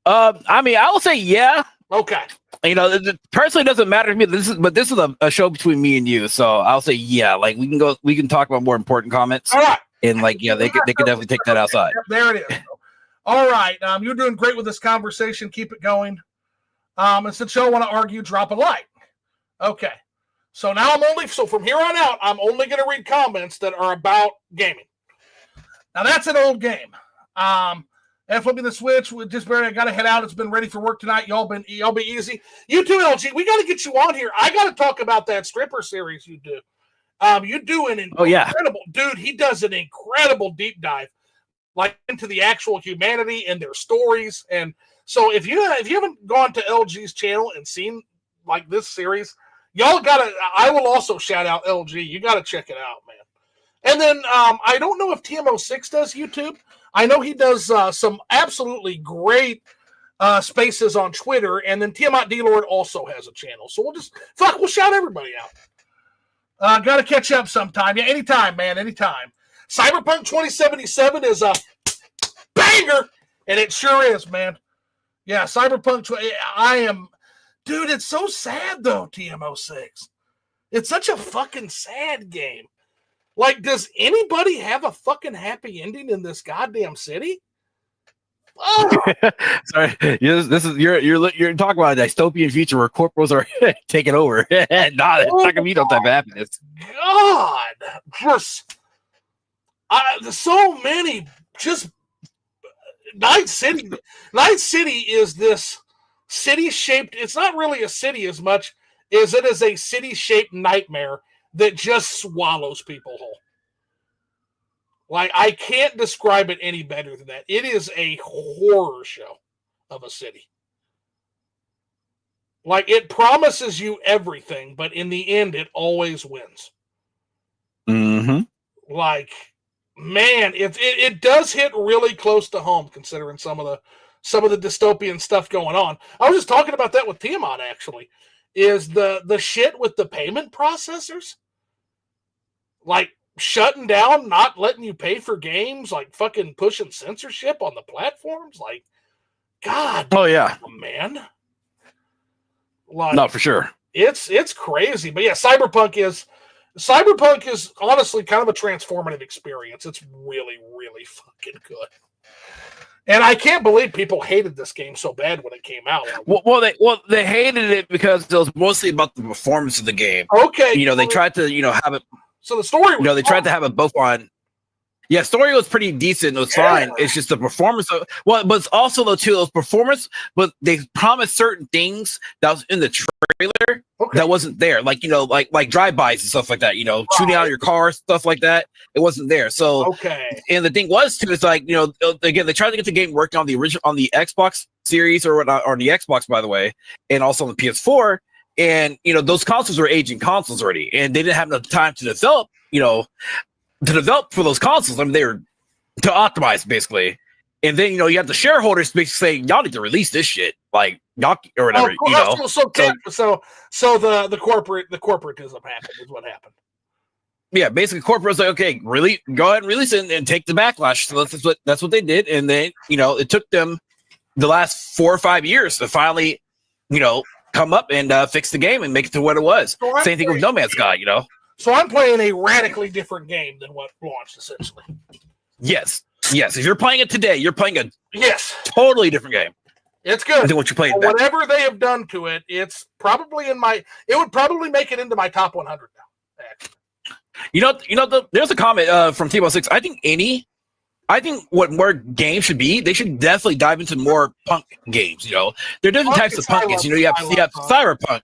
I mean, I will say yeah. Okay. You know, it personally doesn't matter to me. This is a show between me and you, so I'll say yeah. Like we can talk about more important comments. All right. And like yeah, they could definitely take that outside. Yep, there it is. All right. You're doing great with this conversation. Keep it going. And since y'all want to argue, drop a like. Okay. So now from here on out, I'm only going to read comments that are about gaming. Now that's an old game. And flipping the switch with Disbearity, I got to head out. It's been ready for work tonight. Y'all be easy. You too, LG. We got to get you on here. I got to talk about that stripper series you do. You do an incredible, dude. He does an incredible deep dive. like into the actual humanity and their stories. And so if you haven't gone to LG's channel and seen like this series, y'all gotta. I will also shout out LG. You gotta check it out, man. And then I don't know if TMO6 does YouTube. I know he does some absolutely great spaces on Twitter, and then Tiamat D-Lord also has a channel. So we'll shout everybody out. Got to catch up sometime. Yeah, anytime, man, anytime. Cyberpunk 2077 is a banger, and it sure is, man. Yeah, Cyberpunk. Dude, it's so sad though. TMO6. It's such a fucking sad game. Like, does anybody have a fucking happy ending in this goddamn city? Oh. Sorry, you're talking about a dystopian future where corporals are taking over. It's not gonna be no type of happiness. God, just so many. Just Night City. Night City is this city shaped. It's not really a city as much as it is a city shaped nightmare that just swallows people whole. Like, I can't describe it any better than that. It is a horror show of a city. Like, it promises you everything, but in the end, it always wins. Mm-hmm. Like, man, it does hit really close to home, considering some of the dystopian stuff going on. I was just talking about that with Tiamat, actually. Is the shit with the payment processors? Like, shutting down, not letting you pay for games, like fucking pushing censorship on the platforms. Like, God. Oh, yeah. Man. Like, no, for sure. It's crazy. But yeah, Cyberpunk is honestly kind of a transformative experience. It's really, really fucking good. And I can't believe people hated this game so bad when it came out. They hated it because it was mostly about the performance of the game. Okay. They tried to, have it. So the story was they tried to have it both on. Yeah, story was pretty decent. It was fine. It's just the performance of but it's also though too, those performance, but they promised certain things that was in the trailer that wasn't there. Like, like drive-bys and stuff like that, shooting out of your car, stuff like that. It wasn't there. So and the thing was too, it's like, again, they tried to get the game working on the original on the Xbox series or whatnot, or the Xbox, by the way, and also on the PS4. And those consoles were aging consoles already, and they didn't have enough time to develop, for those consoles. I mean, they were to optimize basically. And then you have the shareholders basically saying, y'all need to release this shit, like y'all or whatever. So the corporatism happened is what happened. Yeah, basically corporate was like, okay, really go ahead and release it and take the backlash. So that's what they did. And then it took them the last 4 or 5 years to finally come up and fix the game and make it to what it was. So same thing with No Man's Sky, So I'm playing a radically different game than what launched, essentially. Yes. If you're playing it today, you're playing a totally different game. It's good. Than what you played. Whatever they have done to it, it's probably it would probably make it into my top 100 now. Actually. There's a comment from T-Ball6. I think what more games should be, they should definitely dive into more punk games. There are different types of punk games. You have cyberpunk,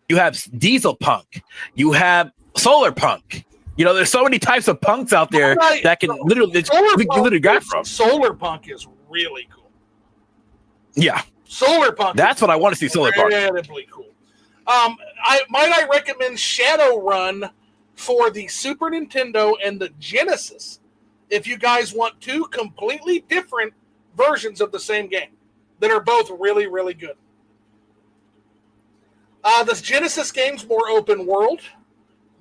you have diesel punk, you have solar punk. There's so many types of punks out there that can literally grab from. Solar punk is really cool. Yeah, solar punk. That's what I want to see. Solar punk. Incredibly cool. I recommend Shadowrun for the Super Nintendo and the Genesis. If you guys want two completely different versions of the same game that are both really, really good. The Genesis game's more open world.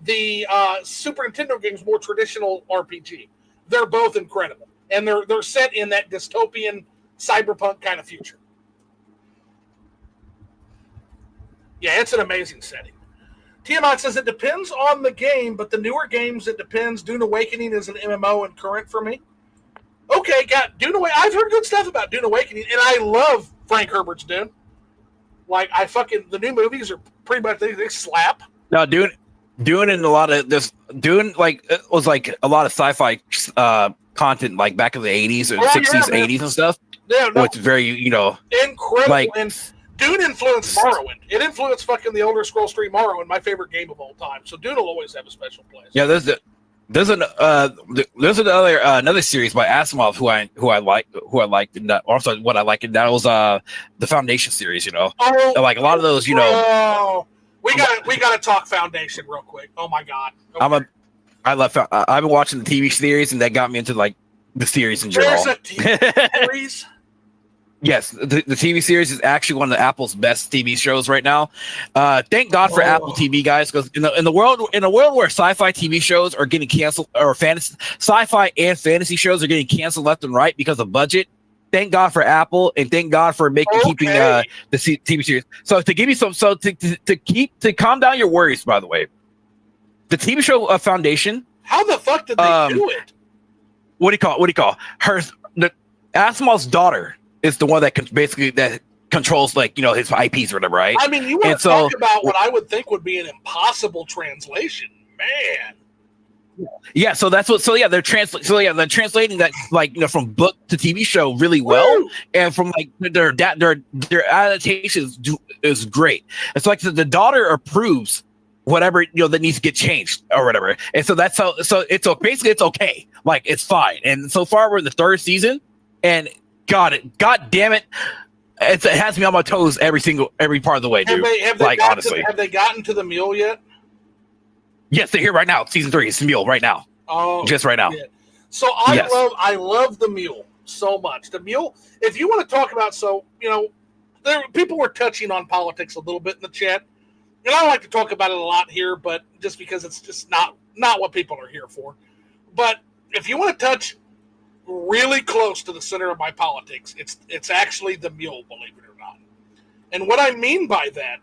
The Super Nintendo game's more traditional RPG. They're both incredible. And they're set in that dystopian cyberpunk kind of future. Yeah, it's an amazing setting. Tiamat says it depends on the game, but the newer games, it depends. Dune Awakening is an MMO and current for me. Okay, got Dune Awakening. I've heard good stuff about Dune Awakening, and I love Frank Herbert's Dune. Like, the new movies are pretty much, they slap. No, Dune and a lot of this, Dune, like, it was like a lot of sci-fi content, like back in the 80s or 60s, 80s and stuff. Yeah, no. Which is very, incredible. Like, and Dune influenced Morrowind. It influenced fucking the Elder Scrolls 3 Morrowind, my favorite game of all time. So Dune will always have a special place. Yeah, There's another series by Asimov who I liked in that. Also, what I liked in that was the Foundation series. You know, like a lot of those. You know, we gotta talk Foundation real quick. Oh my god, okay. I've been watching the TV series, and that got me into like the series in general. There's a TV series. Yes, the TV series is actually one of the Apple's best TV shows right now. Thank God for Apple TV, guys, because in the world where sci-fi TV shows are getting canceled, or sci-fi and fantasy shows are getting canceled left and right because of budget. Thank God for Apple, and thank God for keeping the TV series. So to give you some, to calm down your worries, by the way, the TV show Foundation. How the fuck did they do it? What do you call her? Asimov's daughter is the one that controls, like, you know, his IPs or whatever, right? I mean, you want to talk about what I would think would be an impossible translation, man. Yeah, so that's what. So yeah, they're translating that, like, you know, from book to TV show really well. Woo! And from like their adaptations is great. It's like the daughter approves whatever, you know, that needs to get changed or whatever, and so that's how. So basically it's okay, like it's fine. And so far we're in the third season, and God damn it, it has me on my toes every part of the way, dude. Honestly, have they gotten to the mule yet? Yes, they're here right now. Season 3 is the mule right now. Oh, just right now. Yeah. So I love the mule so much. The mule. If you want to talk about, so you know, people were touching on politics a little bit in the chat, and I don't like to talk about it a lot here, but just because it's just not what people are here for. But if you want to touch really close to the center of my politics, it's actually the mule, believe it or not. And what I mean by that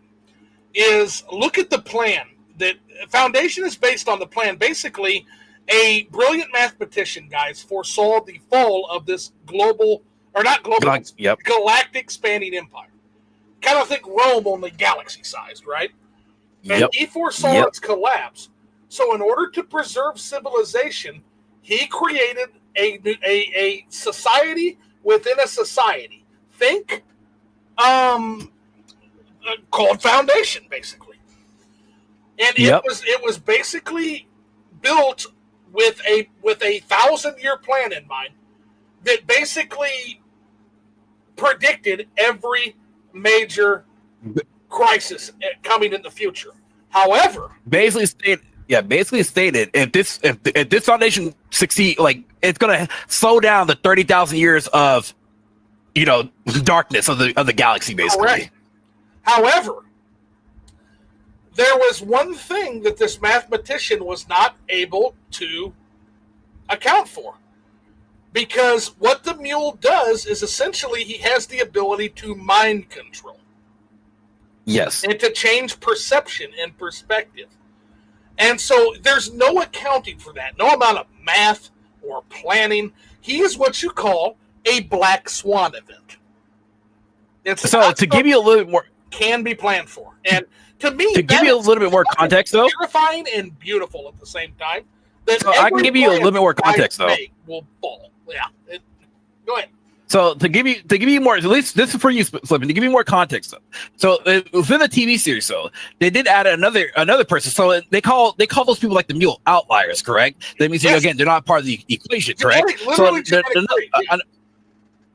is, look at the plan. That Foundation is based on the plan. Basically, a brilliant mathematician, guys, foresaw the fall of this galactic spanning empire. Kind of think Rome, only galaxy sized, right? And he foresaw its collapse. So in order to preserve civilization, he created a society within a society. Think called Foundation, basically. And it was basically built with a 1,000-year plan in mind that basically predicted every major crisis coming in the future. However, basically stated if this foundation succeed, like, it's gonna slow down the 30,000 years of, you know, darkness of the galaxy, basically. Correct. However, there was one thing that this mathematician was not able to account for. Because what the mule does is essentially he has the ability to mind control. Yes. And to change perception and perspective. And so there's no accounting for that. No amount of math or planning. He is what you call a black swan event. It's so to give you a little bit more, can be planned for. And to me, to give you a little bit more context, though, terrifying and beautiful at the same time. So I can give you a little bit more context, though. Will fall. Yeah. Go ahead. So to give you more, at least this is for you, Flipping, to give you more context, though. So within the TV series, though, they did add another person. So they call those people, like the mule, outliers, correct? That means again, they're not part of the equation, correct?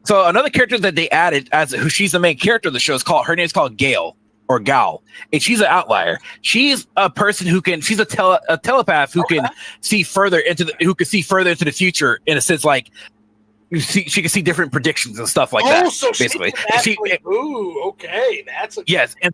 So another character that they added she's the main character of the show her name's called Gail. Or Gal, and she's an outlier. She's a person she's a telepath who can see further into the future, in a sense, like she can see different predictions and stuff like that. So basically, okay, that's yes. And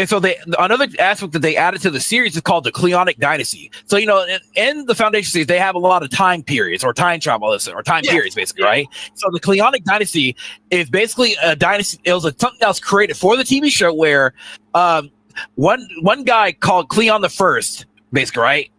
so another aspect that they added to the series is called the Cleonic Dynasty. So, you know, in the Foundation series, they have a lot of time periods or time travel or time periods, basically, right? So the Cleonic Dynasty is basically a dynasty. It was something that was created for the TV show where one guy called Cleon the First, basically, right,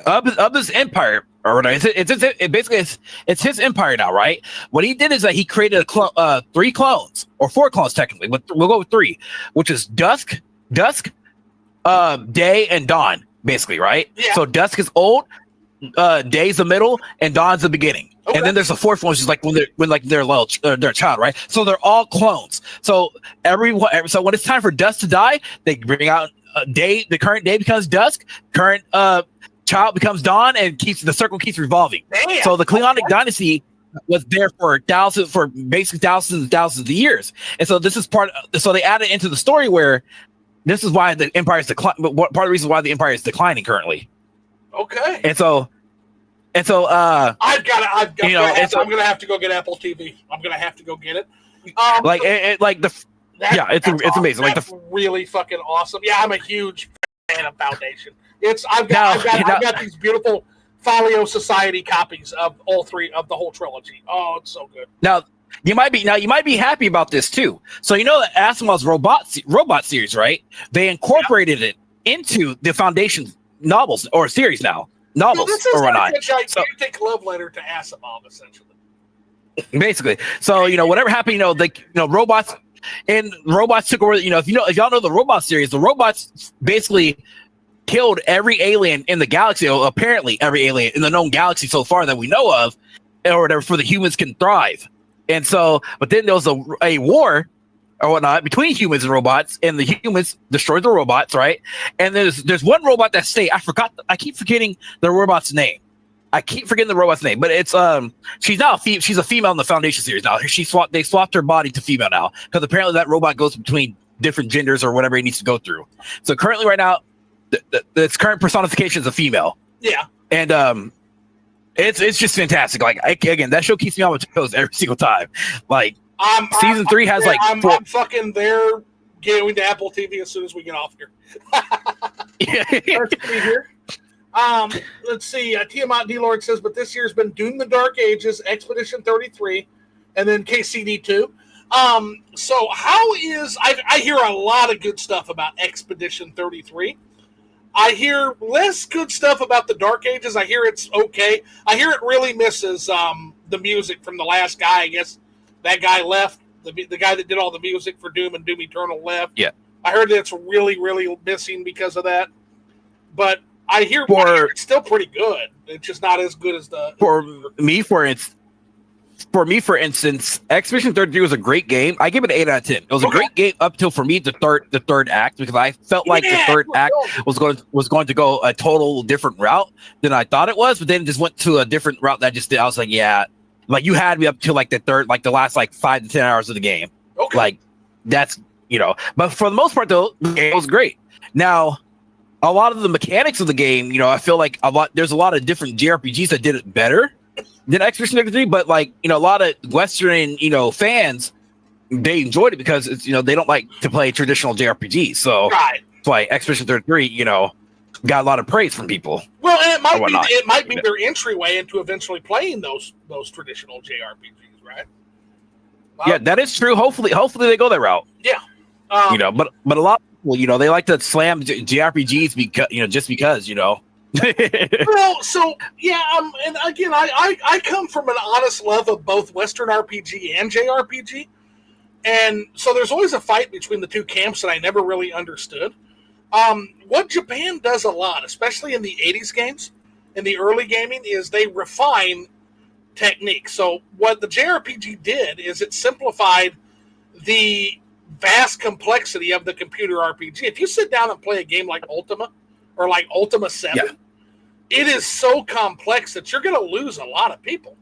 of this empire. Or it's his empire now, right? What he did is that he created 3 clones, or 4 clones technically, but we'll go with 3, which is Dusk, Day, and Dawn, basically, right? Yeah. So Dusk is old, Day's the middle, and Dawn's the beginning. Okay. And then there's a 4th one, which is like when they're a child, right? So they're all clones. So so when it's time for Dusk to die, they bring out Day. The current Day becomes Dusk. Current child becomes dawn, and the circle keeps revolving. Damn. So the Cleonic dynasty was there for basically thousands and thousands of years, and so this is so they added into the story where this is why the empire is declining. Part of the reason why the empire is declining currently. Okay. And so I'm gonna have to go get Apple TV. I'm gonna have to go get it. It's amazing. That's really fucking awesome. Yeah, I'm a huge fan of Foundation. I've got these beautiful Folio Society copies of all three of the whole trilogy. Oh, it's so good. Now you might be happy about this too. So you know that Asimov's robot series, right? They incorporated it into the Foundation novels or series now. Novels or whatnot. It's like a gigantic love letter to Asimov, essentially. Basically. So whatever happened, robots took over. If y'all know the robot series, the robots basically killed every alien in the galaxy, or apparently every alien in the known galaxy so far that we know of, or whatever, for the humans can thrive. And so, but then there was a war or whatnot between humans and robots, and the humans destroyed the robots, right? And there's one robot that stayed. I keep forgetting the robot's name. But it's she's a female in the Foundation series now. They swapped her body to female now, because apparently that robot goes between different genders or whatever it needs to go through. So currently right now, its current personification is a female. Yeah. And it's just fantastic. Like, again, that show keeps me on my toes every single time. Like, season 3 has I'm fucking there going to Apple TV as soon as we get off here. Here. Let's see. Tiamat D. Lord says, but this year's been Doom the Dark Ages, Expedition 33, and then KCD2. So how is I hear a lot of good stuff about Expedition 33. I hear less good stuff about the Dark Ages. I hear it's okay. I hear it really misses the music from the last guy. I guess that guy left. The guy that did all the music for Doom and Doom Eternal left. Yeah. I heard that it's really, really missing because of that. But I hear it's still pretty good. It's just not as good as the... For me, for instance, Expedition 33 was a great game. I give it an 8 out of 10. It was a great game up till, for me, the third act, because I felt like the third act was going to go a total different route than I thought it was, but then it just went to a different route that I just did. I was like, yeah, like you had me up to like the last like 5 to 10 hours of the game. Okay. Like that's, but for the most part though, the game was great. Now, a lot of the mechanics of the game, I feel like there's a lot of different JRPGs that did it better than Expedition 33, but like, a lot of Western, fans, they enjoyed it because it's, they don't like to play traditional JRPGs. So right. That's why Expedition 33, got a lot of praise from people. Well, and it might be their entryway into eventually playing those traditional JRPGs, right? Yeah, that is true. Hopefully they go that route. Yeah. But a lot of people, they like to slam JRPGs because, just because, Well, so yeah, and again, I come from an honest love of both Western RPG and JRPG, and so there's always a fight between the two camps that I never really understood. What Japan does a lot, especially in the 80s games, in the early gaming, is they refine techniques. So what the JRPG did is it simplified the vast complexity of the computer RPG. If you sit down and play a game like Ultima or like Ultima 7, it is so complex that you're going to lose a lot of people.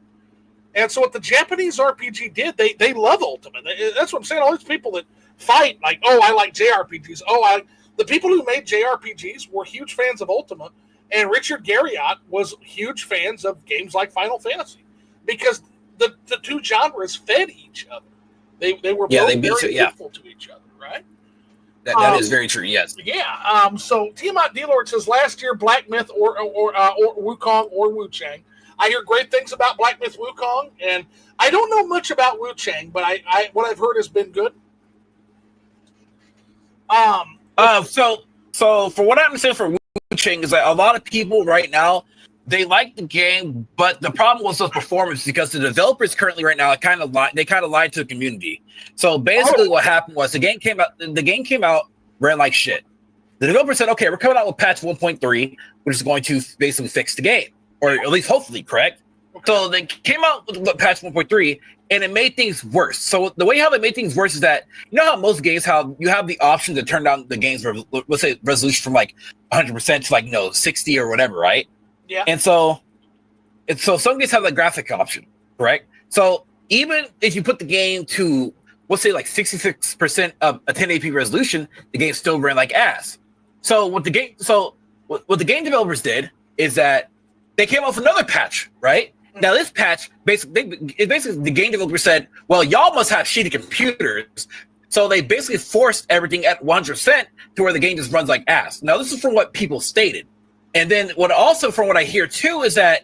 And so what the Japanese RPG did, they love Ultima. That's what I'm saying. All these people that fight, like, oh, I like JRPGs. The people who made JRPGs were huge fans of Ultima. And Richard Garriott was huge fans of games like Final Fantasy because the two genres fed each other. They were both very equal to each other, right? That is very true, yes. Yeah. So Tiamat D-Lord says, last year, Black Myth or Wukong or Wu Chang. I hear great things about Black Myth Wukong, and I don't know much about Wu Chang, but I what I've heard has been good. So for what I understand for Wu Chang is that a lot of people right now, they like the game, but the problem was the performance because the developers currently right now kind of lied to the community. So basically, what happened was the game came out, ran like shit. The developer said, "Okay, we're coming out with patch 1.3, which is going to basically fix the game, or at least hopefully correct." So they came out with patch 1.3, and it made things worse. So the way how they made things worse is that how most games, how you have the option to turn down the game's let's say resolution from like 100% to like 60 or whatever, right? Yeah. And so some games have the graphic option, correct? So even if you put the game to, let's say, like 66% of a 1080p resolution, the game still ran like ass. So what the game developers did is that they came up with another patch, right? Mm-hmm. Now this patch basically the game developer said, well, y'all must have shitty computers. So they basically forced everything at 100% to where the game just runs like ass. Now this is from what people stated. And then from what I hear too is that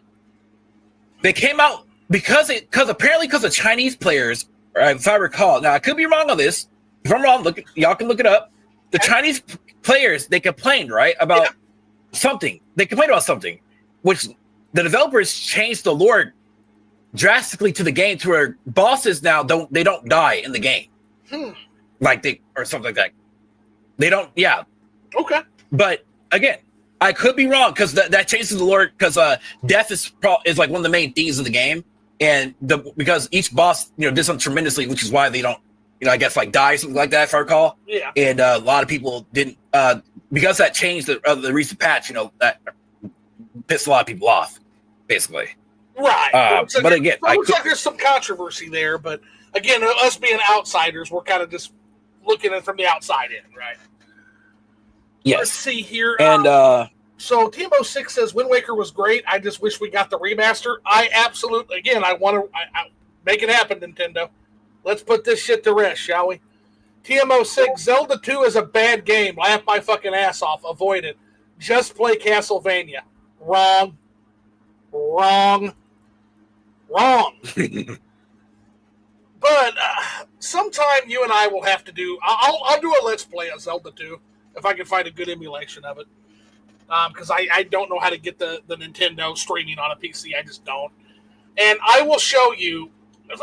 they came out because the Chinese players, if I recall, now I could be wrong on this. If I'm wrong, y'all can look it up. The Chinese players, they complained, right, about something. They complained about something, which the developers changed the lore drastically to the game to where bosses now don't die in the game, or something like that. They don't. Yeah. Okay. But again, I could be wrong because that changes the lore because death is like one of the main themes of the game, and because each boss did something tremendously, which is why they don't I guess like die, something like that, if I recall. Yeah. And a lot of people didn't because that changed the recent patch. That pissed a lot of people off, basically. Right. But again, it looks like there's some controversy there. But again, us being outsiders, we're kind of just looking at it from the outside in, right? Yes. Let's see here. And so TMO6 says Wind Waker was great. I just wish we got the remaster. I absolutely, again, I want to make it happen, Nintendo. Let's put this shit to rest, shall we? TMO6, Zelda 2 is a bad game. Laugh my fucking ass off. Avoid it. Just play Castlevania. Wrong. But sometime you and I will have to do. I'll do a Let's Play of Zelda 2 if I can find a good emulation of it. Because I don't know how to get the Nintendo streaming on a PC. I just don't. And I will show you.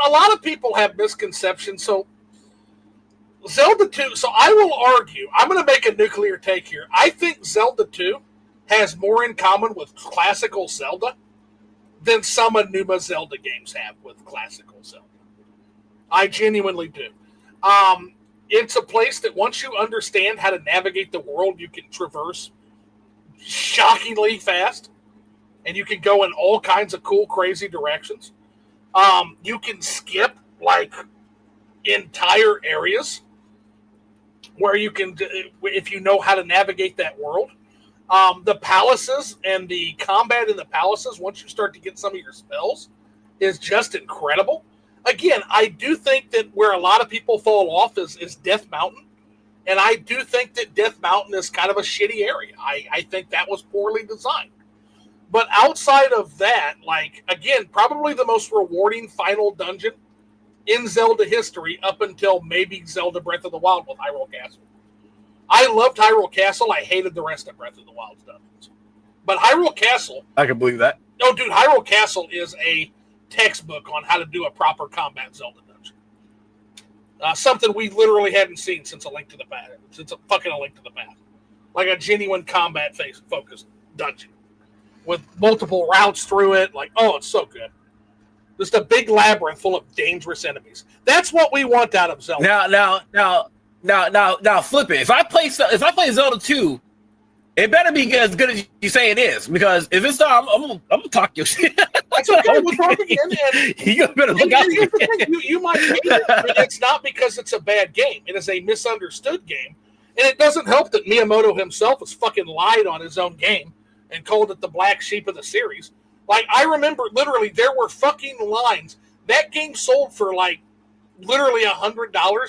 A lot of people have misconceptions. So Zelda 2. So I will argue. I'm going to make a nuclear take here. I think Zelda 2 has more in common with classical Zelda than some Enuma Zelda games have with classical Zelda. I genuinely do. It's a place that once you understand how to navigate the world, you can traverse shockingly fast, and you can go in all kinds of cool, crazy directions. You can skip like entire areas where you can, if you know how to navigate that world. The palaces and the combat in the palaces, once you start to get some of your spells, is just incredible. Again, I do think that where a lot of people fall off is Death Mountain. And I do think that Death Mountain is kind of a shitty area. I think that was poorly designed. But outside of that, like, again, probably the most rewarding final dungeon in Zelda history up until maybe Zelda Breath of the Wild with Hyrule Castle. I loved Hyrule Castle. I hated the rest of Breath of the Wild's dungeons. But Hyrule Castle... I can believe that. Oh, dude, Hyrule Castle is a textbook on how to do a proper combat Zelda dungeon. Something we literally hadn't seen since A Link to the Past. Since A Link to the Past. Like a genuine combat-focused dungeon. With multiple routes through it. Like, oh, it's so good. Just a big labyrinth full of dangerous enemies. That's what we want out of Zelda. Now, flip it. If I play Zelda 2, it better be as good as you say it is. Because if it's not, I'm gonna talk your shit. That's okay. We'll talk again. You better look out. You might hate it, but it's not because it's a bad game. It is a misunderstood game, and it doesn't help that Miyamoto himself has fucking lied on his own game and called it the black sheep of the series. Like, I remember literally there were fucking lines. That game sold for like literally $100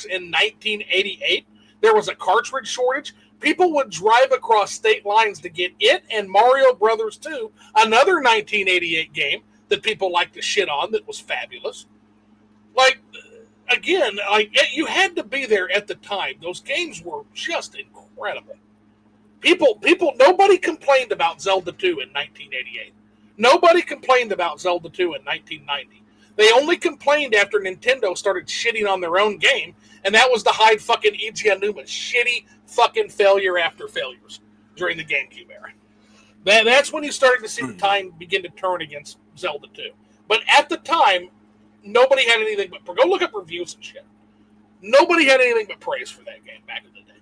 in 1988. There was a cartridge shortage. People would drive across state lines to get it and Mario Brothers 2, another 1988 game that people like to shit on that was fabulous. Like, again, like, you had to be there at the time. Those games were just incredible. Nobody complained about Zelda 2 in 1988. Nobody complained about Zelda 2 in 1990. They only complained after Nintendo started shitting on their own game, and that was to hide fucking Eiji Aonuma's shitty fucking failure after failures during the GameCube era. That's when you started to see the time begin to turn against Zelda 2. But at the time, nobody had anything but... Go look up reviews and shit. Nobody had anything but praise for that game back in the day.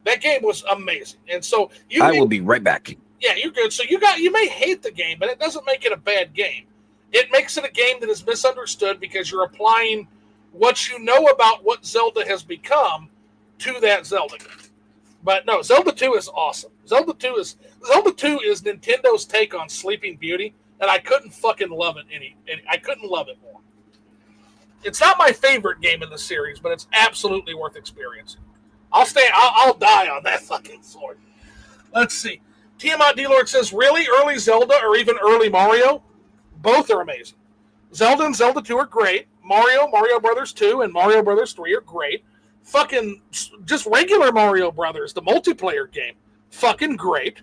That game was amazing. And so... I will be right back. Yeah, you're good. So you may hate the game, but it doesn't make it a bad game. It makes it a game that is misunderstood because you're applying what you know about what Zelda has become to that Zelda game. But no, Zelda 2 is awesome. Zelda 2 is Nintendo's take on Sleeping Beauty, and I couldn't fucking love it I couldn't love it more. It's not my favorite game in the series, but it's absolutely worth experiencing. I'll die on that fucking sword. Let's see. Tiamat D-Lord says, really? Early Zelda or even early Mario? Both are amazing. Zelda and Zelda 2 are great. Mario Brothers 2, and Mario Brothers 3 are great. Fucking just regular Mario Brothers, the multiplayer game, fucking great.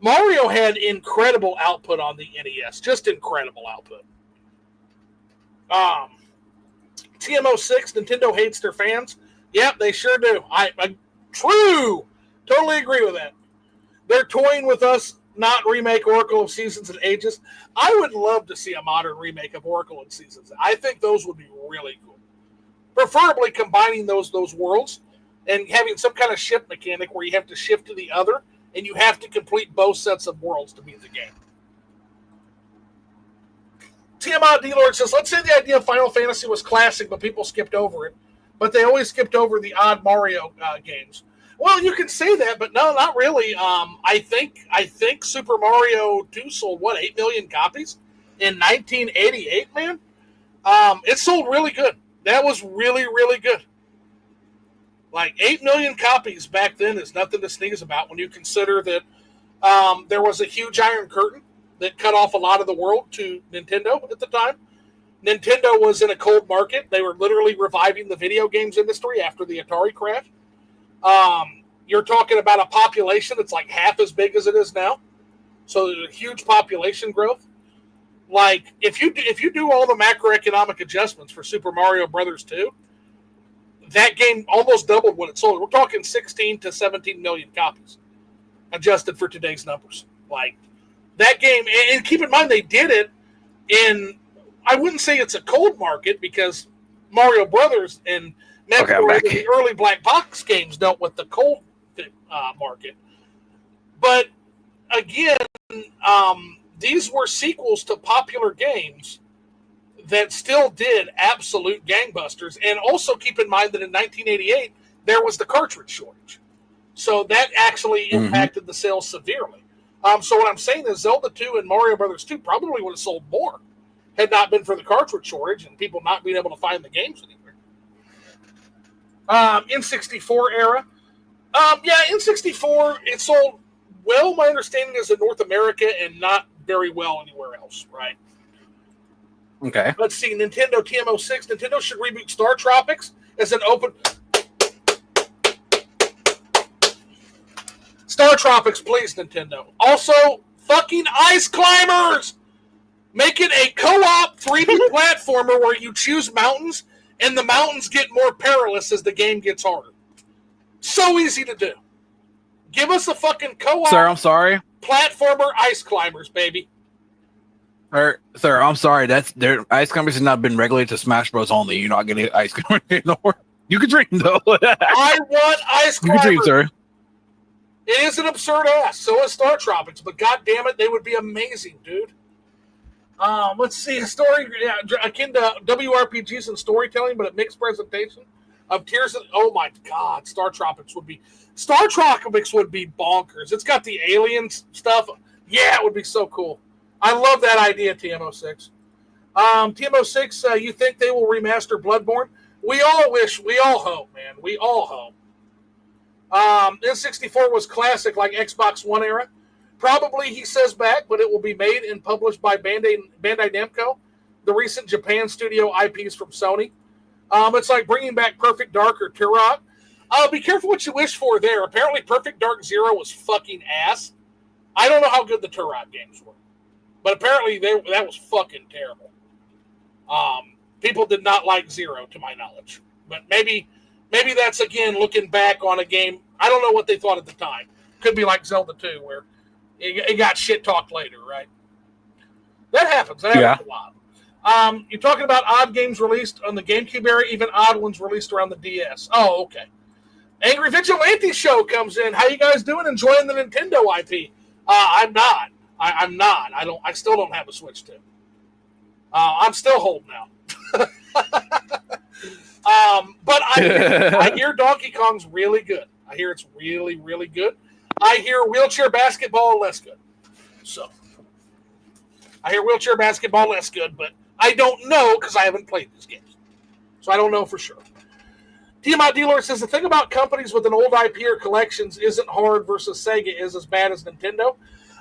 Mario had incredible output on the NES, just incredible output. TMO6, Nintendo hates their fans. Yep, they sure do. I true. Totally agree with that. They're toying with us, not remake Oracle of Seasons and Ages. I would love to see a modern remake of Oracle and Seasons. I think those would be really cool. Preferably combining those worlds and having some kind of ship mechanic where you have to shift to the other and you have to complete both sets of worlds to beat the game. Tiamat D-Lord says, let's say the idea of Final Fantasy was classic, but people skipped over it. But they always skipped over the odd Mario games. Well, you can say that, but no, not really. I think Super Mario 2 sold, 8 million copies in 1988, man? It sold really good. That was really, really good. Like 8 million copies back then is nothing to sneeze about when you consider that there was a huge iron curtain that cut off a lot of the world to Nintendo at the time. Nintendo was in a cold market. They were literally reviving the video games industry after the Atari crash. You're talking about a population that's like half as big as it is now. So there's a huge population growth. Like, if you do all the macroeconomic adjustments for Super Mario Brothers 2, that game almost doubled what it sold. We're talking 16 to 17 million copies, adjusted for today's numbers. Like, that game, and keep in mind, they did it in, I wouldn't say it's a cold market, because Mario Brothers and Metroid, the early black box games dealt with the cold market. But, again, these were sequels to popular games that still did absolute gangbusters. And also keep in mind that in 1988, there was the cartridge shortage. So that actually impacted the sales severely. So what I'm saying is Zelda 2 and Mario Brothers 2 probably would have sold more had not been for the cartridge shortage and people not being able to find the games anywhere. N64 era. N64, it sold well, my understanding is in North America and not very well anywhere else, right? Okay. Let's see, Nintendo TMO6. Nintendo should reboot Star Tropics as an open... Star Tropics, please, Nintendo. Also, fucking Ice Climbers! Make it a co-op 3D platformer where you choose mountains, and the mountains get more perilous as the game gets harder. So easy to do. Give us a fucking co-op... Sir, I'm sorry. Platformer Ice Climbers, baby. Sir, I'm sorry. Their Ice Climbers has not been regulated to Smash Bros. Only. You're not getting Ice Climbers anymore. You can dream, though. I want Ice Climbers. You can dream, sir. It is an absurd ass. So is Star Tropics, but god damn it, they would be amazing, dude. Let's see, a story akin to WRPGs and storytelling, but a mixed presentation of Tears of... Oh my god, Star Tropics would be bonkers. It's got the aliens stuff. Yeah, it would be so cool. I love that idea, TMO6. TMO6, you think they will remaster Bloodborne? We all hope, man. We all hope. N64 was classic, like Xbox One era. Probably, he says back, but it will be made and published by Bandai Namco, the recent Japan studio IPs from Sony. It's like bringing back Perfect Dark or Turok. Be careful what you wish for there. Apparently, Perfect Dark Zero was fucking ass. I don't know how good the Turok games were, but apparently that was fucking terrible. People did not like Zero, to my knowledge. But maybe that's, again, looking back on a game. I don't know what they thought at the time. Could be like Zelda 2, where it got shit-talked later, right? That happens. That happens a lot. You're talking about odd games released on the GameCube era, even odd ones released around the DS. Oh, okay. Angry Vigilante Show comes in. How you guys doing? Enjoying the Nintendo IP? I'm not. I'm not. I still don't have a Switch 2. I'm still holding out. But I hear Donkey Kong's really good. I hear it's really, really good. I hear wheelchair basketball less good. So I hear wheelchair basketball less good, but I don't know because I haven't played these games. So I don't know for sure. TMI Dealer says the thing about companies with an old IP or collections isn't hard versus Sega is as bad as Nintendo.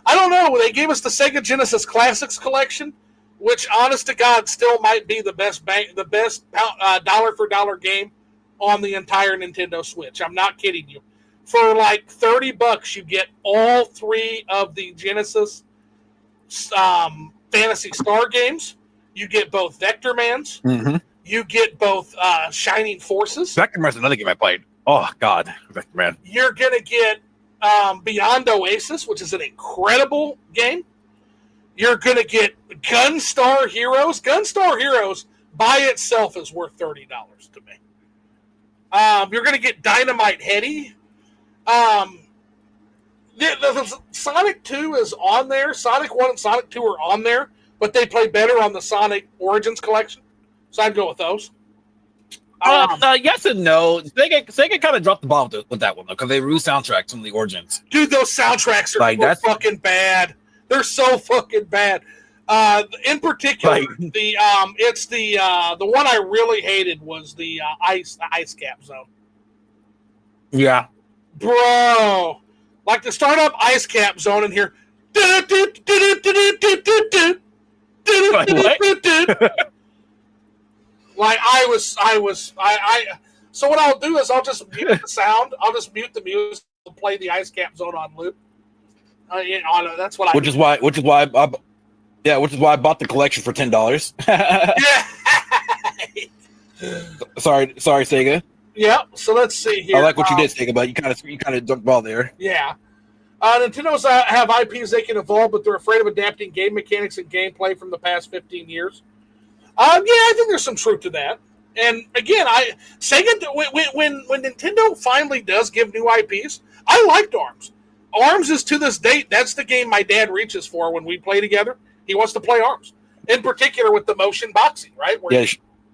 I don't know. They gave us the Sega Genesis Classics collection, which, honest to God, still might be the best dollar for dollar game on the entire Nintendo Switch. I'm not kidding you. For like $30, you get all 3 of the Genesis Phantasy Star games. You get both Vector Mans. Mm-hmm. You get both Shining Forces. Vector Man's another game I played. Oh, God. Vector Man. You're going to get Beyond Oasis, which is an incredible game. You're going to get Gunstar Heroes. Gunstar Heroes by itself is worth $30 to me. You're going to get Dynamite Heady. The Sonic 2 is on there. Sonic 1 and Sonic 2 are on there, but they play better on the Sonic Origins collection. So I'd go with those. Yes and no. Sega kind of dropped the ball with that one, though, because they removed soundtracks from the Origins. Dude, those soundtracks are like, so fucking bad. They're so fucking bad. In particular, it's the one I really hated was the ice cap zone. Yeah, bro, like the startup ice cap zone in here. Like so what I'll do is I'll just mute the sound. I'll just mute the music and play the ice cap zone on loop. That's what I. Which is why I bought the collection for $10. Yeah. Sorry, Sega. Yeah. So let's see here. I like what you did, Sega, but you kind of dunked the ball there. Yeah. Nintendo's have IPs they can evolve, but they're afraid of adapting game mechanics and gameplay from the past 15 years. I think there's some truth to that. And again, Sega when Nintendo finally does give new IPs, I liked ARMS. ARMS is to this date, that's the game my dad reaches for when we play together. He wants to play ARMS, in particular with the motion boxing, right? Where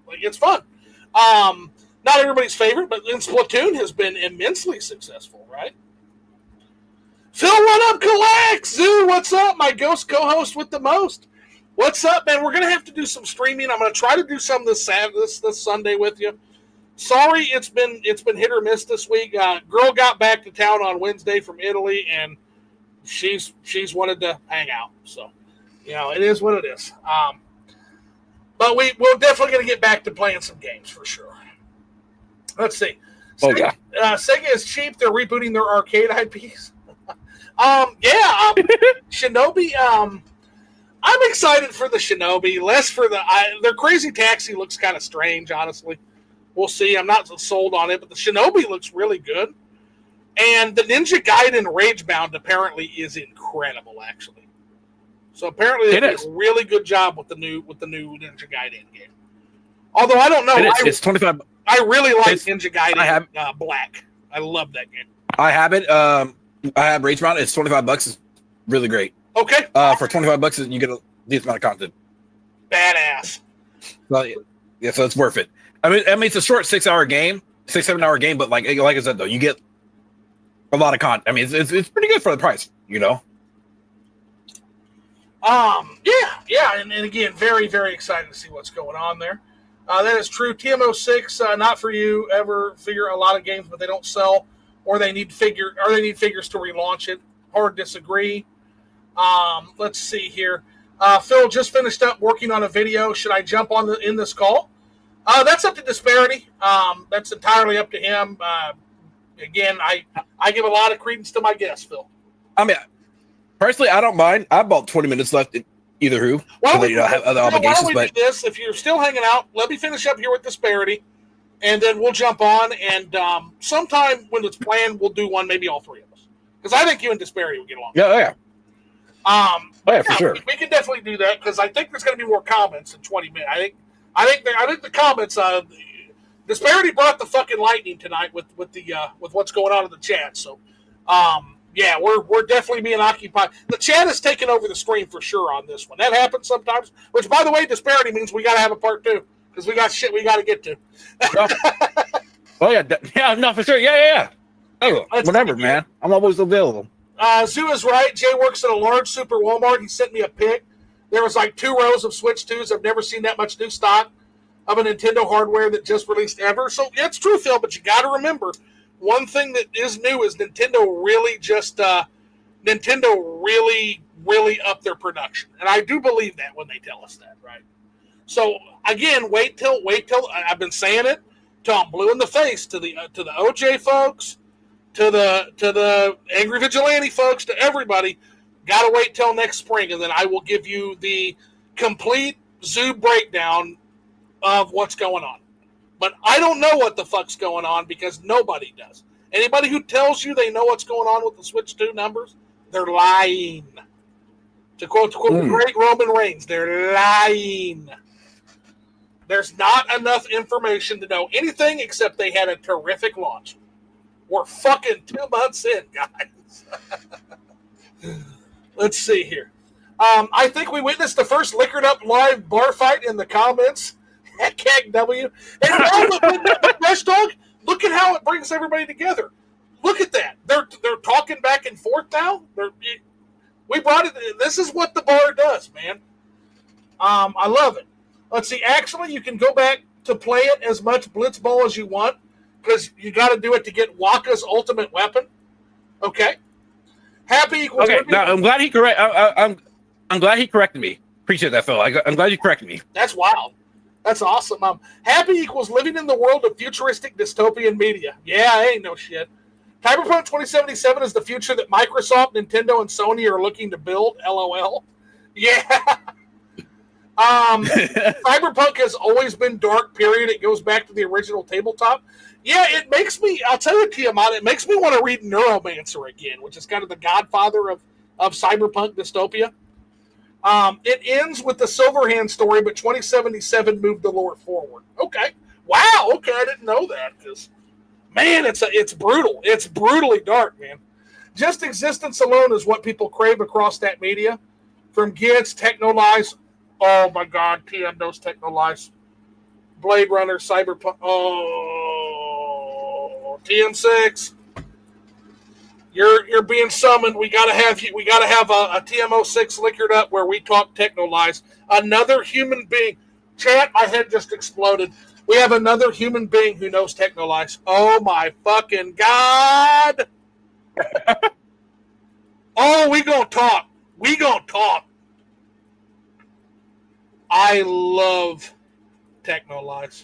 it's fun. Not everybody's favorite, but then Splatoon has been immensely successful, right? Phil, what up, Collect? Zoo, what's up? My ghost co-host with the most. What's up, man? We're going to have to do some streaming. I'm going to try to do some this Sunday with you. Sorry, it's been hit or miss this week. Girl got back to town on Wednesday from Italy, and she's wanted to hang out. So, it is what it is. But we're definitely going to get back to playing some games for sure. Let's see. Sega is cheap. They're rebooting their arcade IPs. Shinobi. I'm excited for the Shinobi. Less for their Crazy Taxi looks kind of strange, honestly. We'll see. I'm not sold on it, but the Shinobi looks really good. And the Ninja Gaiden Ragebound apparently is incredible, actually. So apparently they did a really good job with the new Ninja Gaiden game. Although I don't know, it's $25. I really like Ninja Gaiden Black. I love that game. I have it. I have Ragebound. It's $25. It's really great. Okay. For $25, you get a decent amount of content. Badass. Well, yeah, so it's worth it. I mean, it's a short 6-7 hour game, but like I said, though, you get a lot of content. I mean, it's pretty good for the price, Yeah, and again, very, very excited to see what's going on there. That is true. TMO6, not for you. Ever figure a lot of games, but they don't sell, or they need figures to relaunch it. Hard disagree. Let's see here. Phil just finished up working on a video. Should I jump in this call? That's up to Disbearity. That's entirely up to him. Again, I give a lot of credence to my guest, Phil. I mean, personally, I don't mind. I have about 20 minutes left in either who. Why don't have other obligations, do this? If you're still hanging out, let me finish up here with Disbearity, and then we'll jump on. And sometime when it's planned, we'll do one, maybe all three of us, because I think you and Disbearity will get along. Yeah. For sure. We can definitely do that because I think there's going to be more comments in 20 minutes. I think the comments. Disbearity brought the fucking lightning tonight with what's going on in the chat. So Yeah, we're definitely being occupied. The chat is taking over the stream for sure on this one. That happens sometimes. Which, by the way, disparity means we got to have a part 2 because we got shit we got to get to. Oh yeah, no, for sure. Yeah. Oh, whatever, man. I'm always available. Zoo is right. Jay works at a large super Walmart. He sent me a pic. There was like 2 rows of Switch 2s. I've never seen that much new stock of a Nintendo hardware that just released ever. So yeah, it's true, Phil. But you got to remember. One thing that is new is Nintendo really upped their production, and I do believe that when they tell us that, right? So again, wait till I've been saying it till I'm blue in the face to the OJ folks, to the Angry Vigilante folks, to everybody. Got to wait till next spring, and then I will give you the complete zoo breakdown of what's going on. But I don't know what the fuck's going on because nobody does. Anybody who tells you they know what's going on with the Switch 2 numbers, they're lying. To quote the great Roman Reigns, they're lying. There's not enough information to know anything except they had a terrific launch. We're fucking 2 months in, guys. Let's see here. I think we witnessed the first liquored up live bar fight in the comments. Heck W. And Fresh Dog, look at how it brings everybody together. Look at that. They're talking back and forth now. We brought it. This is what the bar does, man. I love it. Let's see. Actually, you can go back to play it as much Blitzball as you want because you got to do it to get Waka's ultimate weapon. Okay. Happy equals. Okay. Now I'm glad he I'm glad he corrected me. Appreciate that, Phil. I'm glad you corrected me. That's wild. That's awesome. Happy equals living in the world of futuristic dystopian media. Yeah, ain't no shit. Cyberpunk 2077 is the future that Microsoft, Nintendo, and Sony are looking to build. LOL. Yeah. Cyberpunk has always been dark, period. It goes back to the original tabletop. Yeah, it makes me, I'll tell you, Tiamat, it makes me want to read Neuromancer again, which is kind of the godfather of cyberpunk dystopia. It ends with the Silverhand story, but 2077 moved the lore forward. Okay. Wow. Okay, I didn't know that because, man, it's brutal. It's brutally dark, man. Just existence alone is what people crave across that media. From Gits, Technolize. Oh, my God. TM knows Technolize. Blade Runner, Cyberpunk. Oh, TM6. You're being summoned. We gotta have you. We gotta have a TM06 liquored up where we talk Technolize. Another human being. Chat, my head just exploded. We have another human being who knows Technolize. Oh my fucking God! Oh, we gonna talk. We gonna talk. I love Technolize.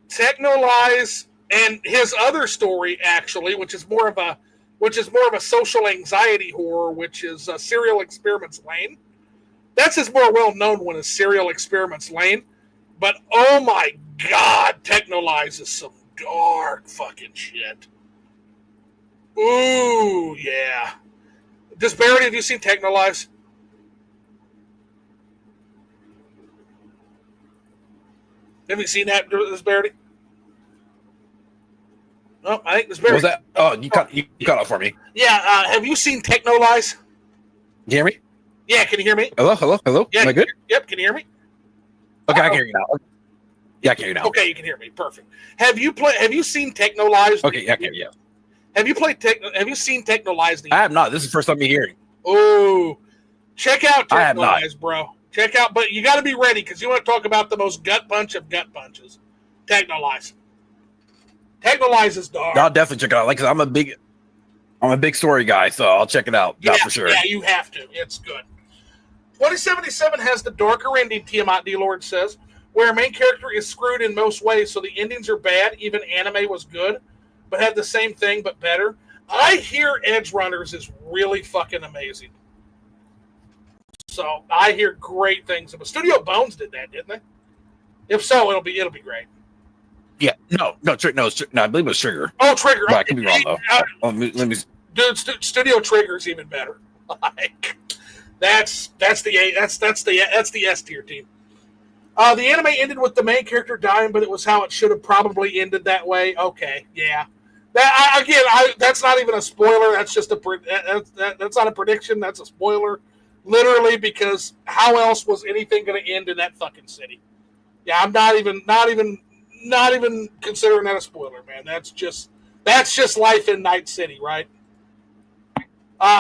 Technolize. And his other story, actually, which is more of a social anxiety horror, which is Serial Experiments Lane. That's his more well-known one, is Serial Experiments Lane. But oh my God, Technolize is some dark fucking shit. Ooh, yeah. Disbearity, have you seen Technolize? Have you seen that, Disbearity? Oh, I think this What was that? Oh, you cut off for me. Yeah, have you seen Technolize? Can you hear me? Yeah, can you hear me? Hello? Yeah, Am I good? Yep, can you hear me? Okay, I can hear you now. Yeah, I can hear you now. Okay, you can hear me. Perfect. Have you seen Technolize? Okay, yeah, I can hear you. Have you seen Technolize? I have not. This is the first time you're hearing. Oh, check out I have not. Technolize, bro. Check out, but you got to be ready because you want to talk about the most gut punch of gut punches. Technolize. Technolize is dark. I'll definitely check it out. Like, 'cause I'm a big story guy, so I'll check it out. Yeah, for sure. Yeah, you have to. It's good. 2077 has the darker ending, Tiamat D. Lord says, where a main character is screwed in most ways, so the endings are bad. Even anime was good, but had the same thing, but better. I hear Edge Runners is really fucking amazing. So I hear great things. But Studio Bones did that, didn't they? If so, it'll be great. Yeah, no, I believe it was Trigger. Oh, Trigger. But I could be wrong though. Let me. Dude, Studio Trigger's even better. Like, that's the S tier team. The anime ended with the main character dying, but it was how it should have probably ended that way. Okay, yeah. That's not even a spoiler. That's just that's not a prediction. That's a spoiler, literally, because how else was anything going to end in that fucking city? Yeah, I'm not even considering that a spoiler, man. That's just life in Night City, right?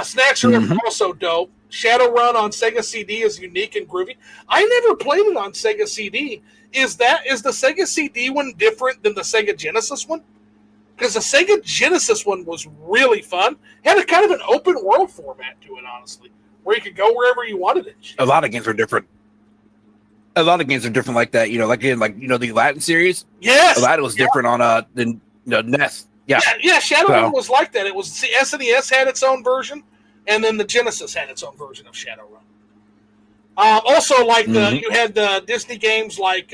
Snatcher is also dope. Shadowrun on Sega CD is unique and groovy. I never played it on Sega CD. Is the Sega CD one different than the Sega Genesis one? Because the Sega Genesis one was really fun. Had a kind of an open world format to it, honestly, where you could go wherever you wanted it. A lot of games are different. Like that, the Latin series. Yes, a lot was different on the NES. Yeah, Shadowrun was like that. It was the SNES had its own version, and then the Genesis had its own version of Shadowrun. Also, you had the Disney games like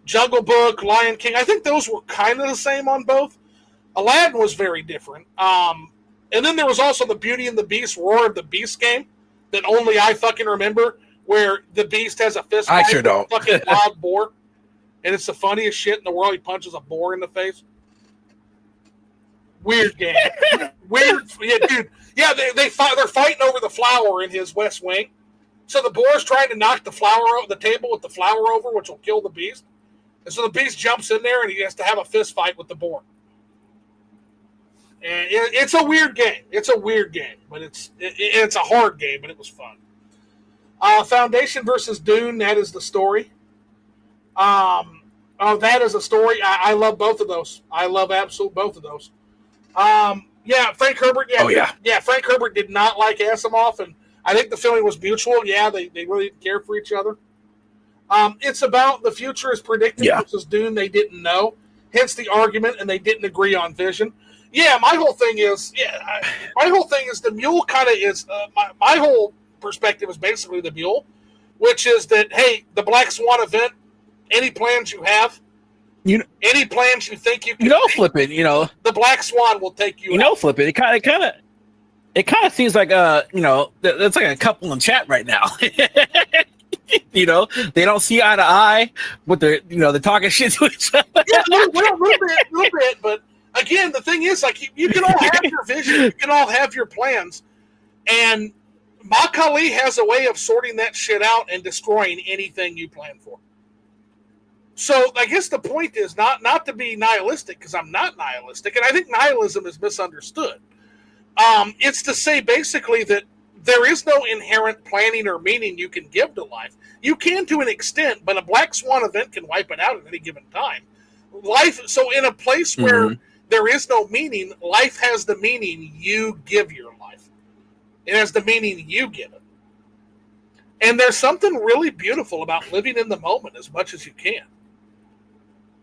Jungle Book, Lion King. I think those were kind of the same on both. Aladdin was very different. And then there was also the Beauty and the Beast, Roar of the Beast game that only I fucking remember, where the Beast has a fist fight with a fucking wild boar, and it's the funniest shit in the world. He punches a boar in the face. Weird game. Weird. Yeah, dude. Yeah, they're fighting over the flower in his West Wing. So the boar's trying to knock the table with the flower over, which will kill the Beast. And so the Beast jumps in there, and he has to have a fist fight with the boar. And it's a weird game. It's a weird game, but it's a hard game, but it was fun. Foundation versus Dune, that is the story. That is a story. I love both of those. I love absolute both of those. Frank Herbert. Yeah, Frank Herbert did not like Asimov, and I think the feeling was mutual. Yeah, they really didn't care for each other. It's about the future is predicted versus Dune. They didn't know, hence the argument, and they didn't agree on vision. Yeah, my whole thing is the mule kind of is my whole perspective is basically the mule, which is that, hey, the Black Swan event, any plans you have, any plans you think you can flip it, the Black Swan will take you out. Flip it. It kind of seems like that's like a couple in chat right now. They don't see eye to eye, but they're talking shit to each other. Yeah, a little bit, but again, the thing is, like, you can all have your vision, you can all have your plans, and Makali has a way of sorting that shit out and destroying anything you plan for. So I guess the point is not to be nihilistic, because I'm not nihilistic, and I think nihilism is misunderstood. It's to say basically that there is no inherent planning or meaning you can give to life. You can to an extent, but a Black Swan event can wipe it out at any given time. So in a place where there is no meaning, life has the meaning you give your life. It has the meaning you give it. And there's something really beautiful about living in the moment as much as you can.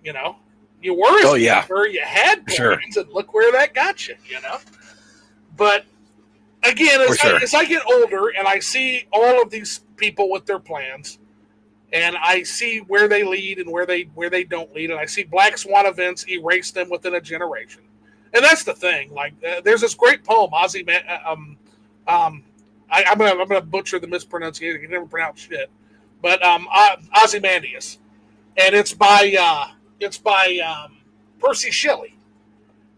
You were where you had plans, and look where that got you, But again, as I get older and I see all of these people with their plans, and I see where they lead and where they don't lead, and I see Black Swan events erase them within a generation. And that's the thing. Like, there's this great poem, I'm gonna butcher the mispronunciation. I can never pronounce shit, but Ozymandias, and it's by Percy Shelley,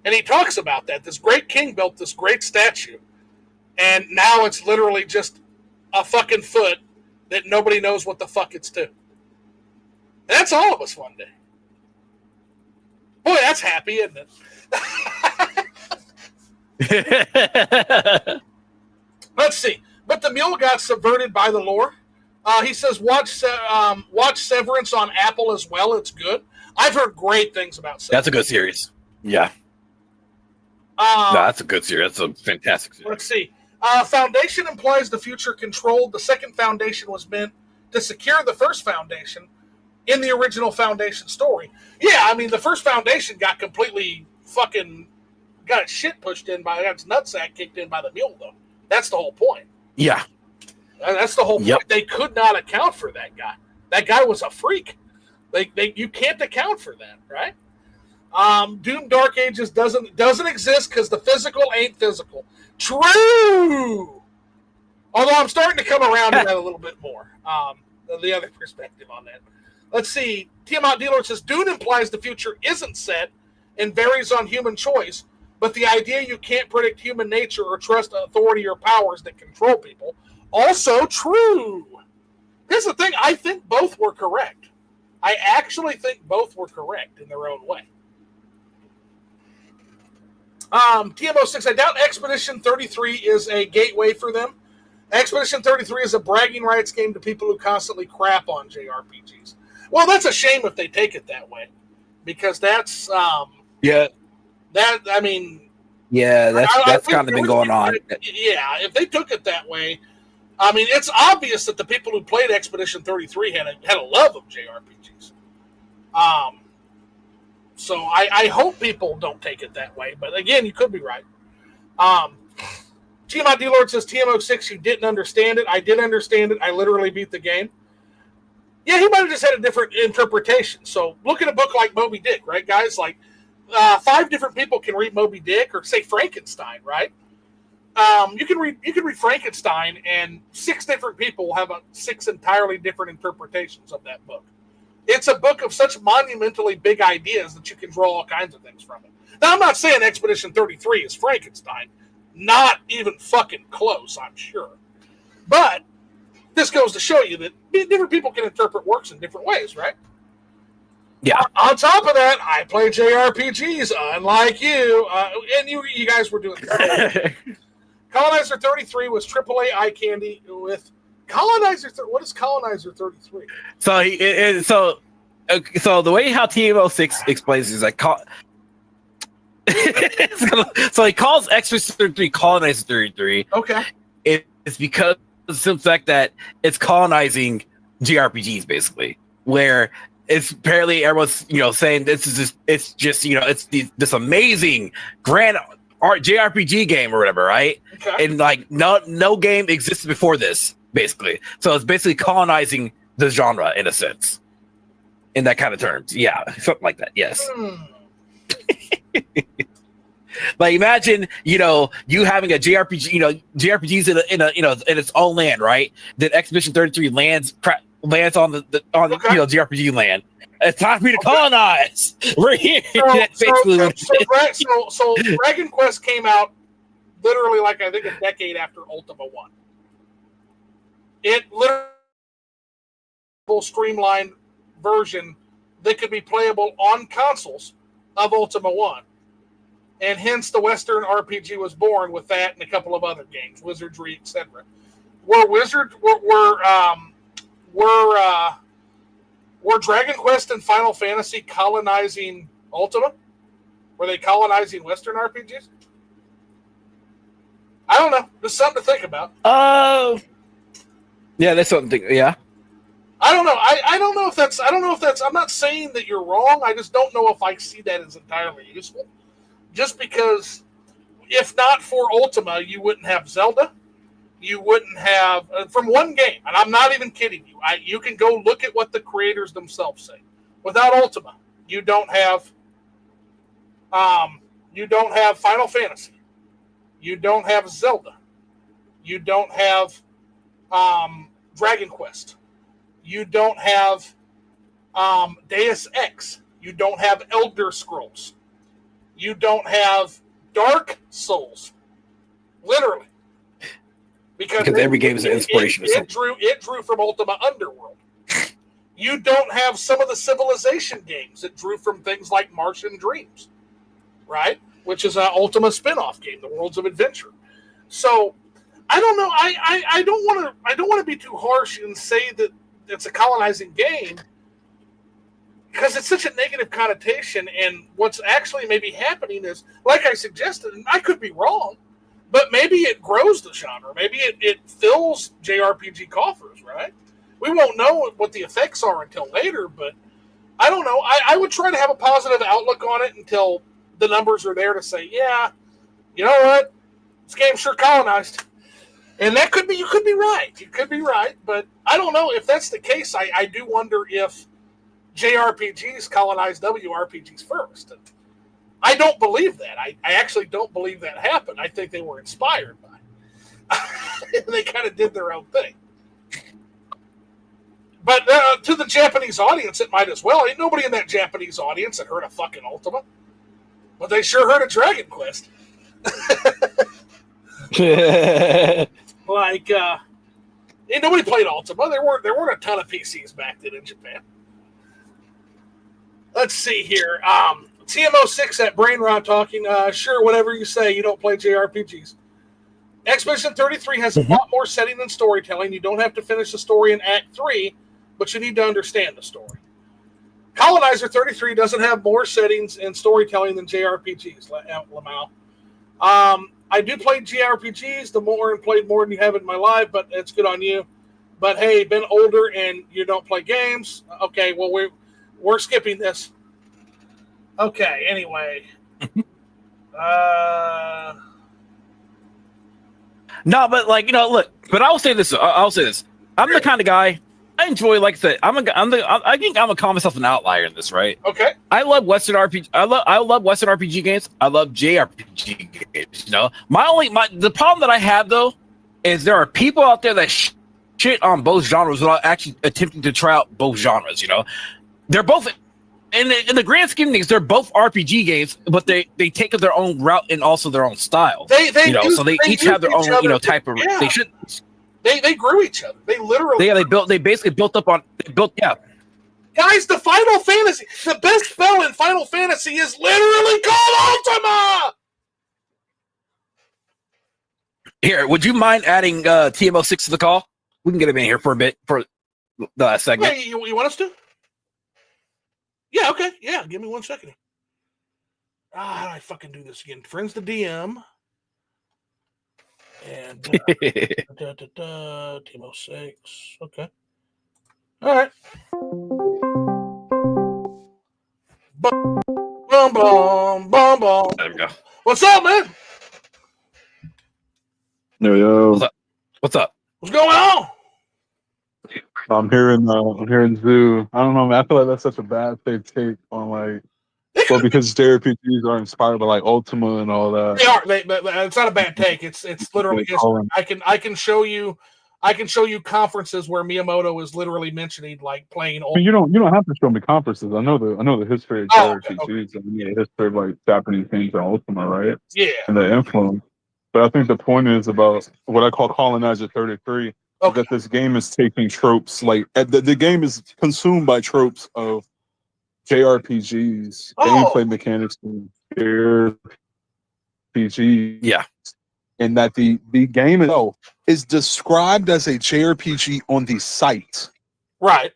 and he talks about that. This great king built this great statue, and now it's literally just a fucking foot that nobody knows what the fuck it's to. And that's all of us one day. Boy, that's happy, isn't it? Let's see. But the mule got subverted by the lore. He says, watch Severance on Apple as well. It's good. I've heard great things about Severance. That's a good series. Yeah. That's a good series. That's a fantastic series. Let's see. Foundation implies the future controlled. The second Foundation was meant to secure the first Foundation in the original Foundation story. Yeah, I mean, the first Foundation got completely fucking got its shit pushed in by its nutsack kicked in by the mule, though. That's the whole point. Yeah. That's the whole point. They could not account for that guy. That guy was a freak. You can't account for that, right? Doom Dark Ages doesn't exist because the physical ain't physical. True. Although I'm starting to come around to that a little bit more. The other perspective on that. Let's see. Tiamat Dealer says Dune implies the future isn't set and varies on human choice, but the idea you can't predict human nature or trust authority or powers that control people, also true. Here's the thing, I think both were correct. I actually think both were correct in their own way. TMO6, I doubt Expedition 33 is a gateway for them. Expedition 33 is a bragging rights game to people who constantly crap on JRPGs. Well, that's a shame if they take it that way, because that's that's kind of been going on. Yeah, if they took it that way, I mean, it's obvious that the people who played Expedition 33 had a love of JRPGs. So I hope people don't take it that way. But again, you could be right. TMO D-Lord says, TMO6, you didn't understand it. I did understand it. I literally beat the game. Yeah, he might have just had a different interpretation. So look at a book like Moby Dick, right, guys? Like 5 different people can read Moby Dick, or say Frankenstein, right? You can read Frankenstein, and 6 different people have 6 entirely different interpretations of that book. It's a book of such monumentally big ideas that you can draw all kinds of things from it. Now, I'm not saying Expedition 33 is Frankenstein. Not even fucking close, I'm sure. But this goes to show you that different people can interpret works in different ways, right? Yeah. On top of that, I play JRPGs, unlike you. And you guys were doing that. Colonizer 33 was AAA eye candy with Colonizer. What is Colonizer 33? So the way how TMO6 explains it is like so he calls Expedition 33 Colonizer 33. Okay. It's because of the fact that it's colonizing JRPGs, basically, where it's apparently everyone's saying this is this amazing grand art JRPG game or whatever, right? Okay. And like no game existed before this, basically. So it's basically colonizing the genre in a sense, in that kind of terms. Yeah, something like that. Yes. Like imagine, you having a JRPG, JRPGs in its own land, right? Then Expedition 33 lands on the JRPG land. It's time for me to colonize. We're here. So Dragon Quest came out literally like I think a decade after Ultima 1. It literally streamlined version that could be playable on consoles of Ultima 1. And hence the Western RPG was born with that and a couple of other games, Wizardry, etc. Were Dragon Quest and Final Fantasy colonizing Ultima? Were they colonizing Western RPGs? I don't know. There's something to think about. Yeah, that's something. Yeah. I don't know. I don't know if that's. I'm not saying that you're wrong. I just don't know if I see that as entirely useful. Just because, if not for Ultima, you wouldn't have Zelda. You wouldn't have from one game, and I'm not even kidding you. You can go look at what the creators themselves say. Without Ultima, you don't have Final Fantasy. You don't have Zelda. You don't have Dragon Quest. You don't have Deus Ex. You don't have Elder Scrolls. You don't have Dark Souls. Literally. Because every game is an inspiration. It drew from Ultima Underworld. You don't have some of the Civilization games that drew from things like Martian Dreams, right? Which is an Ultima spinoff game, the Worlds of Adventure. So I don't know. I don't want to be too harsh and say that it's a colonizing game, because it's such a negative connotation, and what's actually maybe happening is, like I suggested, and I could be wrong, but maybe it grows the genre. Maybe it fills JRPG coffers, right? We won't know what the effects are until later, but I don't know. I would try to have a positive outlook on it until the numbers are there to say, yeah, you know what? This game sure colonized. And that could be, you could be right. You could be right, but I don't know. If that's the case, I do wonder if JRPGs colonized WRPGs first. And I don't believe that. I actually don't believe that happened. I think they were inspired by it. They kind of did their own thing. But to the Japanese audience, it might as well. Ain't nobody in that Japanese audience that heard of fucking Ultima. Well, they sure heard of Dragon Quest. Like, nobody played Ultima. There weren't a ton of PCs back then in Japan. Let's see here. TMO6 at Brain Rot talking. Sure, whatever you say. You don't play JRPGs. Expedition 33 has a lot more setting and storytelling. You don't have to finish the story in Act 3, but you need to understand the story. Colonizer 33 doesn't have more settings and storytelling than JRPGs, Lamau. I do play JRPGs and played more than you have in my life, but it's good on you. But hey, been older and you don't play games. Okay, well we're skipping this. Okay, anyway. No, but look. But I'll say this. I'm the kind of guy. I enjoy, like I said, I think I'm gonna call myself an outlier in this, right? Okay. I love Western RPG. I love Western RPG games. I love JRPG games. The problem that I have though is there are people out there that shit on both genres without actually attempting to try out both genres. They're both in the grand scheme of things, they're both RPG games, but they take their own route and also their own style. They each have their own type of. Yeah. They should. They grew each other. They literally. They basically built up on. Guys, the best spell in Final Fantasy is literally called Ultima. Here, would you mind adding TMO6 to the call? We can get him in here for a bit for the last segment. Hey, you want us to? Yeah, okay. Yeah, give me 1 second. How do I fucking do this again? Friends to DM. And Team 06. Okay. All right. Boom, boom, boom, boom. There we go. What's up, man? Yo. What's up? What's going on? I'm hearing Zoo. I don't know, man. I feel like that's such a bad thing to take on because JRPGs are inspired by Ultima and all that. They are. But it's not a bad take. It's literally history. I can show you conferences where Miyamoto is literally mentioning playing Ultima. I mean, you don't have to show me conferences. I know the history of JRPGs. Okay. And the history of Japanese games and Ultima, right? Yeah. And the influence. But I think the point is about what I call Colonizer 33. Okay. That this game is taking tropes the game is consumed by tropes of JRPGs, gameplay mechanics, and JRPGs. Yeah. And that the game itself is described as a JRPG on the site. Right.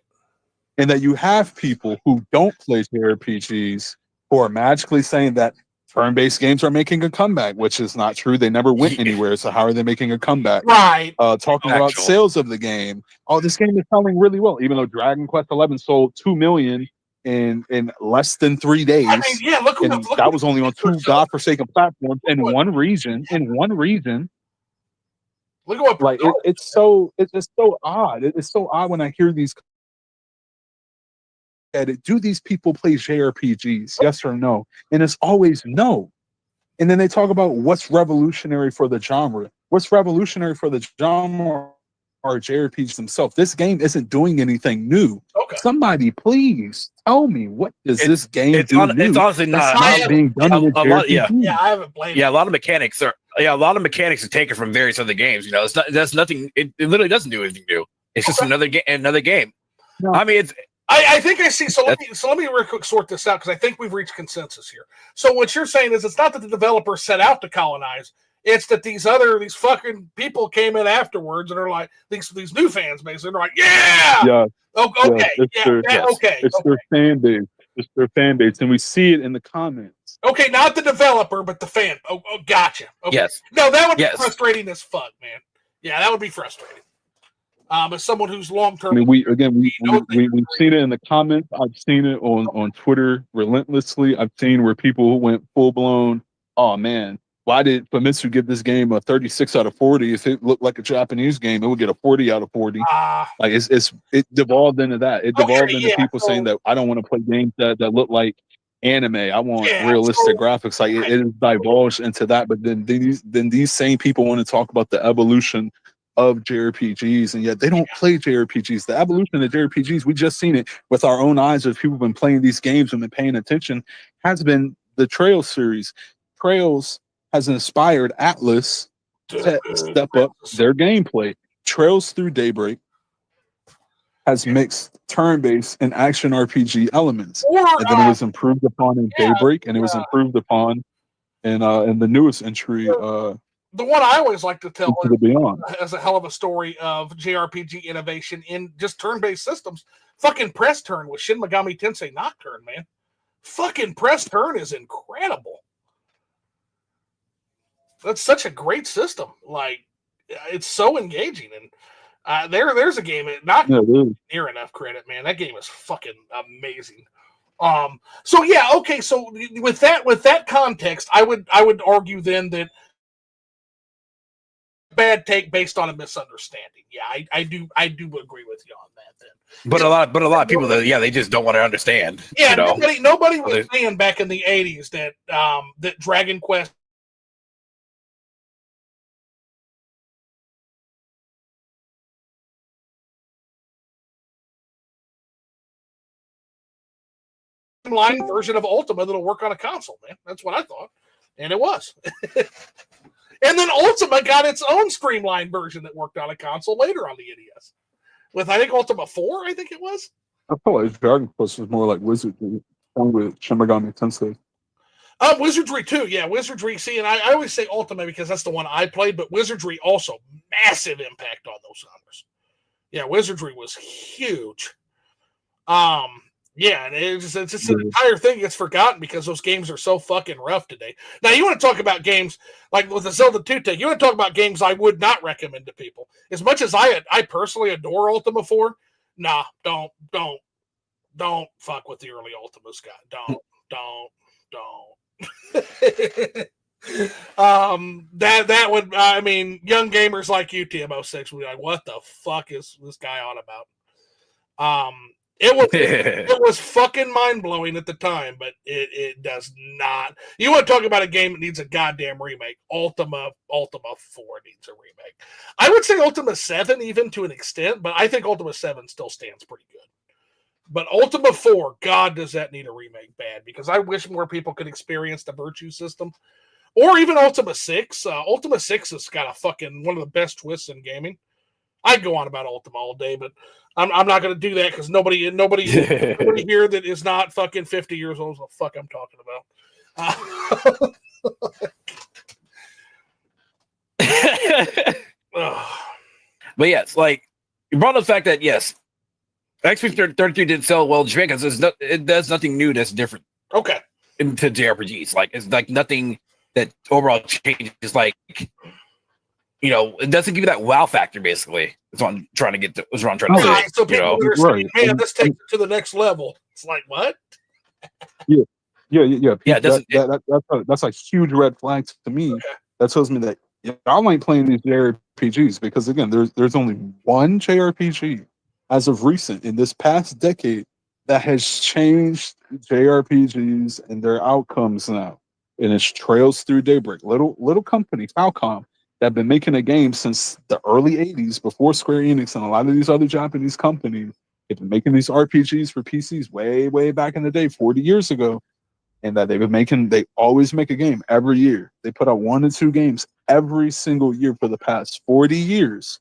And that you have people who don't play JRPGs who are magically saying that turn-based games are making a comeback, which is not true. They never went anywhere, so how are they making a comeback? Right. Talking about sales of the game. Oh, this game is selling really well, even though Dragon Quest XI sold 2 million in less than 3 days. I mean, yeah, look that was only on 2 godforsaken platforms in one region. Look at what it's so odd. It's so odd when I hear these. Do these people play JRPGs? Yes or no? And it's always no. And then they talk about what's revolutionary for the genre. What's revolutionary for the genre are JRPGs themselves. This game isn't doing anything new. Okay. Somebody please tell me, what does this game do new? It's honestly not being done in JRPG. Yeah, I haven't played. Yeah, a lot of mechanics are taken from various other games. It's not. That's nothing. It literally doesn't do anything new. It's just another game. No. I mean, it's. I think I see. So let me real quick sort this out because I think we've reached consensus here. So what you're saying is it's not that the developers set out to colonize; it's that these fucking people came in afterwards and are like these new fans basically. They're like, yeah. Okay. It's their fan base. It's their fan base, and we see it in the comments. Okay, not the developer, but the fan. Oh, gotcha. Okay. Yes. No, that would be frustrating as fuck, man. Yeah, that would be frustrating. As someone who's long term, I mean, we've seen it in the comments. I've seen it on Twitter relentlessly. I've seen where people went full blown. Oh man, why did Famitsu give this game a 36 out of 40? If it looked like a Japanese game, it would get a 40 out of 40. It devolved into that. It devolved into people saying that I don't want to play games that look like anime. I want realistic graphics. It is divulged into that. But then these same people want to talk about the evolution of JRPGs, and yet they don't play JRPGs. The evolution of JRPGs, we just seen it with our own eyes as people have been playing these games and been paying attention, has been the Trails series. Trails has inspired Atlas to step up their gameplay. Trails Through Daybreak has mixed turn-based and action RPG elements, and then it was improved upon in Daybreak, and it was improved upon in the newest entry. The one I always like to tell Into the Beyond as a hell of a story of JRPG innovation in just turn-based systems. Fucking Press Turn with Shin Megami Tensei Nocturne, man. Fucking Press Turn is incredible. That's such a great system. Like, it's so engaging, and there's a game not near enough credit, man. That game is fucking amazing. So yeah, okay. So with that context, I would argue then that bad take based on a misunderstanding. Yeah, I do agree with you on that then. But a lot of people they just don't want to understand. Yeah, you know? nobody was saying back in the 80s that that Dragon Quest line version of Ultima that'll work on a console, man. That's what I thought. And it was. And then Ultima got its own streamlined version that worked on a console later on the NES. With, I think, Ultima 4, I think it was. I feel like Dragon Quest was more like Wizardry with Shin Megami Tensei. Wizardry too, yeah, Wizardry. See, and I always say Ultima because that's the one I played, but Wizardry also massive impact on those genres. Yeah, Wizardry was huge. Yeah, and it's just an entire thing gets forgotten because those games are so fucking rough today. Now, you want to talk about games like with the Zelda 2 take, you want to talk about games I would not recommend to people. As much as I personally adore Ultima 4, nah, don't fuck with the early Ultimas, guy. Don't. That would, I mean, young gamers like you, TMO6, would be like, what the fuck is this guy on about? It was fucking mind-blowing at the time, but it does not. You want to talk about a game that needs a goddamn remake? Ultima 4 needs a remake. I would say Ultima 7 even to an extent, but I think Ultima 7 still stands pretty good. But Ultima 4, God, does that need a remake bad, because I wish more people could experience the Virtue system. Or even Ultima 6. Ultima 6 has got a fucking one of the best twists in gaming. I'd go on about Ultima all day, but I'm not going to do that because nobody here that is not fucking 50 years old is what the fuck I'm talking about. But yes, like you brought up the fact that yes, XP33 didn't sell well in Japan because it does nothing new that's different. Okay. Into JRPGs, like it's like nothing that overall changes. Like, you know, it doesn't give you that wow factor. Basically, that's what I'm trying to get to. That's what I'm trying to say. So people are saying, "Man, this takes it to the next level." It's like what? Yeah. That's a huge red flag to me. Okay. That tells me that y'all ain't playing these JRPGs because again, there's only one JRPG as of recent in this past decade that has changed JRPGs and their outcomes now, and it's Trails Through Daybreak. Little company, Falcom, that have been making a game since the early 80s before Square Enix and a lot of these other Japanese companies. They've been making these RPGs for PCs way back in the day, 40 years ago, and that they always make a game every year. They put out 1 to 2 games every single year for the past 40 years,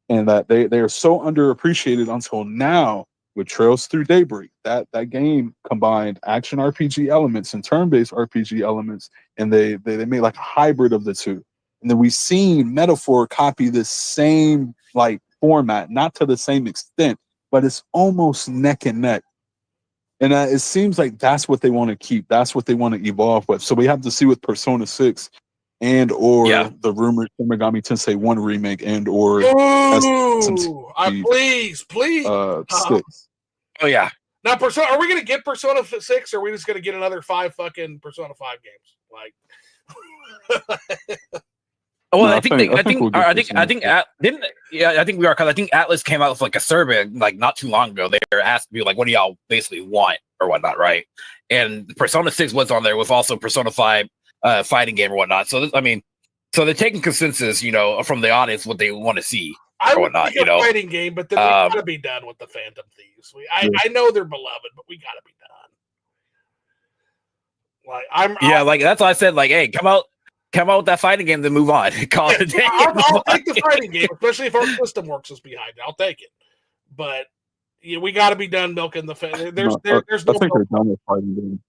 and that they are so underappreciated until now. With Trails Through Daybreak, that game combined action RPG elements and turn-based RPG elements, and they made like a hybrid of the two. And then we've seen Metaphor copy the same like format, not to the same extent, but it's almost neck and neck. And it seems like that's what they want to keep. That's what they want to evolve with. So we have to see with Persona 6 and or the rumored Shin Megami Tensei 1 remake and or please 6. Oh yeah. Now Persona, are we going to get Persona 6 or are we just going to get another 5 fucking Persona 5 games? Like well, I think we are because I think Atlas came out with like a survey like not too long ago. They were asked to be like, what do y'all basically want or whatnot, right? And Persona 6 was on there with also Persona 5 fighting game or whatnot. So so they're taking consensus, you know, from the audience what they want to see or whatnot. You know, fighting game, but then we gotta be done with the Phantom Thieves. I know they're beloved, but we gotta be done. Like like that's why I said, like, hey, come out with that fighting game, then move on. Call it a day. I'll take the fighting game, especially if our system works is behind it. I'll take it. But we got to be done milking the. There's no. I think they're done with fighting games.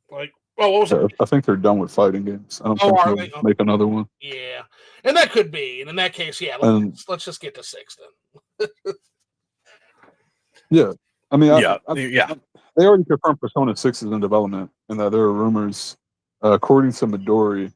Like, what was it? I think they're done with fighting games. I don't think they'll make another one. Yeah, and that could be. And in that case, yeah, let's just get to 6 then. Yeah, I mean, they already confirmed Persona 6 is in development, and that there are rumors, according to Midori,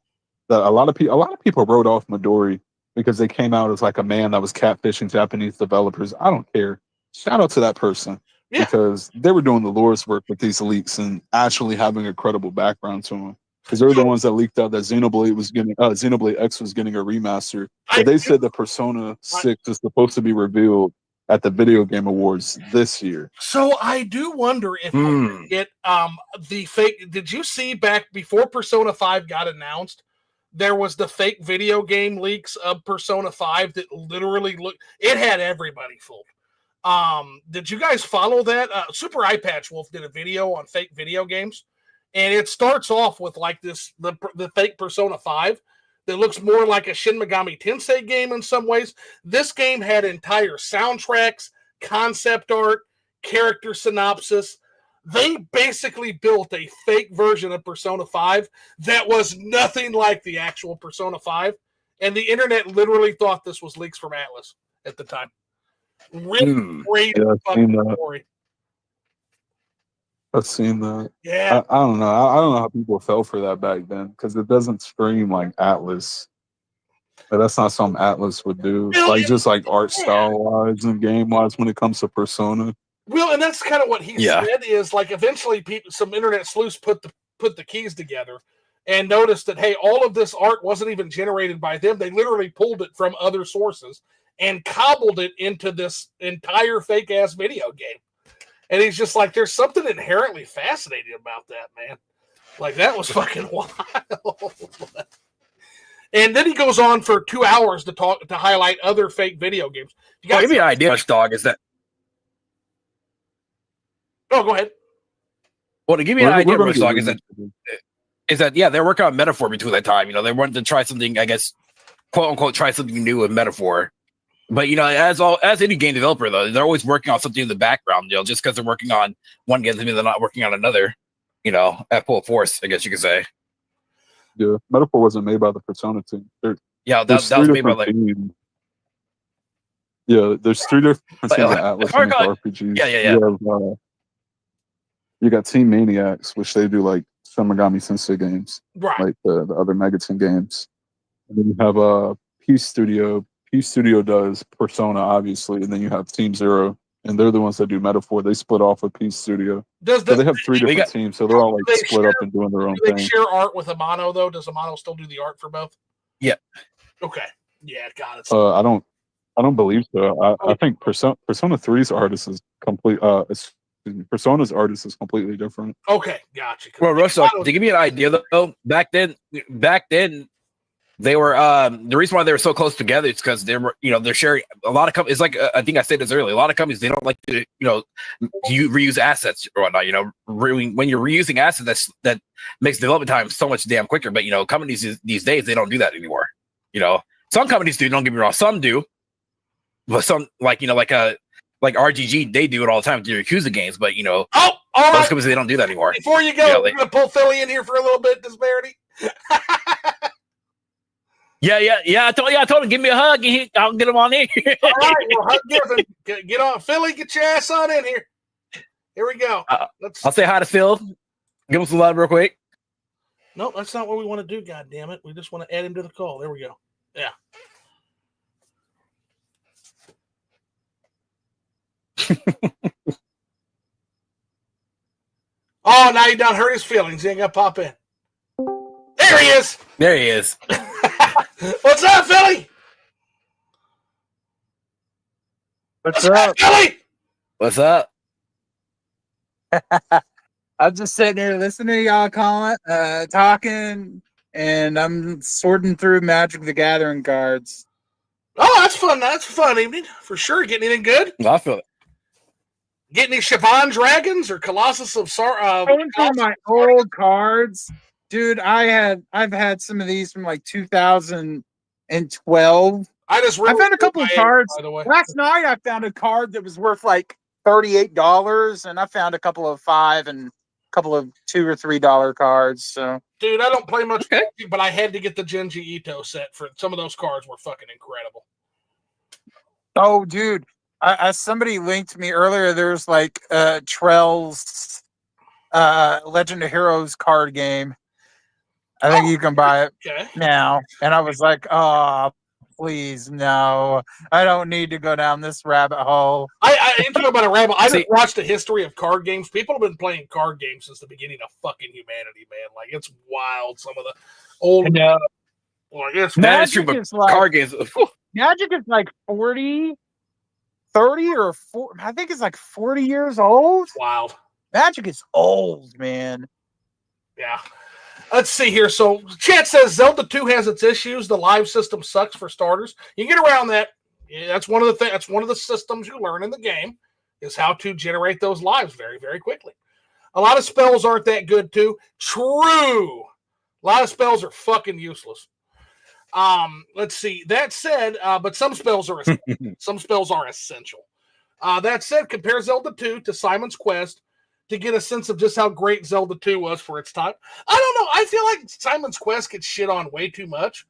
that a lot of people wrote off Midori because they came out as like a man that was catfishing Japanese developers. I don't care. Shout out to that person. Yeah. Because they were doing the Lord's work with these leaks and actually having a credible background to them. Because they're the ones that leaked out that Xenoblade X was getting a remaster. But they said that Persona 6 is supposed to be revealed at the Video Game Awards this year. So I do wonder if we get the fake. Did you see back before Persona 5 got announced? There was the fake video game leaks of Persona 5 that literally looked. It had everybody fooled. Did you guys follow that? Super Eye Patch Wolf did a video on fake video games, and it starts off with like the fake Persona 5 that looks more like a Shin Megami Tensei game in some ways. This game had entire soundtracks, concept art, character synopsis. They basically built a fake version of Persona 5 that was nothing like the actual Persona 5, and the internet literally thought this was leaks from Atlas at the time. Really great fucking story. I've seen that. Yeah. I don't know. I don't know how people fell for that back then because it doesn't scream like Atlas. But that's not something Atlas would do. Like just like art style wise and game wise when it comes to Persona. Well, and that's kind of what he said is like eventually some internet sleuths put the keys together and noticed that hey, all of this art wasn't even generated by them. They literally pulled it from other sources and cobbled it into this entire fake ass video game. And he's just like, there's something inherently fascinating about that, man. Like, that was fucking wild. And then he goes on for 2 hours to highlight other fake video games. You guys give me an idea, Watchdog, is that... Oh, go ahead. Well, to give you an idea, Watchdog, is that, yeah, they're working on Metaphor between that time. You know, they wanted to try something, I guess, quote-unquote, try something new with Metaphor. But, you know, as any game developer, though, they're always working on something in the background. You know, just because they're working on one game doesn't mean they're not working on another, you know, at full force, I guess you could say. Yeah, Metaphor wasn't made by the Persona team. That was made by, like... teams. Yeah, there's 3 different teams at Atlas RPGs. Yeah. You got Team Maniacs, which they do, like, Shin Megami Tensei games. Right. Like the other Megaton games. And then you have Peace Studio. Peace Studio does Persona, obviously, and then you have Team Zero, and they're the ones that do Metaphor. They split off with Peace Studio. So they have 3 different teams, so they're all like split up and doing their own thing. Do they share art with Amano, though? Does Amano still do the art for both? Yeah. Okay. Yeah, got it. I don't believe so. I think Persona 3's artist is complete. Persona's artist is completely different. Okay, gotcha. Well, Russell, to give you an idea, though, back then. They were the reason why they were so close together is because they were, you know, they're sharing a lot of companies. Like I think I said this earlier, a lot of companies they don't like to, you know, reuse assets or whatnot. You know, when you're reusing assets, that makes development time so much damn quicker. But you know, companies these days they don't do that anymore. You know, some companies do. Don't get me wrong, some do, but some like RGG they do it all the time with their Yakuza games. But you know, most companies they don't do that anymore. Before you go, we're gonna pull Philly in here for a little bit. Disbearity. Yeah. I told him, give me a hug, and I'll get him on in. All right, well, hug Giffen. Get on, Philly. Get your ass on in here. Here we go. I'll say hi to Phil. Give him some love real quick. No, that's not what we want to do. God damn it! We just want to add him to the call. There we go. Yeah. Oh, now you done hurt his feelings. He ain't gonna pop in. There he is. There he is. What's up, Philly? What's up, Philly? What's up? I'm just sitting here listening to y'all talking, and I'm sorting through Magic the Gathering cards. Oh, that's fun. That's a fun evening for sure. Getting anything good? Well, I feel it. Get any Siobhan Dragons or Colossus of Going through my old cards, dude. I've had some of these from like 2012. I found a couple of cards. By the way, Last night I found a card that was worth like $38, and I found a couple of $5 and a couple of $2 or $3 cards. So, dude, I don't play much, but I had to get the Genji Ito set for some of those cards were fucking incredible. Oh, dude, somebody linked me earlier. There's like Trell's Legend of Heroes card game. I think you can buy it now. And I was like, oh, please, no. I don't need to go down this rabbit hole. I ain't talking about a rabbit. I just watched the history of card games. People have been playing card games since the beginning of fucking humanity, man. Like, it's wild. Some of the old... Magic is like, card games. Magic is like 30 or 40. I think it's like 40 years old. Wild. Magic is old, man. Yeah. Let's see here. So, chat says Zelda 2 has its issues. The live system sucks for starters. You can get around that. Yeah, that's one of the things. That's one of the systems you learn in the game is how to generate those lives very, very quickly. A lot of spells aren't that good too. True. A lot of spells are fucking useless. Let's see. That said, but some spells are essential. That said, compare Zelda 2 to Simon's Quest to get a sense of just how great Zelda 2 was for its time. I don't know. I feel like Simon's Quest gets shit on way too much.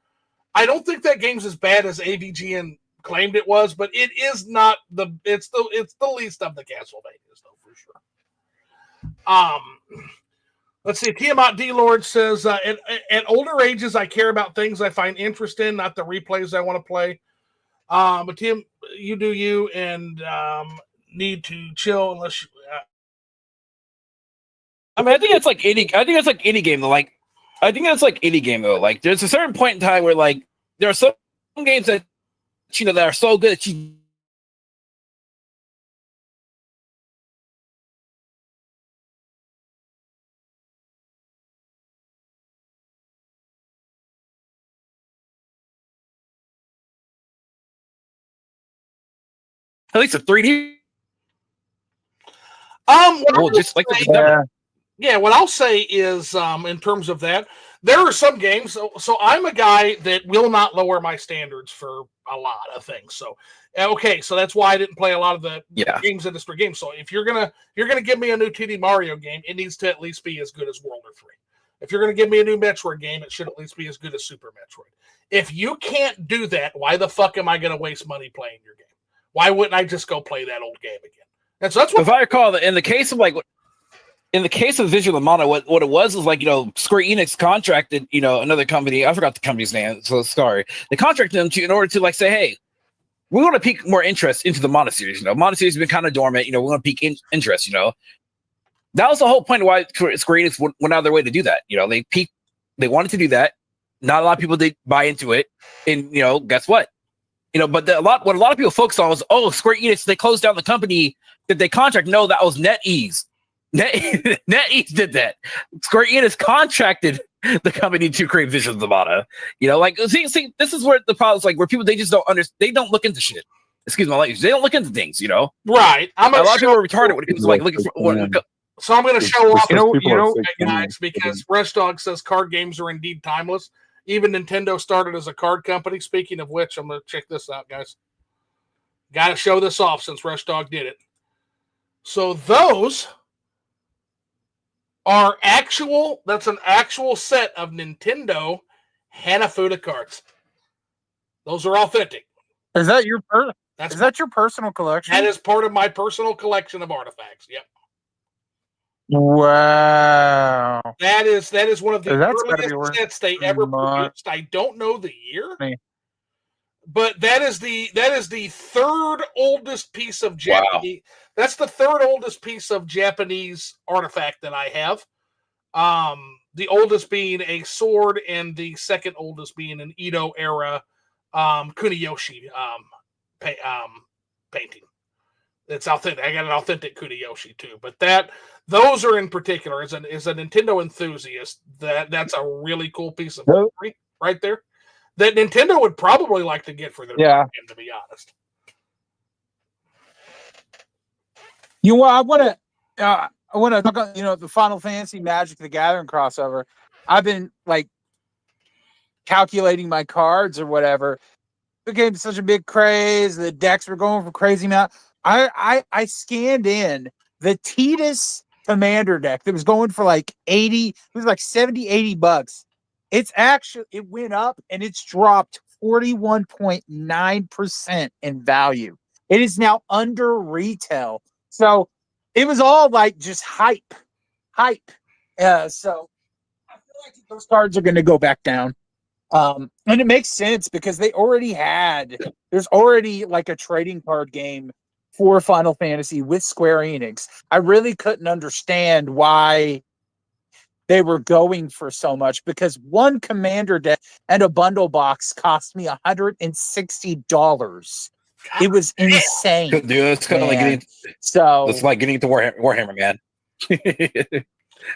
I don't think that game's as bad as AVGN claimed it was, but it is not it's the least of the Castlevanias, though, for sure. Let's see. Tiamat D Lord says, at older ages, I care about things I find interest in, not the replays I want to play. But Tim, you do you, and need to chill unless you. I mean, I think it's like any game though. Like, I think that's like any game though. Like, there's a certain point in time where like there are some games that that are so good that you. At least a 3D. What I'll say is, in terms of that, there are some games. So I'm a guy that will not lower my standards for a lot of things. So, so that's why I didn't play a lot of the games industry games. So if you're gonna give me a new 2D Mario game, it needs to at least be as good as World War 3. If you're gonna give me a new Metroid game, it should at least be as good as Super Metroid. If you can't do that, why the fuck am I gonna waste money playing your game? Why wouldn't I just go play that old game again? And so that's what. If I recall, in the case of Visual Amana, what it was like, Square Enix contracted, another company. I forgot the company's name, so sorry. They contracted them in order to like say, hey, we want to pique more interest into the Mana series. Mana series has been kind of dormant. We want to pique interest. That was the whole point of why Square Enix went out of their way to do that. They wanted to do that. Not a lot of people did buy into it, and guess what? But what a lot of people focused on was, Square Enix, they closed down the company that they contract. No, that was NetEase. NetEase did that. Square Enix contracted the company to create Visions of Mana. See, this is where the problem is, like, where people, they just don't understand. They don't look into shit. Excuse my language. They don't look into things, Right. A lot of people are retarded when it comes to like looking for. So I'm going to show off, guys, because Rush Dog says card games are indeed timeless. Even Nintendo started as a card company. Speaking of which, I'm going to check this out, guys. Got to show this off since Rush Dog did it. So those are that's an actual set of Nintendo Hanafuda cards. Those are authentic. Is that your personal collection? That is part of my personal collection of artifacts. Yep. Wow. That is one of the earliest sets they ever produced. I don't know the year. But that is the third oldest piece of Japanese. Wow. That's the third oldest piece of Japanese artifact that I have. The oldest being a sword, and the second oldest being an Edo era Kuniyoshi painting. It's authentic. I got an authentic Kuniyoshi too. But those are in particular, as a Nintendo enthusiast, that's a really cool piece of history right there. That Nintendo would probably like to get for their game, to be honest. You know what? I want to talk about, the Final Fantasy Magic the Gathering crossover. I've been like calculating my cards or whatever. The game's such a big craze. The decks were going for crazy amount. I scanned in the Titus Commander deck that was going for like 80. It was like 70, $80. It went up and it's dropped 41.9% in value. It is now under retail. So it was all like just hype. So I feel like those cards are going to go back down. And it makes sense because there's already like a trading card game for Final Fantasy with Square Enix. I really couldn't understand why they were going for so much, because one commander deck and a bundle box cost me $160. It was insane. Dude, it's kind of like getting to Warhammer, man. It's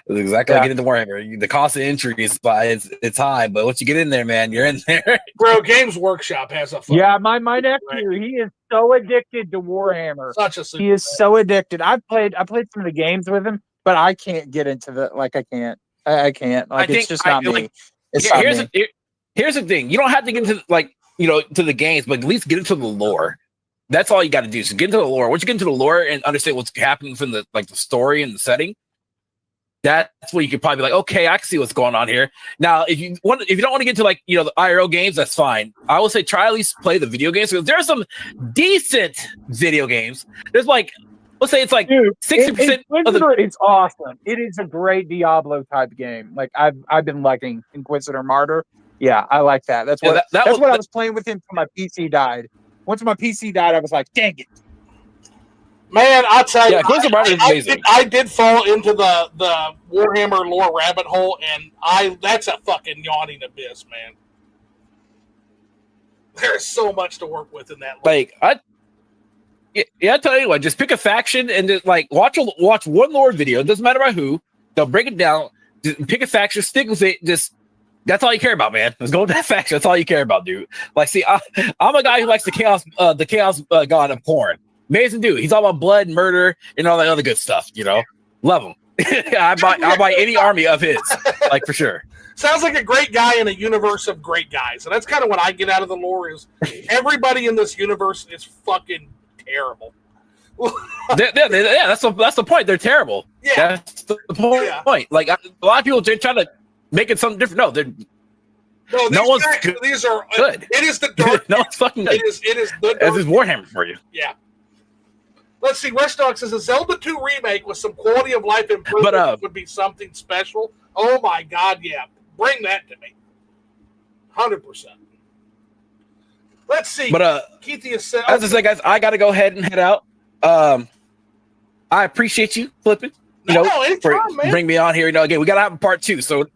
exactly like getting to Warhammer. The cost of entry is it's high, but once you get in there, man, you're in there. Bro, Games Workshop has a my nephew, he is so addicted to Warhammer. He is fan. so addicted. I played some of the games with him, but I can't get into I can't. I can't. It's just not me. Here's the thing. You don't have to get into to the games, but at least get into the lore. That's all you got to do. So get into the lore. Once you get into the lore and understand what's happening from the story and the setting, that's where you could probably be like, okay, I can see what's going on here. Now, if you don't want to get to the IRL games, that's fine. I will say try at least play the video games, because there are some decent video games. There's let's say it's 60%. It's awesome. It is a great Diablo type game. Like I've been liking Inquisitor Martyr. Yeah, I like that. That's what I was playing with him till my PC died. Once my PC died, I was like, dang it. Man, I'll tell you, I did fall into the Warhammer lore rabbit hole, and that's a fucking yawning abyss, man. There's so much to work with in that lore. I tell you what, just pick a faction and just watch one lore video. It doesn't matter by who. They'll break it down. Just pick a faction, stick with it. Just that's all you care about, man. Let's go with that faction. That's all you care about, dude. I'm a guy who likes the chaos god of porn. Amazing dude. He's all about blood and murder and all that other good stuff. Love him. I'll buy any army of his, for sure. Sounds like a great guy in a universe of great guys, and that's kind of what I get out of the lore. Is everybody in this universe is fucking terrible. That's the point. They're terrible. Yeah, that's the point. Yeah. A lot of people try to make it something different. No one's good. These are good. It is the dark. No one's fucking good. It is the dark. This is Warhammer for you. Yeah. Let's see. Restdog says a Zelda 2 remake with some quality of life improvement would be something special. Oh my God, yeah. Bring that to me. 100%. Let's see. But Keithia said, as I said, guys, I gotta go ahead and head out. I appreciate you flipping. Anytime, man. Bring me on here. Again, we gotta have a part 2. So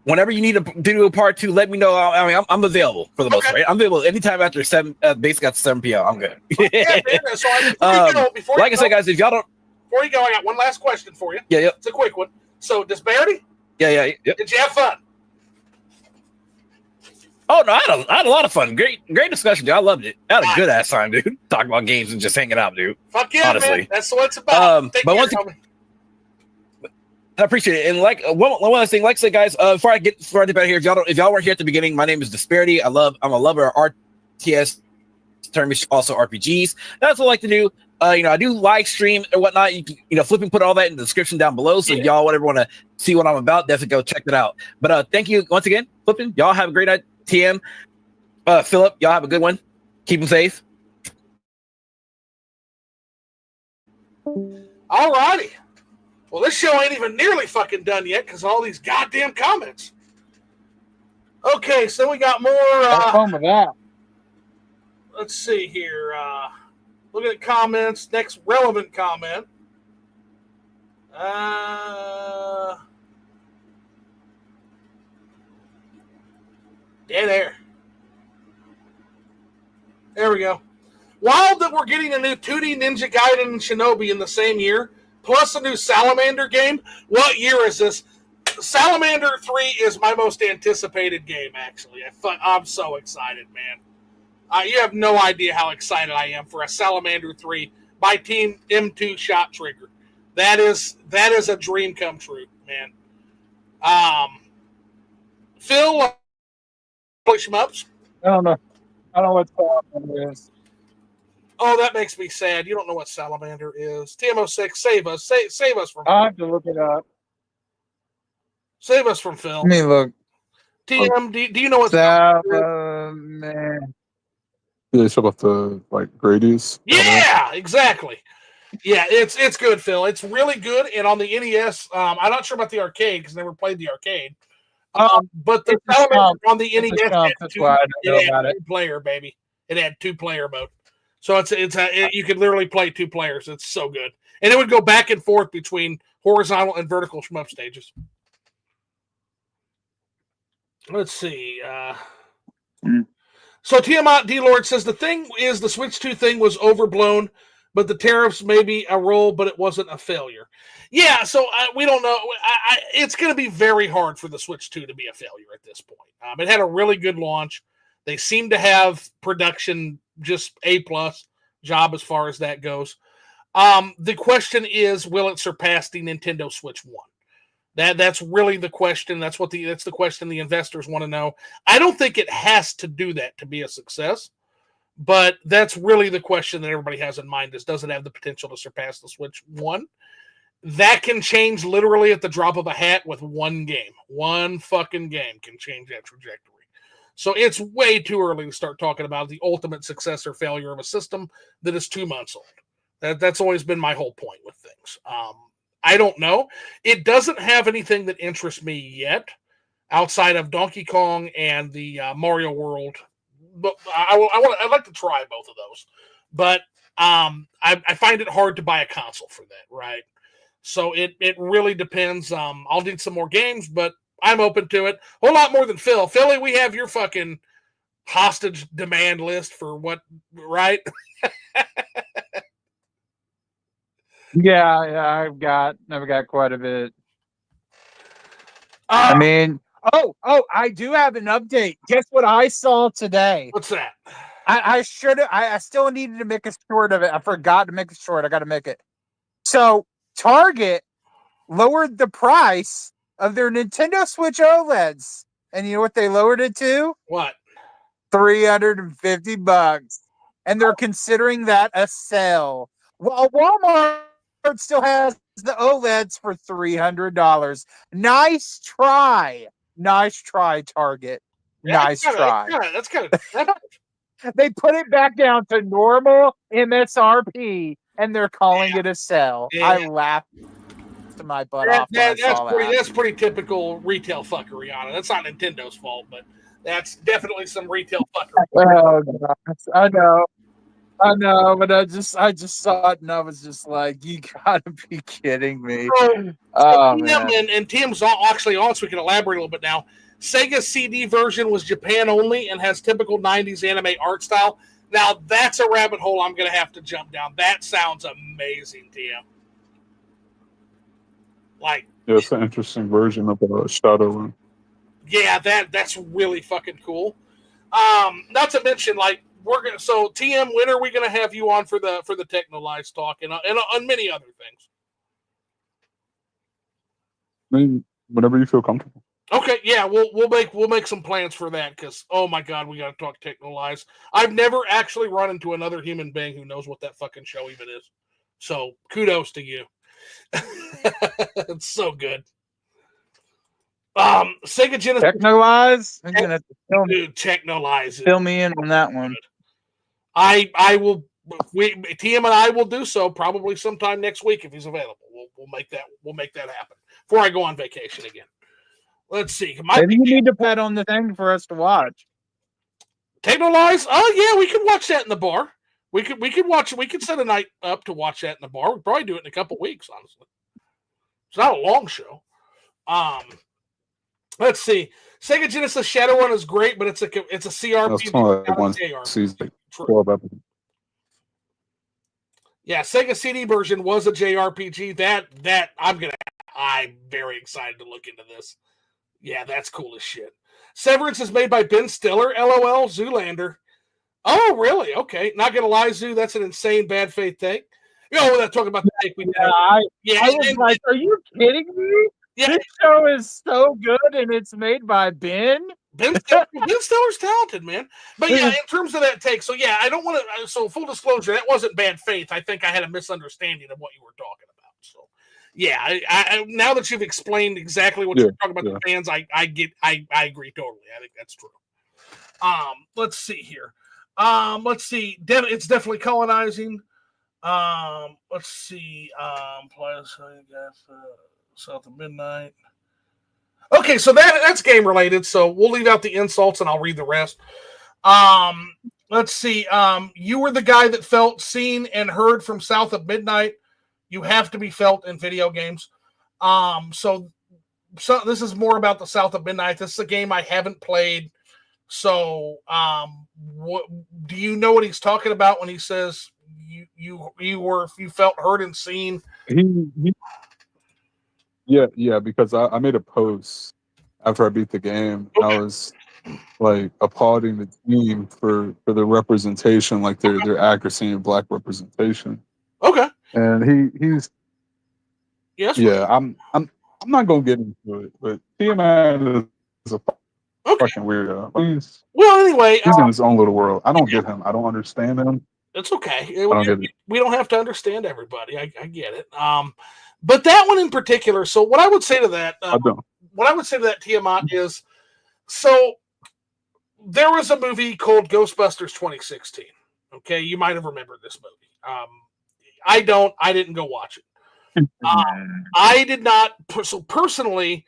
whenever you need to do a part 2, let me know. I mean, I'm available for the most part. I'm available anytime after 7, basically after 7 p.m. I'm good. Yeah, man. So before I said, guys, if y'all don't. Before you go, I got one last question for you. Yeah. It's a quick one. So, Disbearity? Yeah. Did you have fun? Oh no, I had a lot of fun. Great discussion, dude. I loved it. I had a good ass time, dude. Talking about games and just hanging out, dude. Fuck yeah, honestly, man. That's what it's about. But I appreciate it. And one last thing, I said, guys, before I get out of here, if y'all weren't here at the beginning, my name is Disbearity. I'm a lover of RTS tournaments, also RPGs. That's what I like to do. I do live stream and whatnot. You can, Flipping put all that in the description down below. So if y'all want to see what I'm about, definitely go check that out. But thank you once again, Flipping. Y'all have a great night. TM, Philip, y'all have a good one. Keep them safe. All righty. Well, this show ain't even nearly fucking done yet because all these goddamn comments. Okay, so we got more. Home of that. Let's see here. Looking at comments. Next relevant comment. Dead air. There we go. Wild that we're getting a new 2D Ninja Gaiden and Shinobi in the same year, plus a new Salamander game. What year is this? Salamander 3 is my most anticipated game, actually. I'm so excited, man. You have no idea how excited I am for a Salamander 3 by Team M2 Shot Trigger. That is a dream come true, man. Phil, shmups. I don't know. I don't know what Salamander is. Oh, that makes me sad. You don't know what Salamander is. TM06, save us. Save us from. I'll have to look it up. Save us from Phil. Let me look. TM, do you know what Salamander. Yeah, it's about the Grady's. Yeah, exactly. Yeah, it's good, Phil. It's really good. And on the NES, I'm not sure about the arcade because I never played the arcade. But the Salamander on the NES had two-player, baby. It had 2-player mode. So you could literally play 2 players. It's so good. And it would go back and forth between horizontal and vertical shmup stages. Let's see. So Tiamat D. Lord says the thing is the Switch 2 thing was overblown, but the tariffs may be a role, but it wasn't a failure. Yeah, so we don't know. It's going to be very hard for the Switch 2 to be a failure at this point. It had a really good launch. They seem to have production just A+ job as far as that goes. The question is, will it surpass the Nintendo Switch 1? That's really the question. That's the question the investors want to know. I don't think it has to do that to be a success, but that's really the question that everybody has in mind: is does it have the potential to surpass the Switch 1? That can change literally at the drop of a hat with one game. One fucking game can change that trajectory. So it's way too early to start talking about the ultimate success or failure of a system that is 2 months old. That's always been my whole point with things. I don't know. It doesn't have anything that interests me yet outside of Donkey Kong and the Mario World. But I'd like to try both of those. But I find it hard to buy a console for that, right? So it really depends. I'll need some more games, but I'm open to it. A whole lot more than Phil. Philly, we have your fucking hostage demand list for what, right? Yeah, I've got quite a bit. I mean, I do have an update. Guess what I saw today? What's that? I still needed to make a short of it. I forgot to make a short. I got to make it. So Target lowered the price of their Nintendo Switch OLEDs. And you know what they lowered it to? What? $350. And they're considering that a sale. Well, Walmart still has the OLEDs for $300. Nice try. Nice try, Target. Nice try. That's kind of They put it back down to normal MSRP and they're calling it a sale. Yeah. I laughed to my butt off when I saw that. That's pretty typical retail fuckery on it. That's not Nintendo's fault, but that's definitely some retail fuckery. Oh gosh, I know, but I just saw it and I was just like, you gotta be kidding me. Man. And Tim's actually on, so we can elaborate a little bit now. Sega CD version was Japan only and has typical 90s anime art style. Now, that's a rabbit hole I'm going to have to jump down. That sounds amazing, Tim. Yeah, it's an interesting version of Shadowrun. Yeah, that's really fucking cool. Not to mention, so TM, when are we going to have you on for the Techno Lives talk and on many other things? I mean, whenever you feel comfortable. Okay, yeah, we'll make some plans for that because oh my god, we got to talk Techno Lives. I've never actually run into another human being who knows what that fucking show even is. So kudos to you. It's so good. Sega Genesis Techno Lives. I'm gonna Techno Lives. Fill me in on that one. I will. TM and I will do so probably sometime next week if he's available. We'll make that happen before I go on vacation again. Let's see. Maybe you need to put on the thing for us to watch. Techno Lives? Oh yeah, we could watch that in the bar. We could watch. We could set a night up to watch that in the bar. We'd probably do it in a couple weeks. Honestly, it's not a long show. Let's see. Sega Genesis Shadowrun is great, but it's a CRPG. Yeah, Sega CD version was a JRPG. That I'm very excited to look into this. Yeah, that's cool as shit. Severance is made by Ben Stiller. LOL. Zoolander. Oh, really? Okay. Not gonna lie, Zoo. That's an insane bad faith thing. Oh, that's talking about the take we did. Yeah, I was like, are you kidding me? Yeah. This show is so good, and it's made by Ben. Ben Stiller's talented, man. But yeah, in terms of that take, so yeah, I don't want to. So full disclosure, that wasn't bad faith. I think I had a misunderstanding of what you were talking about. So yeah, I now that you've explained exactly what you're talking about the fans, I agree totally. I think that's true. Let's see here. Let's see. It's definitely colonizing. Let's see. South of Midnight. Okay, so that's game related. So we'll leave out the insults and I'll read the rest. Let's see. You were the guy that felt seen and heard from South of Midnight. You have to be felt in video games. So this is more about the South of Midnight. This is a game I haven't played. So, what do you know what he's talking about when he says you felt heard and seen? Yeah, because I made a post after I beat the game. Okay. I was like applauding the team for the representation, like their accuracy and black representation. Okay. And he's yes. Yeah, I'm not gonna get into it, but Tiamat is a fucking weirdo. Well, anyway, he's in his own little world. I don't get him. I don't understand him. It's okay. I don't get it. We don't have to understand everybody. I get it. But that one in particular. So what I would say to that, what I would say to that Tiamat is, so there was a movie called Ghostbusters 2016. Okay, you might have remembered this movie. I don't. I didn't go watch it. I did not. So personally,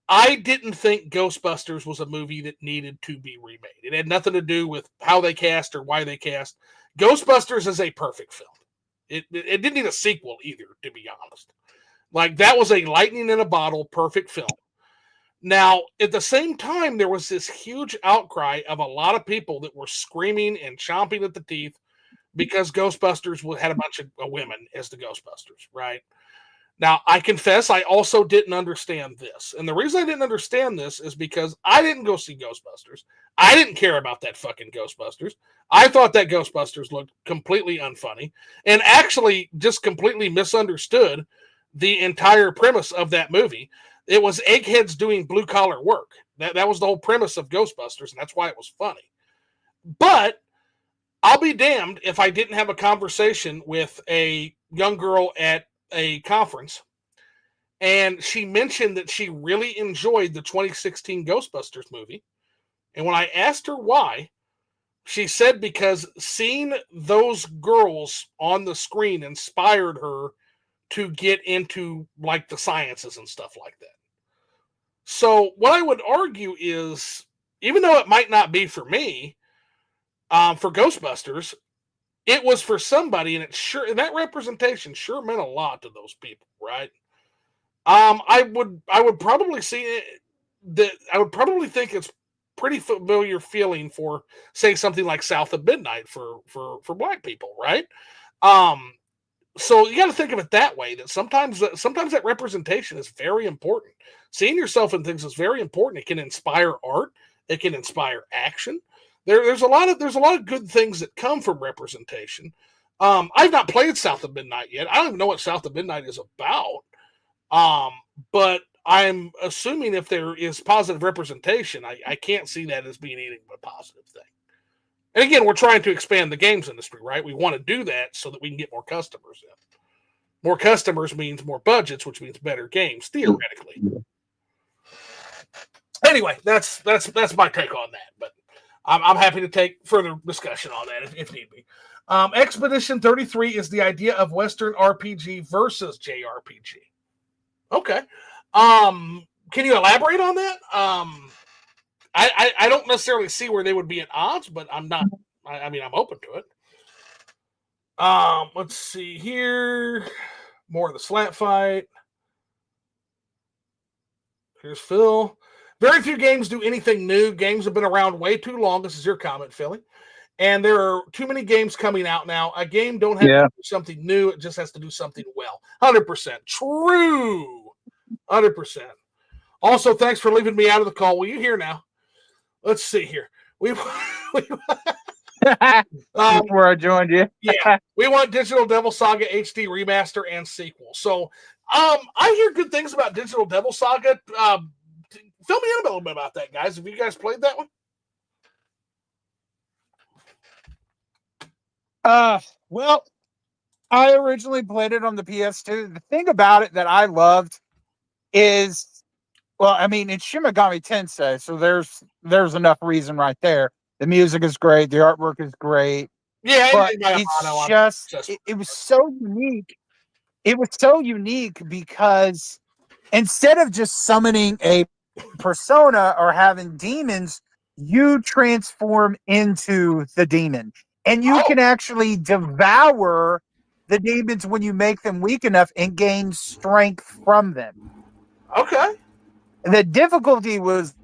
I didn't think Ghostbusters was a movie that needed to be remade. It had nothing to do with how they cast or why they cast. Ghostbusters is a perfect film. It didn't need a sequel either, to be honest. Like, that was a lightning in a bottle, perfect film. Now, at the same time, there was this huge outcry of a lot of people that were screaming and chomping at the teeth because Ghostbusters had a bunch of women as the Ghostbusters, right? Now, I confess I also didn't understand this. And the reason I didn't understand this is because I didn't go see Ghostbusters. I didn't care about that fucking Ghostbusters. I thought that Ghostbusters looked completely unfunny and actually just completely misunderstood the entire premise of that movie. It was eggheads doing blue-collar work. That was the whole premise of Ghostbusters, and that's why it was funny. But I'll be damned if I didn't have a conversation with a young girl at a conference, and she mentioned that she really enjoyed the 2016 Ghostbusters movie. And when I asked her why, she said because seeing those girls on the screen inspired her to get into like the sciences and stuff like that. So what I would argue is, even though it might not be for me, for Ghostbusters, it was for somebody, and that representation sure meant a lot to those people, right? I would probably see it, that I would probably think it's pretty familiar feeling for, say, something like South of Midnight for black people, right? So you got to think of it that way, that sometimes that representation is very important. Seeing yourself in things is very important. It can inspire art. It can inspire action. There's a lot of good things that come from representation. I've not played South of Midnight yet. I don't even know what South of Midnight is about. But I'm assuming if there is positive representation, I can't see that as being anything but a positive thing. And again, we're trying to expand the games industry, right? We want to do that so that we can get more customers in. More customers means more budgets, which means better games, theoretically. Yeah. Anyway, that's my take on that. But I'm happy to take further discussion on that if need be. Expedition 33 is the idea of Western RPG versus JRPG. Okay. Can you elaborate on that? I don't necessarily see where they would be at odds, but I'm not. I mean, I'm open to it. Let's see here. More of the slap fight. Here's Phil. Very few games do anything new. Games have been around way too long. This is your comment, Philly. And there are too many games coming out now. A game don't have to do something new. It just has to do something well. 100%. True. 100%. Also, thanks for leaving me out of the call. Well, you here now. Let's see here. Before I joined you. Yeah, we want Digital Devil Saga HD remaster and sequel. So, I hear good things about Digital Devil Saga. Fill me in a little bit about that, guys. Have you guys played that one? Well, I originally played it on the PS2. The thing about it that I loved is, well, I mean, it's Shin Megami Tensei, so there's enough reason right there. The music is great, the artwork is great, Yeah, but by it's Amano, just it was so unique. It was so unique because instead of just summoning a persona or having demons, you transform into the demon. And you can actually devour the demons when you make them weak enough and gain strength from them. Okay. The difficulty was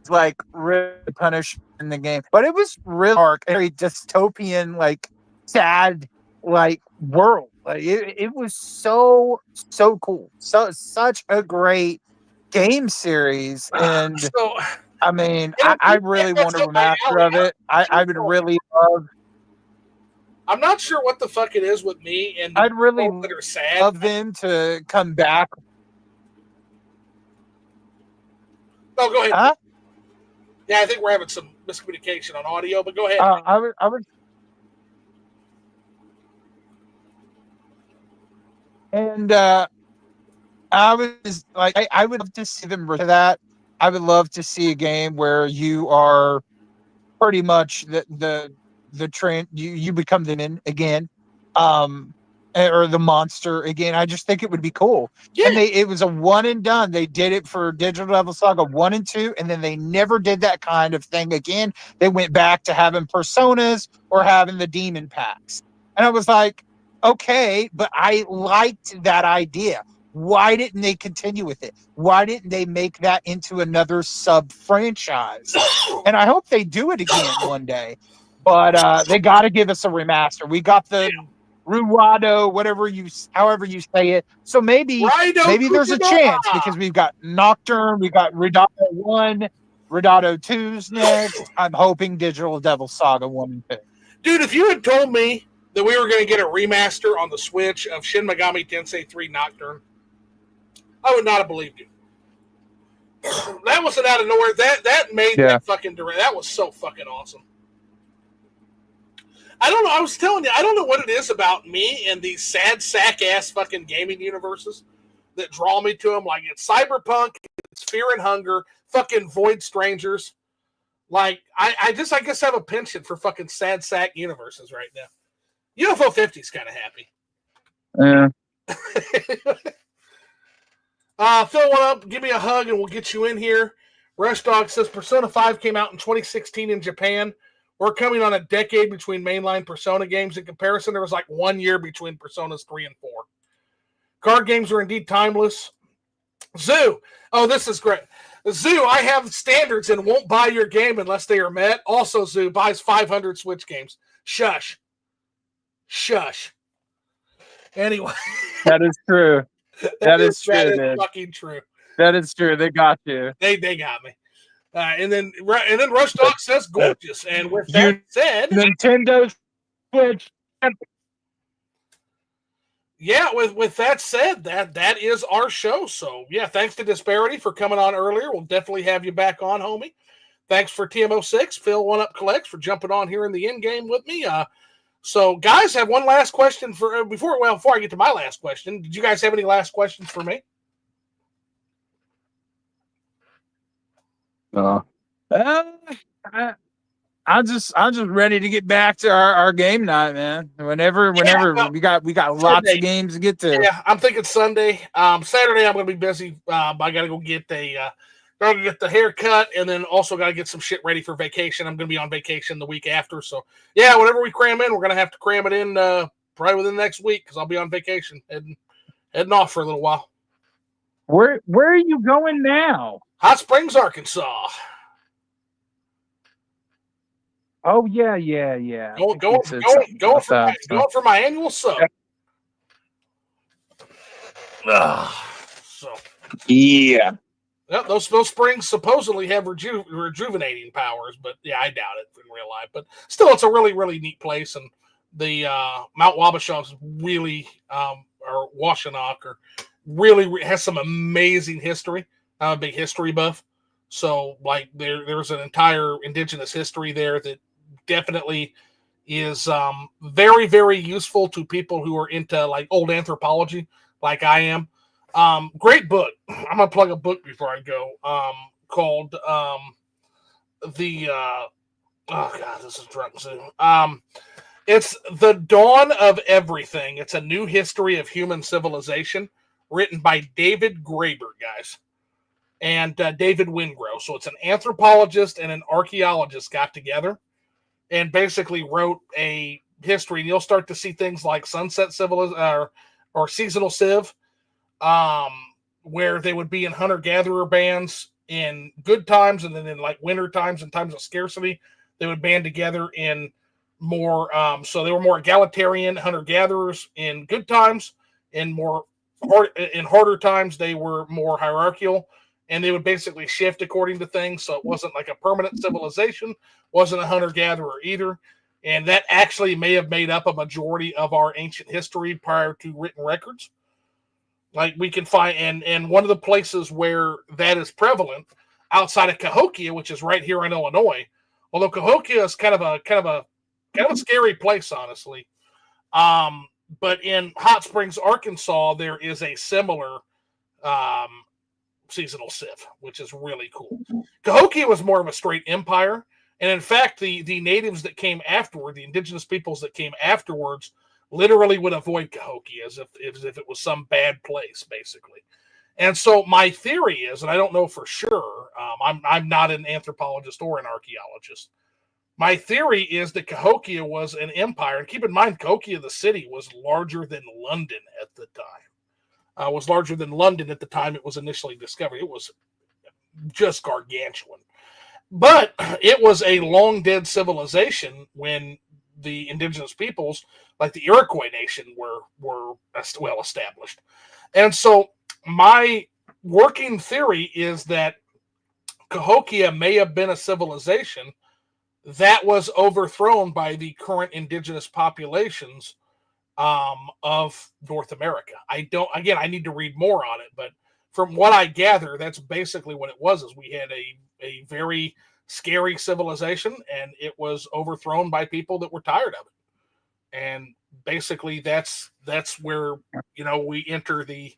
like really punished in the game, but it was really dark, very dystopian, like sad, like world. Like it was so cool. So such a great game series. And So, I mean, I really want a remaster of it. I would really love. I'm not sure what the fuck it is with me and I'd really that are sad. love them to come back. Oh, go ahead. Huh? Yeah, I think we're having some miscommunication on audio, but go ahead. I would. And I was like, I would love to see them to that. I would love to see a game where you are pretty much the train. You become the man again, or the monster again. I just think it would be cool. Yeah. And it was a one and done. They did it for Digital Devil Saga 1 and 2, and then they never did that kind of thing again. They went back to having personas or having the demon packs, and I was like, okay, but I liked that idea. Why didn't they continue with it? Why didn't they make that into another sub franchise? And I hope they do it again one day. But they got to give us a remaster. We got the Ruado, however you say it. So maybe there's a chance because we've got Nocturne, we got Redato 1, Redato 2's next. I'm hoping Digital Devil Saga 1 and 2. Dude, if you had told me that we were going to get a remaster on the Switch of Shin Megami Tensei 3 Nocturne, I would not have believed you. That wasn't out of nowhere. That made that fucking direct. That was so fucking awesome. I don't know. I was telling you, I don't know what it is about me and these sad sack ass fucking gaming universes that draw me to them. Like it's Cyberpunk, it's Fear and Hunger, fucking Void Strangers. Like I guess I have a penchant for fucking sad sack universes right now. UFO 50's kind of happy. Yeah. Fill one up, give me a hug, and we'll get you in here. Rush Dog says Persona 5 came out in 2016 in Japan. We're coming on a decade between mainline Persona games. In comparison, there was like 1 year between Personas 3 and 4. Card games are indeed timeless. Zoo. Oh, this is great. Zoo, I have standards and won't buy your game unless they are met. Also, Zoo buys 500 Switch games. Shush. Anyway. That is true. That is true. That is fucking true. That is true. They got you. They got me. And then Rush Dog says gorgeous. And with that said, Nintendo Switch. Yeah, with that said, that is our show. So yeah, thanks to Disbearity for coming on earlier. We'll definitely have you back on, homie. Thanks for TMO6, Phil One Up Collects for jumping on here in the end game with me. So guys, have one last question before I get to my last question. Did you guys have any last questions for me? I'm just ready to get back to our game night, man. Whenever we got lots of games to get to. Yeah, I'm thinking Sunday. Saturday I'm gonna be busy. I gotta go get the haircut, and then also gotta get some shit ready for vacation. I'm gonna be on vacation the week after. So yeah, whatever we cram in, we're gonna have to cram it in probably within the next week because I'll be on vacation heading off for a little while. Where are you going now? Hot Springs, Arkansas. Oh yeah. Going for my annual sub. So yeah. Well, those springs supposedly have rejuvenating powers, but yeah, I doubt it in real life. But still, it's a really, really neat place, and the Mount Wabasha is really, or Washtenaw, or really has some amazing history. I'm a big history buff, so like there's an entire indigenous history there that definitely is very, very useful to people who are into like old anthropology, like I am. Great book. I'm gonna plug a book before I go. Called the oh god, this is drunk soon. It's The Dawn of Everything. It's a new history of human civilization, written by David Graeber, guys, and David Wingrove. So it's an anthropologist and an archaeologist got together and basically wrote a history. And you'll start to see things like sunset civilization or seasonal civ. Where they would be in hunter-gatherer bands in good times, and then in like winter times and times of scarcity, they would band together in more. So they were more egalitarian hunter-gatherers in good times, in harder times they were more hierarchical, and they would basically shift according to things. So it wasn't like a permanent civilization, wasn't a hunter-gatherer either. And that actually may have made up a majority of our ancient history prior to written records. Like we can find, and one of the places where that is prevalent outside of Cahokia, which is right here in Illinois, although Cahokia is kind of a scary place, honestly. But in Hot Springs, Arkansas, there is a similar seasonal civ, which is really cool. Cahokia was more of a straight empire, and in fact, the natives that came afterward, the indigenous peoples that came afterwards, literally would avoid Cahokia as if it was some bad place, basically. And so my theory is, and I don't know for sure, I'm not an anthropologist or an archaeologist. My theory is that Cahokia was an empire, and keep in mind, Cahokia, the city, was larger than London at the time. Was larger than London at the time it was initially discovered. It was just gargantuan. But it was a long dead civilization when the indigenous peoples, like the Iroquois nation, were well established. And so my working theory is that Cahokia may have been a civilization that was overthrown by the current indigenous populations of North America. I need to read more on it, but from what I gather, that's basically what it was. Is we had a very scary civilization, and it was overthrown by people that were tired of it. And basically, that's where we enter the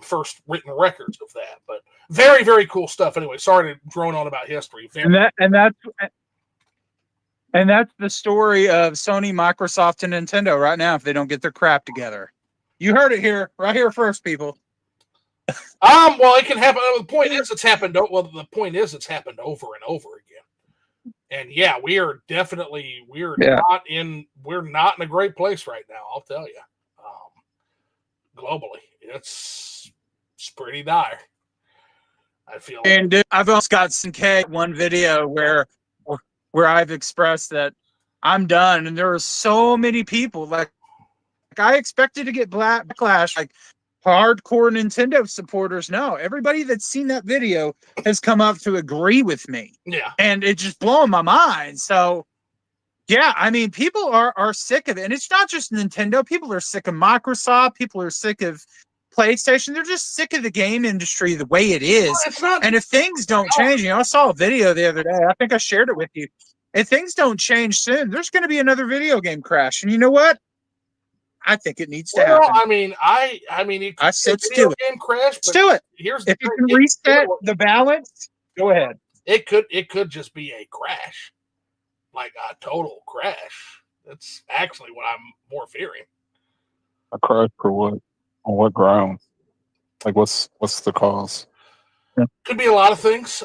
first written records of that. But very, very cool stuff. Anyway, sorry to drone on about history. And that's the story of Sony, Microsoft, and Nintendo right now if they don't get their crap together. You heard it here, right here first, people. Well, it can happen. The point is, it's happened. Well, the point is, it's happened over and over again. And yeah, we're not in a great place right now. I'll tell you. Globally, it's pretty dire. I feel. And I've also got some one video where I've expressed that I'm done, and there are so many people like I expected to get backlash, like hardcore Nintendo supporters. No, everybody that's seen that video has come up to agree with me. Yeah, and it's just blowing my mind. So, yeah, I mean, people are sick of it, and it's not just Nintendo. People are sick of Microsoft. People are sick of PlayStation. They're just sick of the game industry the way it is. And if things don't change, I saw a video the other day. I think I shared it with you. If things don't change soon, there's going to be another video game crash. And you know what? I think it needs to happen. I mean, I said let's do it. Game crash. Let's do it. If you can reset the balance, go ahead. It could just be a crash, like a total crash. That's actually what I'm more fearing. A crash for what? On what ground? Like, what's the cause? Could be a lot of things.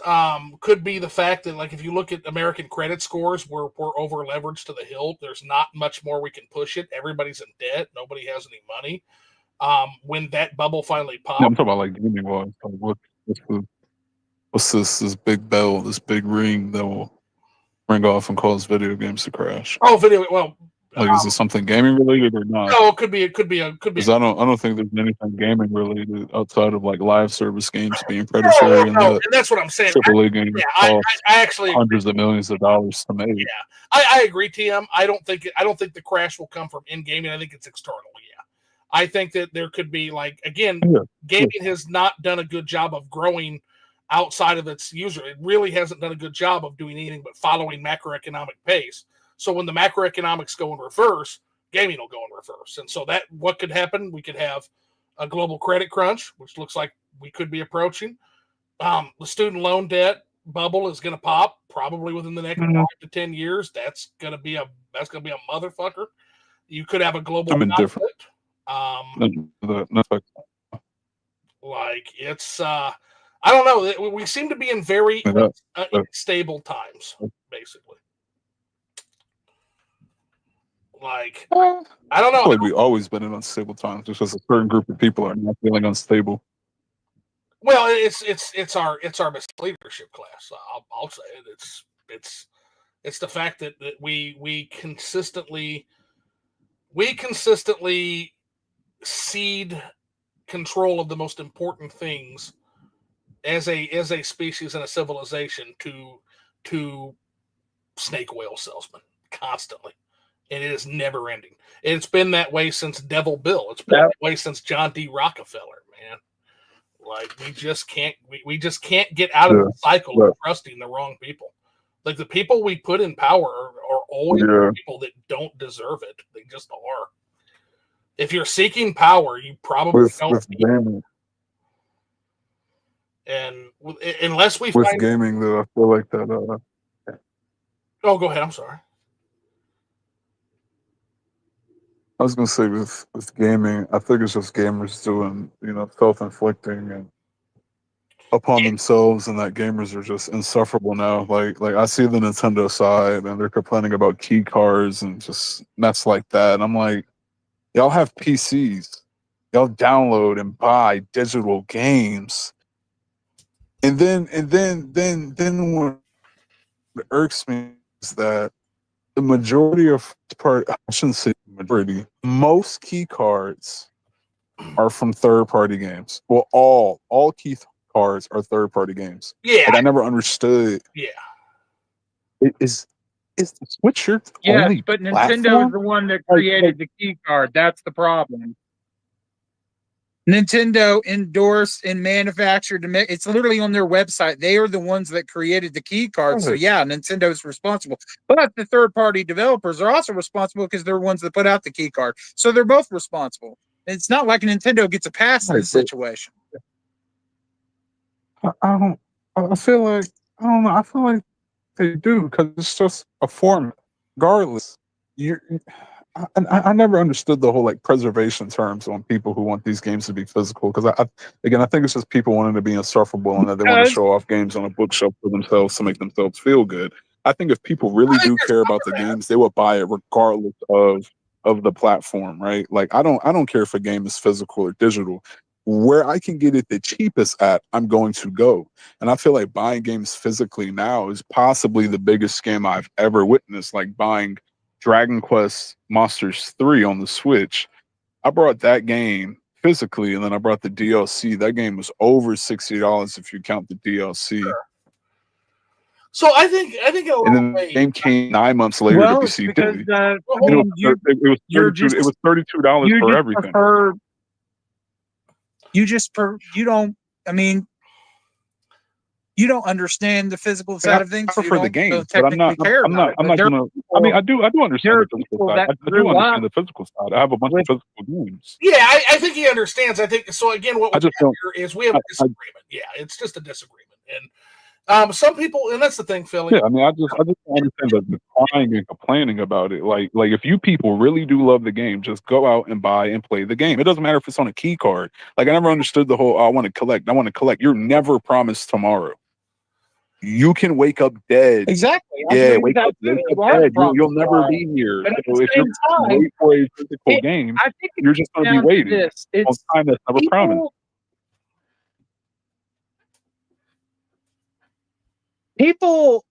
Could be the fact that, like, if you look at American credit scores, we're over leveraged to the hilt. There's not much more we can push it. Everybody's in debt. Nobody has any money. When that bubble finally pops, I'm talking about like gaming wise. Like what's this big bell, this big ring that will ring off and cause video games to crash? Oh, video. Well, Like, is it something gaming related or not? No, it could be. Because I don't think there's anything gaming related outside of like live service games being No, predatory and no, that and that's what I'm saying. AAA games Yeah, cost I actually agree. hundreds of millions of dollars to make. Yeah, I agree, TM. I don't think the crash will come from in gaming. I think it's external. Yeah, I think that there could be gaming has not done a good job of growing outside of its user. It really hasn't done a good job of doing anything but following macroeconomic pace. So when the macroeconomics go in reverse, gaming will go in reverse. And so that what could happen? We could have a global credit crunch, which looks like we could be approaching. The student loan debt bubble is going to pop probably within the next 5 to 10 years. That's going to be a motherfucker. You could have a global conflict. Like it's I don't know. We seem to be in very unstable times, basically. Like I don't know. I feel like we've always been in unstable times. Just because a certain group of people are not feeling unstable. Well, it's our leadership class. I'll say it. It's the fact that we consistently cede control of the most important things as a species and a civilization to snake oil salesmen constantly. And it is never ending. It's been that way since Devil Bill. It's been that way since John D. Rockefeller, man. Like we just can't get out of the cycle of trusting the wrong people. Like the people we put in power are always people that don't deserve it. They just are. If you're seeking power, you probably don't. And unless we find gaming, though, I feel like that. Oh, go ahead. I'm sorry. I was gonna say with gaming, I think it's just gamers doing self-inflicting and upon themselves, and that gamers are just insufferable now. Like I see the Nintendo side, and they're complaining about key cards and just mess like that. And I'm like, y'all have PCs, y'all download and buy digital games, and then what irks me is that the majority of I shouldn't say majority, most key cards are from third-party games. Well, all key cards are third-party games. Yeah, like I never understood. Yeah, is the Switch your only but platform? Nintendo is the one that created the key card. That's the problem. Nintendo endorsed and manufactured it's literally on their website. They are the ones that created the key card. So yeah, Nintendo's responsible. But the third-party developers are also responsible because they're the ones that put out the key card. So they're both responsible. It's not like Nintendo gets a pass in this situation. I feel like I don't know. I feel like they do because it's just a format. Regardless, I never understood the whole like preservation terms on people who want these games to be physical. Because I think it's just people wanting to be insufferable and that they want to show off games on a bookshelf for themselves to make themselves feel good. I think if people really do care about the games, they would buy it regardless of the platform, right? Like I don't care if a game is physical or digital. Where I can get it the cheapest at, I'm going to go. And I feel like buying games physically now is possibly the biggest scam I've ever witnessed. Like buying Dragon Quest Monsters 3 on the Switch. I brought that game physically, and then I brought the DLC. That game was over $60 if you count the DLC. Sure. So I think and then the game came 9 months later to PC. Because it was $32 for everything. You don't understand the physical side of things. For the game, but I'm not gonna. I mean, I do understand the physical side. I do understand the physical side. I have a bunch of physical games. Yeah, I think he understands. I think so. Again, what we have here is we have a disagreement. Yeah, it's just a disagreement, and some people, and that's the thing, Philly. Yeah, I mean, I just don't understand the crying and complaining about it. Like if you people really do love the game, just go out and buy and play the game. It doesn't matter if it's on a key card. Like I never understood the whole. I want to collect. You're never promised tomorrow. You can wake up dead. Exactly. Yeah, wake up dead. You'll never be here. But so if you're waiting for a physical game, you're just going to be waiting on time that's never promised. People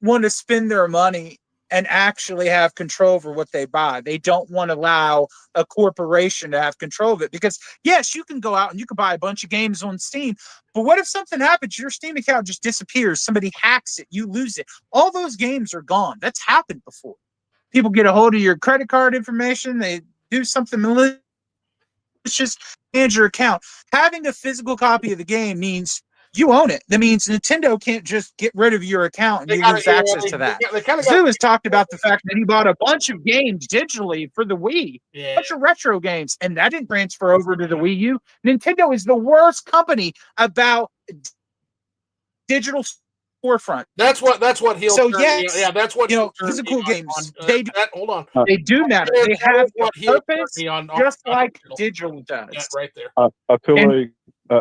want to spend their money and actually have control over what they buy. They don't want to allow a corporation to have control of it because, yes, you can go out and you can buy a bunch of games on Steam, but what if something happens? Your Steam account just disappears. Somebody hacks it. You lose it. All those games are gone. That's happened before. People get a hold of your credit card information. They do something malicious. Manage your account. Having a physical copy of the game means you own it. That means Nintendo can't just get rid of your account and you lose access to that. Zoo has talked about the fact that he bought a bunch of games digitally for the Wii, a bunch of retro games, and that didn't transfer over to the Wii U. Nintendo is the worst company about digital storefront. That's what he'll. So yes, yeah, that's what physical games. On, they do, hold on. They do matter. They have a purpose, on just like digital does. Yeah, right there. I feel like.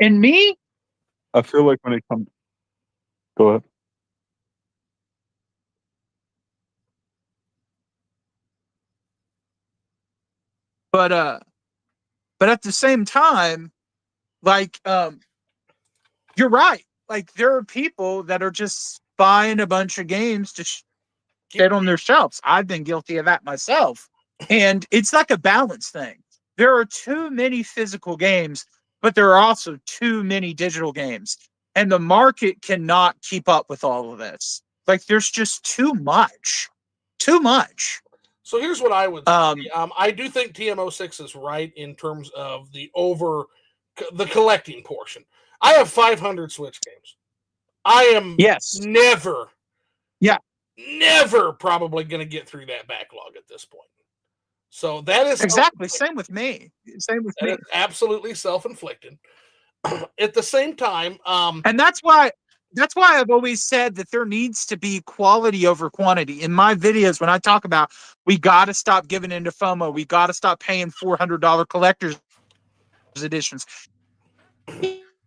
And me. I feel like when it comes. Go ahead. But at the same time, like you're right. Like there are people that are just buying a bunch of games to sit on their shelves. I've been guilty of that myself. And it's like a balance thing. There are too many physical games, but there are also too many digital games. And the market cannot keep up with all of this. Like there's just too much. Too much. So here's what I would say. I do think TM06 is right in terms of the collecting portion. I have 500 Switch games. I am never probably going to get through that backlog at this point. So that is exactly same with me. Same with me. Absolutely self-inflicted. At the same time, and that's why I've always said that there needs to be quality over quantity. In my videos, when I talk about we got to stop giving into FOMO, we got to stop paying $400 collector's editions.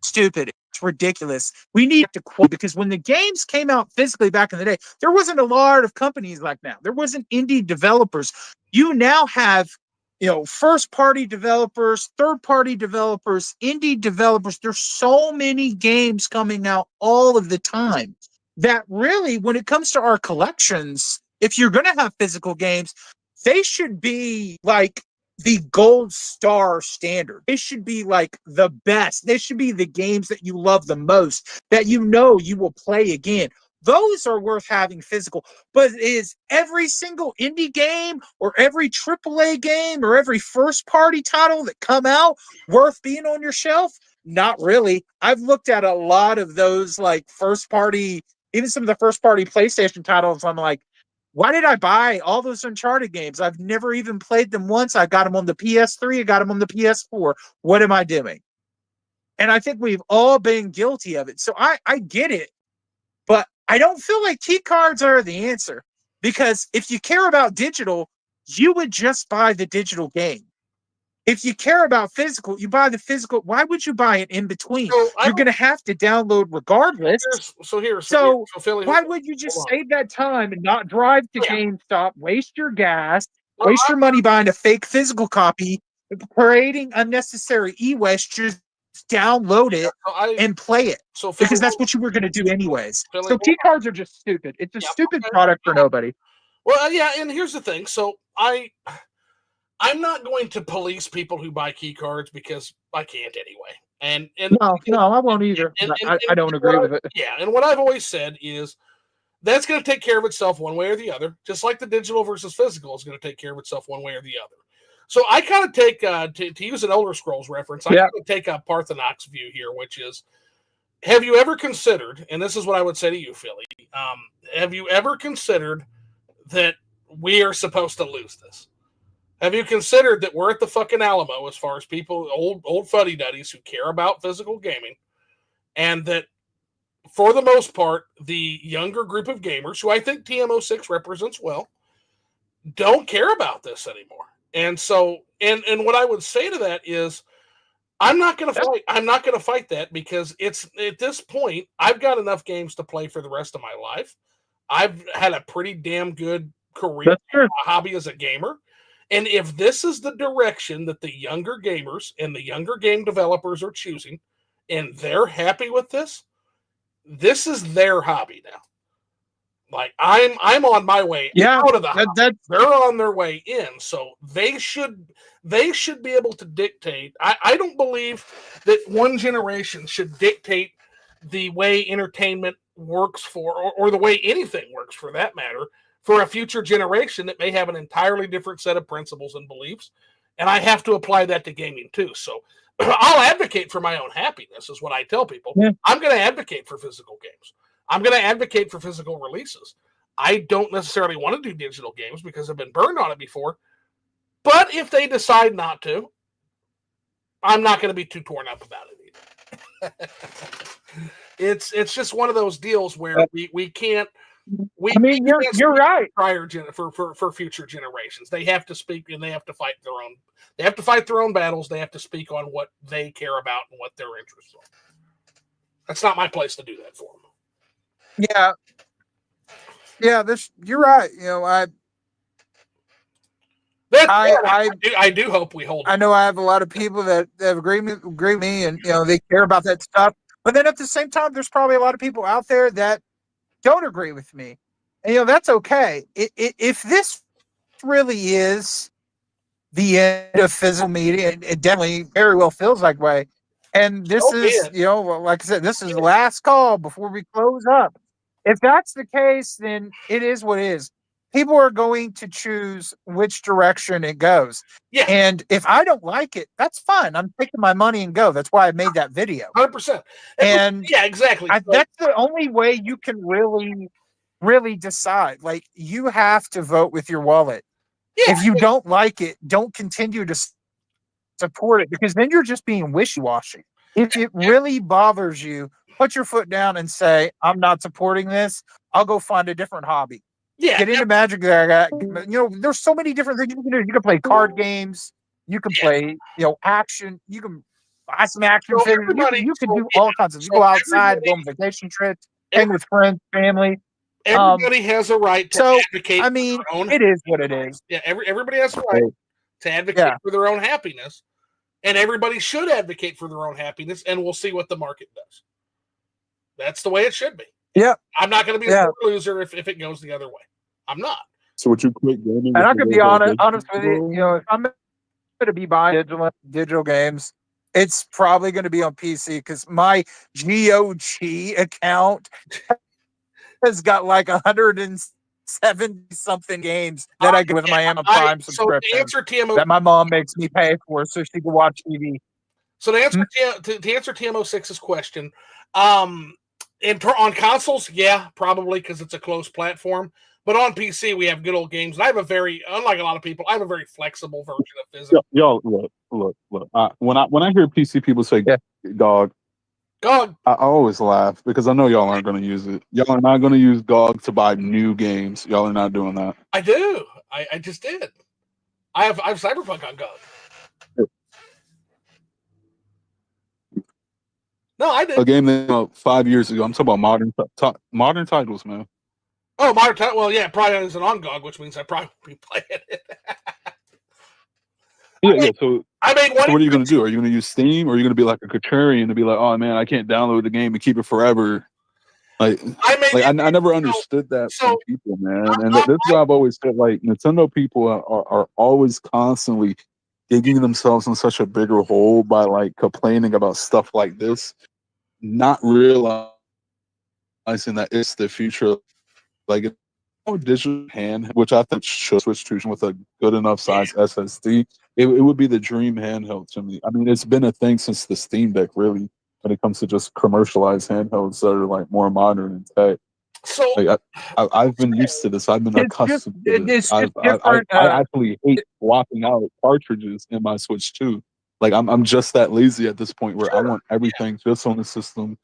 Stupid. It's ridiculous. We need to quote because when the games came out physically back in the day, there wasn't a lot of companies like now. There wasn't indie developers. You now have first-party developers, third-party developers, indie developers. There's so many games coming out all of the time that really, when it comes to our collections, if you're going to have physical games, they should be like the gold star standard. They should be like the best. They should be the games that you love the most, that you will play again. Those are worth having physical. But is every single indie game or every AAA game or every first-party title that come out worth being on your shelf? Not really. I've looked at a lot of those like first-party, even some of the first-party PlayStation titles. I'm like, why did I buy all those Uncharted games? I've never even played them once. I got them on the PS3. I got them on the PS4. What am I doing? And I think we've all been guilty of it. So I get it. But I don't feel like key cards are the answer, because if you care about digital, you would just buy the digital game. If you care about physical, you buy the physical. Why would you buy it in between? You're going to have to download regardless. So why would you just save that time and not drive to GameStop, waste your gas, waste your money buying a fake physical copy, creating unnecessary e-waste? Just download it and play it, because that's what you were going to do anyways. So key cards are just stupid. It's a stupid product for nobody. Well, and here's the thing. So I'm not going to police people who buy key cards because I can't anyway. And no, I won't either. I don't agree with it. Yeah, and what I've always said is that's going to take care of itself one way or the other, just like the digital versus physical is going to take care of itself one way or the other. So I kind of take, to use an Elder Scrolls reference, I kind of take a Parthenos view here, which is, have you ever considered, and this is what I would say to you, Philly, have you ever considered that we are supposed to lose this? Have you considered that we're at the fucking Alamo as far as people, old fuddy-duddies who care about physical gaming, and that for the most part, the younger group of gamers, who I think TM06 represents well, don't care about this anymore. And so, and what I would say to that is, I'm not going to fight. I'm not going to fight that, because it's at this point, I've got enough games to play for the rest of my life. I've had a pretty damn good career, hobby as a gamer. And if this is the direction that the younger gamers and the younger game developers are choosing, and they're happy with this, this is their hobby now. Like I'm on my way out of the house. They're on their way in, so they should be able to dictate. I don't believe that one generation should dictate the way entertainment works or the way anything works for that matter, for a future generation that may have an entirely different set of principles and beliefs. And I have to apply that to gaming too. So I'll advocate for my own happiness, is what I tell people. Yeah. I'm going to advocate for physical games. I'm going to advocate for physical releases. I don't necessarily want to do digital games because I've been burned on it before. But if they decide not to, I'm not going to be too torn up about it either. It's just one of those deals where we can't. You're right. For future generations, they have to speak and they have to fight their own. They have to fight their own battles. They have to speak on what they care about and what their interests are. That's not my place to do that for them. Yeah. You're right. I do hope we hold. I know I have a lot of people that agree with me, and they care about that stuff. But then at the same time, there's probably a lot of people out there that don't agree with me, and that's okay. If this really is the end of physical media, it definitely very well feels like way. And this is, like I said, this is the last call before we close up. If that's the case, then it is what it is. People are going to choose which direction it goes. Yeah. And if I don't like it, that's fine. I'm taking my money and go. That's why I made that video. 100%. And yeah, exactly. That's the only way you can really decide. Like, you have to vote with your wallet. Yeah. If you don't like it, don't continue to support it, because then you're just being wishy-washy. If it really bothers you, put your foot down and say, I'm not supporting this. I'll go find a different hobby. Yeah, get into Magic. There's so many different things you can do. You can play card games. You can play, action. You can buy some action figures. You can do all kinds of. You go outside, go on vacation trips, hang with friends, family. Everybody has a right to advocate. I mean, for their own, it is what it is. Yeah, everybody has a right to advocate for their own happiness, and everybody should advocate for their own happiness. And we'll see what the market does. That's the way it should be. Yeah, I'm not going to be a loser if it goes the other way. I'm not. So would you quit gaming? And I could be honest with you. If I'm going to be buying digital games, it's probably going to be on PC, because my GOG account has got like 170 something games that I get with my Amazon Prime subscription. That my mom makes me pay for so she can watch TV. So to answer TM06's question, on consoles, yeah, probably, because it's a closed platform. But on PC, we have good old games. And I have unlike a lot of people, I have a very flexible version of physical. Y'all, look. When I hear PC people say GOG, I always laugh, because I know y'all aren't going to use it. Y'all are not going to use GOG to buy new games. Y'all are not doing that. I do. I just did. I have Cyberpunk on GOG. No, I did. A game that came out 5 years ago. I'm talking about modern titles, man. Oh, modern title. Well, yeah, probably isn't on GOG, which means I probably won't be playing it. So what are you going to do? Are you going to use Steam, or are you going to be like a contrarian and be like, oh man, I can't download the game and keep it forever? I never understood that from people, man. And this is why I've always said, like, Nintendo people are always constantly digging themselves in such a bigger hole by like complaining about stuff like this, not realizing that it's the future. Like, digital hand, which I think should switch to with a good enough size SSD, it would be the dream handheld to me. I mean, it's been a thing since the Steam Deck, really, when it comes to just commercialized handhelds that are like more modern and tech. So like, I've been used to this. I've been accustomed to this. I actually hate swapping out cartridges in my Switch too. Like, I'm just that lazy at this point where I want everything just on the system,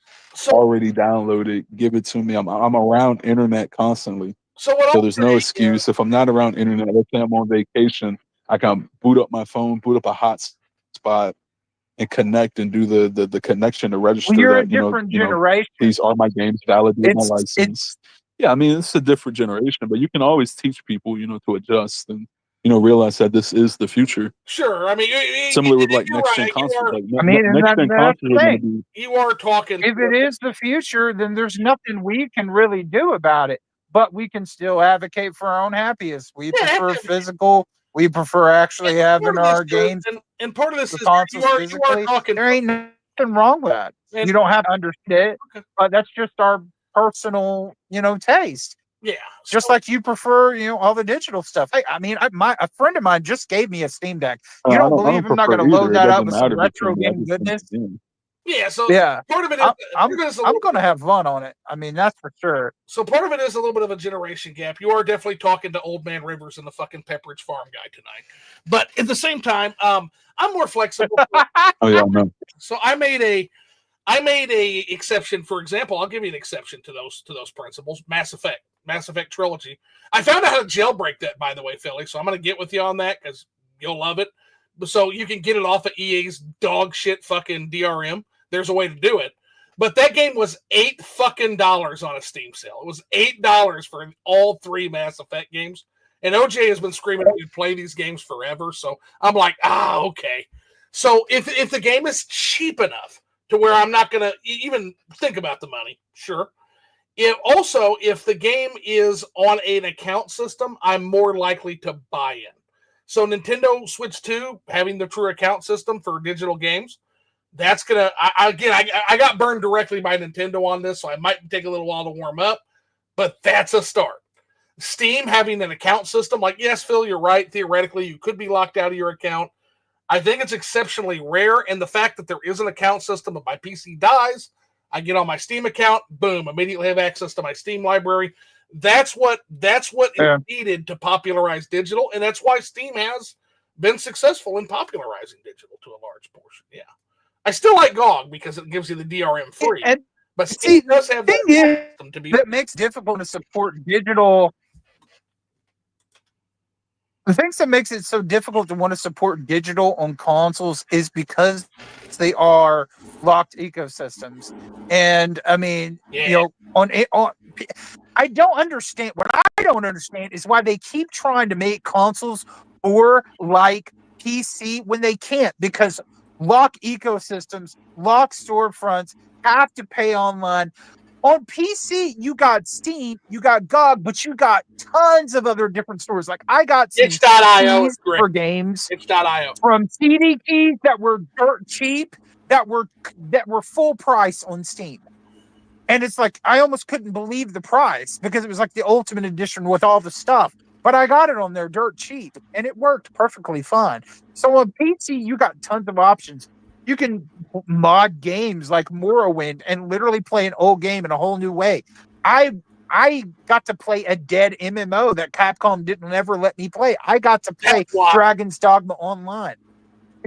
already downloaded. Give it to me. I'm around internet constantly. So there's no excuse. If I'm not around internet, let's say I'm on vacation, I can boot up my phone, boot up a hotspot, and connect and do the connection to register that generation. These are my games, validate my license. Yeah, I mean, it's a different generation, but you can always teach people, to adjust and realize that this is the future. Sure, I mean, similar with like next gen consoles. Next gen consoles. You are talking. If it is the future, then there's nothing we can really do about it. but we can still advocate for our own happiness. We Yeah, prefer physical. We prefer actually having our games, and part of this the is consoles you are physically. talking. There ain't nothing wrong with that. And- You don't have to understand it, Okay. but that's just our personal, taste. Yeah, Just like you prefer, all the digital stuff. Hey, I mean, a friend of mine just gave me a Steam Deck. You I don't don't believe I'm not prefer going to load either. It that up doesn't with some matter retro between me. I game just think goodness? it's in. yeah. So Yeah, part of it is I'm going to have fun on it. I mean, that's for sure. So part of it is a little bit of a generation gap. You are definitely talking to old man Rivers and the fucking Pepperidge Farm guy tonight. But at the same time, I'm more flexible. Oh yeah, no. So I made a exception. For example, I'll give you an exception to those principles. Mass Effect trilogy. I found out how to jailbreak that, by the way, Philly. So I'm going to get with you on that because you'll love it. So you can get it off of EA's dog shit fucking DRM. There's a way to do it. But that game was $8 fucking on a Steam sale. It was $8 for all 3 Mass Effect games. And OJ has been screaming at me to play these games forever. So I'm like, okay. So if the game is cheap enough to where I'm not going to even think about the money, sure. If the game is on an account system, I'm more likely to buy in. So Nintendo Switch 2, having the true account system for digital games, that's gonna. I got burned directly by Nintendo on this, so I might take a little while to warm up, but that's a start. Steam having an account system, like, yes, Phil, you're right. Theoretically, you could be locked out of your account. I think it's exceptionally rare, and the fact that there is an account system, if my PC dies, I get on my Steam account, boom, immediately have access to my Steam library. That's what is needed to popularize digital, and that's why Steam has been successful in popularizing digital to a large portion. Yeah. I still like GOG because it gives you the DRM free, but Steam does have that system to be that makes it difficult to support digital. The things that makes it so difficult to want to support digital on consoles is because they are locked ecosystems, and I mean, I don't understand. What I don't understand is why they keep trying to make consoles more like PC when they can't, because lock ecosystems, lock storefronts, have to pay online. On PC, you got Steam, you got GOG, but you got tons of other different stores. Like I got some itch.io for games itch.io from CD keys that were dirt cheap, that were full price on Steam. And it's like I almost couldn't believe the price because it was like the ultimate edition with all the stuff. But I got it on there dirt cheap, and it worked perfectly fine. So on PC, you got tons of options. You can mod games like Morrowind and literally play an old game in a whole new way. I got to play a dead MMO that Capcom didn't ever let me play. I got to play Dragon's Dogma Online.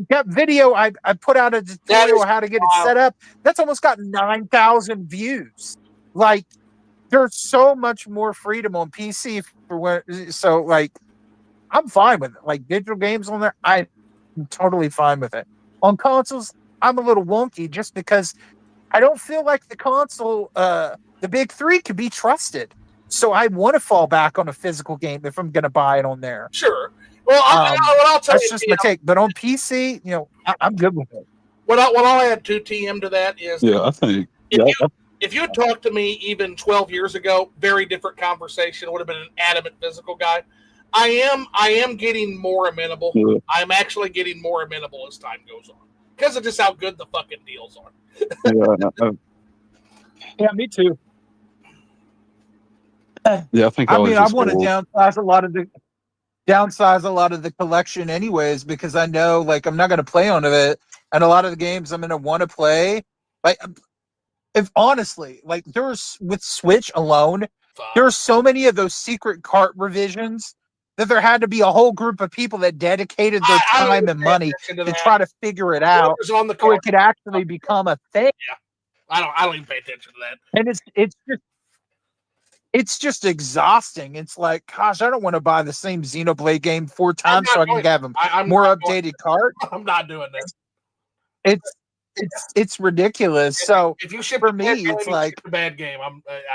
That video I put out a tutorial how to get it set up. That's almost got 9,000 views. Like, there's so much more freedom on PC I'm fine with it. Like digital games on there, I'm totally fine with it. On consoles, I'm a little wonky just because I don't feel like the console, the big three, can be trusted. So I want to fall back on a physical game if I'm going to buy it on there. Sure. Well, I'll tell that's you, just my take. But on PC, I'm good with it. What I'll add to TM to that is, I think if you had talked to me even 12 years ago, very different conversation. Would have been an adamant physical guy. I am getting more amenable. Yeah. I'm actually getting more amenable as time goes on because of just how good the fucking deals are. Yeah, me too. Yeah, I think I want to downsize a lot of the collection anyways, because I know like I'm not going to play on it, and a lot of the games I'm going to want to play. Like, if honestly, like there's with Switch alone, there are so many of those secret cart revisions that there had to be a whole group of people that dedicated their time and money to try to figure it out so it could actually become a thing. Yeah, I don't even pay attention to that. And it's just exhausting. It's like, gosh, I don't want to buy the same Xenoblade game 4 times so I can have a more updated cart. I'm not doing that. It's ridiculous. So if you ship for me, it's like a bad game.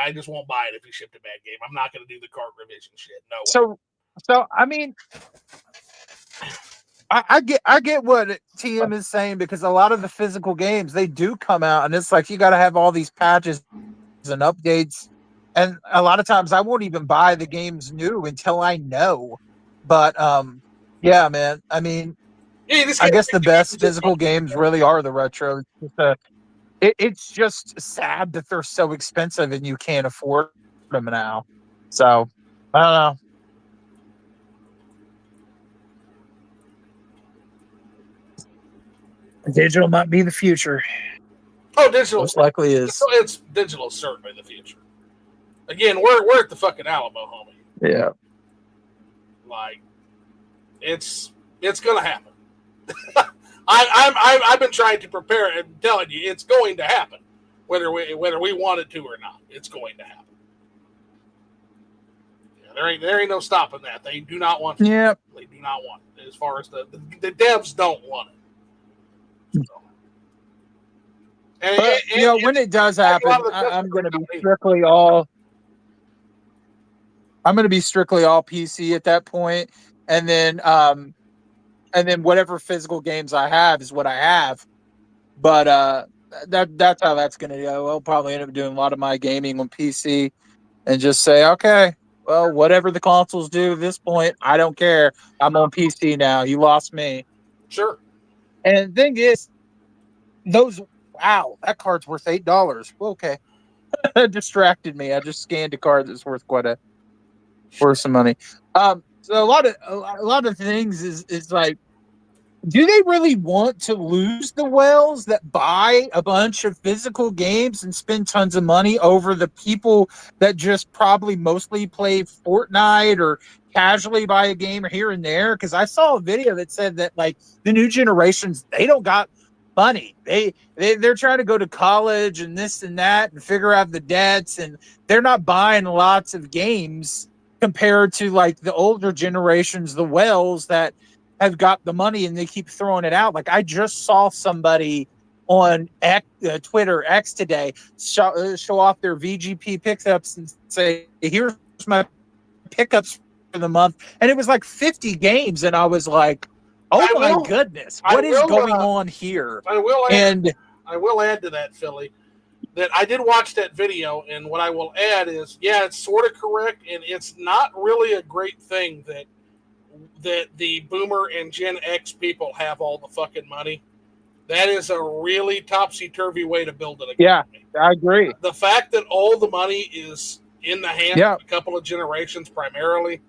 I just won't buy it if you shipped a bad game. I'm not going to do the cart revision shit. No way. So I mean, I get what TM is saying, because a lot of the physical games, they do come out and it's like you got to have all these patches and updates And a lot of times I won't even buy the games new until I know. But yeah, man. I mean, Yeah, this I game guess the best just physical games really are the retro. It's just sad that they're so expensive and you can't afford them now. So I don't know. Digital might be the future. digital. Most likely is. It's digital, certainly the future. Again, we're at the fucking Alamo, homie. Yeah. Like, it's gonna happen. I've been trying to prepare and telling you it's going to happen, whether we want it to or not. It's going to happen. Yeah, there ain't no stopping that. They do not want it. Yeah. They do not want it. As far as the devs don't want it. So. But, when it does happen, I'm going to be strictly all. I'm going to be strictly all PC at that point, and then whatever physical games I have is what I have. But that's how that's going to go. I'll probably end up doing a lot of my gaming on PC, and just say, okay, well, whatever the consoles do at this point, I don't care. I'm on PC now. You lost me. Sure. And the thing is, wow, that card's worth $8. Well, okay. That distracted me. I just scanned a card that's worth worth some money. So a lot of things is like, do they really want to lose the whales that buy a bunch of physical games and spend tons of money over the people that just probably mostly play Fortnite or casually buy a game here and there? Because I saw a video that said that like the new generations, they don't got money. They're trying to go to college and this and that and figure out the debts, and they're not buying lots of games compared to like the older generations, the whales that have got the money and they keep throwing it out. Like I just saw somebody on Twitter X today show off their VGP pickups and say, "Here's my pickups for the month," and it was like 50 games, and I was like, "Oh my goodness, what is going on here?" I will add to that, Philly, that I did watch that video, and what I will add is, yeah, it's sort of correct, and it's not really a great thing that the Boomer and Gen X people have all the fucking money. That is a really topsy-turvy way to build an economy. Yeah, I agree. The fact that all the money is in the hands of a couple of generations primarily,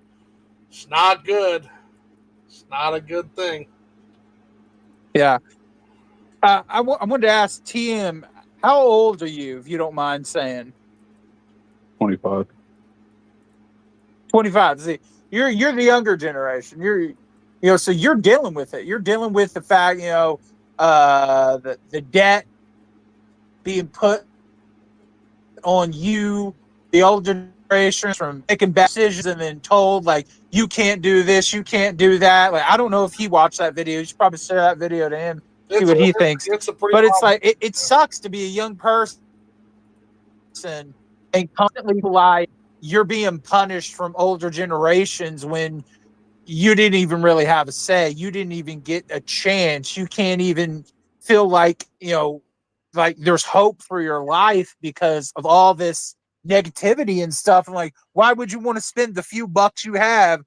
it's not good. It's not a good thing. Yeah. I wanted to ask TM, how old are you, if you don't mind saying? 25. 25. See, you're the younger generation. So you're dealing with it. You're dealing with the fact, the debt being put on you, the older generation, from making bad decisions and then told like you can't do this, you can't do that. Like I don't know if he watched that video. You should probably share that video to him, see what he thinks. But it's like it sucks to be a young person and constantly like you're being punished from older generations when you didn't even really have a say. You didn't even get a chance. You can't even feel like, like there's hope for your life because of all this negativity and stuff. And like, why would you want to spend the few bucks you have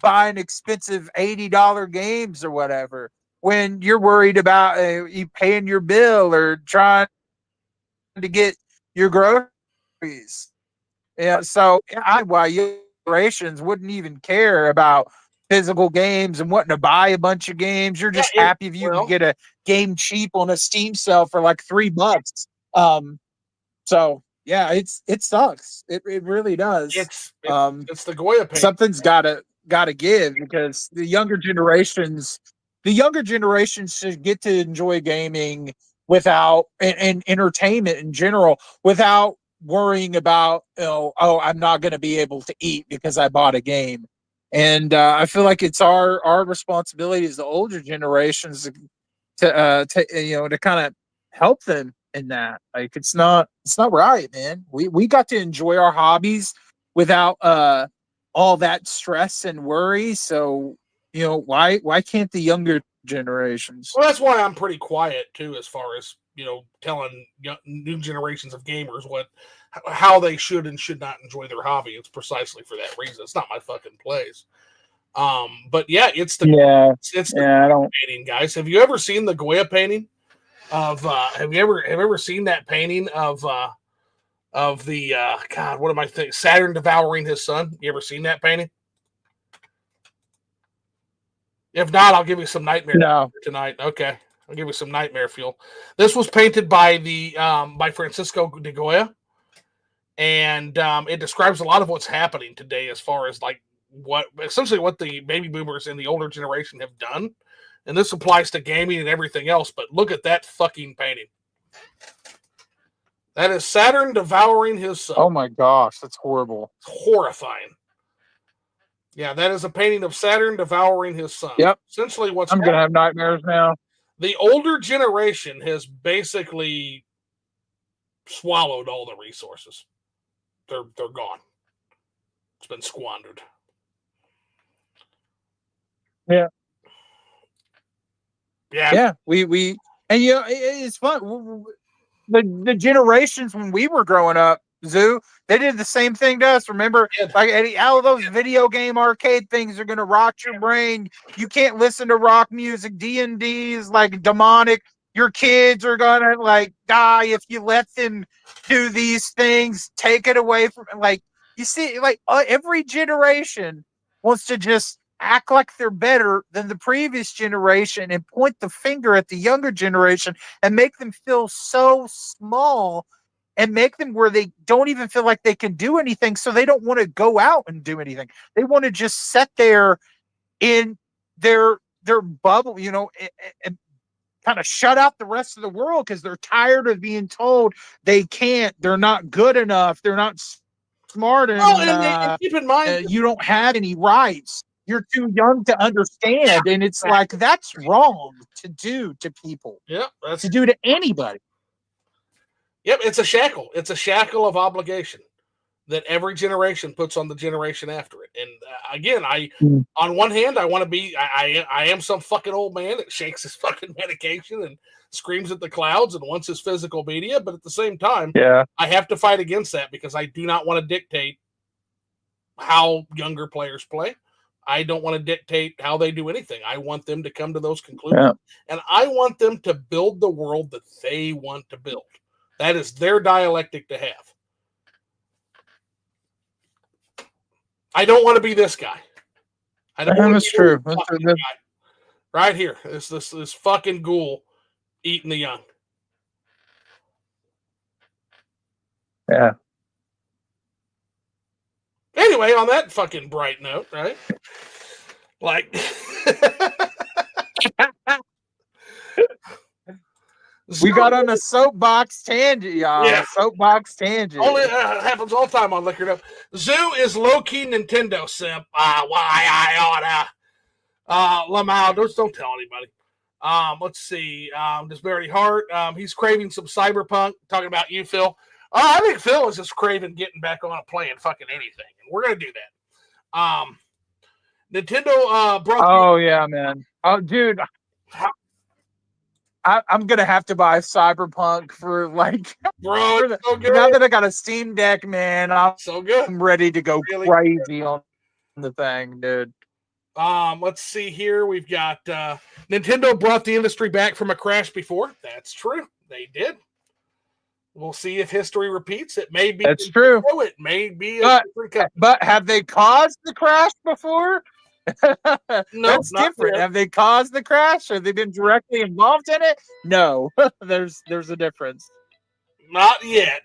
buying expensive $80 games or whatever when you're worried about you paying your bill or trying to get your groceries? Yeah, so why generations wouldn't even care about physical games and wanting to buy a bunch of games. You're just happy if you can get a game cheap on a Steam sale for like $3. So yeah, it sucks. It really does. It's the Goya pain. Something's gotta give, because the younger generations should get to enjoy gaming without and entertainment in general without worrying about, I'm not going to be able to eat because I bought a game. And I feel like it's our responsibility as the older generations to kind of help them in that. Like it's not right, man. We got to enjoy our hobbies without all that stress and worry. So why can't the younger generations. Well, that's why I'm pretty quiet too, as far as telling new generations of gamers how they should and should not enjoy their hobby. It's precisely for that reason. It's not my fucking place. But yeah, it's the I don't. painting, guys. Have you ever seen the Goya painting of? Have you ever seen that painting of the God? What am I thinking? Saturn devouring his son. You ever seen that painting? If not, I'll give you some nightmare tonight. Okay, I'll give you some nightmare fuel. This was painted by by Francisco de Goya, and it describes a lot of what's happening today as far as like what the baby boomers in the older generation have done, and this applies to gaming and everything else. But look at that fucking painting. That is Saturn devouring his son. Oh my gosh, that's horrible. It's horrifying. Yeah, that is a painting of Saturn devouring his son. Yep. Essentially, I'm gonna have nightmares now. The older generation has basically swallowed all the resources. They're gone. It's been squandered. Yeah. Yeah. We and it's fun. The generations when we were growing up, Zoo, they did the same thing to us. Remember, like all those video game arcade things are gonna rot your brain. You can't listen to rock music. D&D is like demonic. Your kids are gonna like die if you let them do these things. Take it away from like you see, like every generation wants to just act like they're better than the previous generation and point the finger at the younger generation and make them feel so small and make them where they don't even feel like they can do anything. So they don't want to go out and do anything. They want to just sit there in their bubble, and kind of shut out the rest of the world because they're tired of being told they can't, they're not good enough, they're not smart enough. And keep in mind, you don't have any rights. You're too young to understand. And it's like, that's wrong to do to people. Yeah. To do to anybody. Yep. It's a shackle. It's a shackle of obligation that every generation puts on the generation after it. And again, on one hand, I want to be, I am some fucking old man that shakes his fucking medication and screams at the clouds and wants his physical media. But at the same time, I have to fight against that because I do not want to dictate how younger players play. I don't want to dictate how they do anything. I want them to come to those conclusions. And I want them to build the world that they want to build. That is their dialectic to have. I don't want to be this guy. I don't want to That's true. Guy. Right here. This fucking ghoul eating the young. Yeah. Anyway, on that fucking bright note, right? Like, we got on a soapbox tangent, y'all. Yeah. Soapbox tangent. Only happens all the time on Liquored Up. Zoo is low-key Nintendo simp. Why I oughta. Lamau, don't tell anybody. Let's see. Disbearity Heart. He's craving some cyberpunk. Talking about you, Phil. I think Phil is just craving getting back on and playing fucking anything. And we're going to do that. Nintendo brought... Oh, yeah, man. Oh, dude. I'm going to have to buy Cyberpunk for, like... Bro, it's so good. Now that I got a Steam Deck, man, so good. I'm ready to go crazy on the thing, dude. Let's see here. We've got... Nintendo brought the industry back from a crash before. That's true. They did. We'll see if history repeats. It may be. That's true. It may be. But have they caused the crash before? No, that's different. Yet. Have they caused the crash? Have they been directly involved in it? No. There's a difference. Not yet.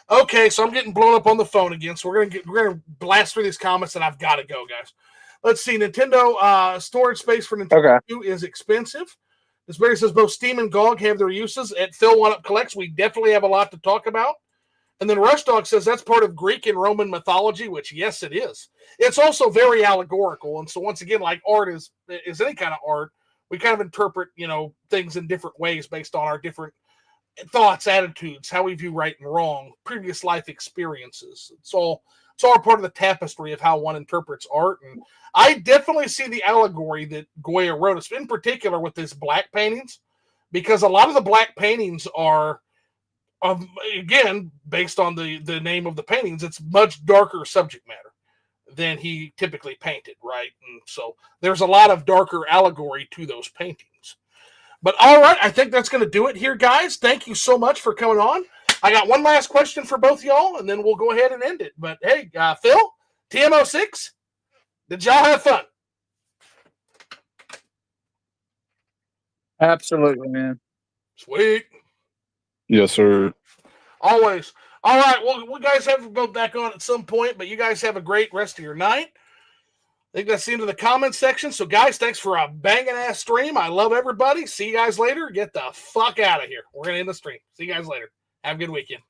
Okay, so I'm getting blown up on the phone again. So we're gonna blast through these comments, and I've got to go, guys. Let's see. Nintendo storage space for Nintendo 2 is expensive. This Barry says both Steam and GOG have their uses. At Phil One Up Collects, we definitely have a lot to talk about. And then Rush Dog says that's part of Greek and Roman mythology, which, yes, it is. It's also very allegorical. And so, once again, like art is any kind of art, we kind of interpret, things in different ways based on our different thoughts, attitudes, how we view right and wrong, previous life experiences. It's all it's all part of the tapestry of how one interprets art. And I definitely see the allegory that Goya wrote, in particular with his black paintings, because a lot of the black paintings are, again, based on the name of the paintings, it's much darker subject matter than he typically painted, right? And so there's a lot of darker allegory to those paintings. But all right, I think that's going to do it here, guys. Thank you so much for coming on. I got one last question for both y'all, and then we'll go ahead and end it. But hey, Phil, TM06, did y'all have fun? Absolutely, man. Sweet. Yes, sir. Always. All right, well, we guys have to go back on at some point, but you guys have a great rest of your night. I think that's the end of the comments section. So, guys, thanks for a banging ass stream. I love everybody. See you guys later. Get the fuck out of here. We're going to end the stream. See you guys later. Have a good weekend.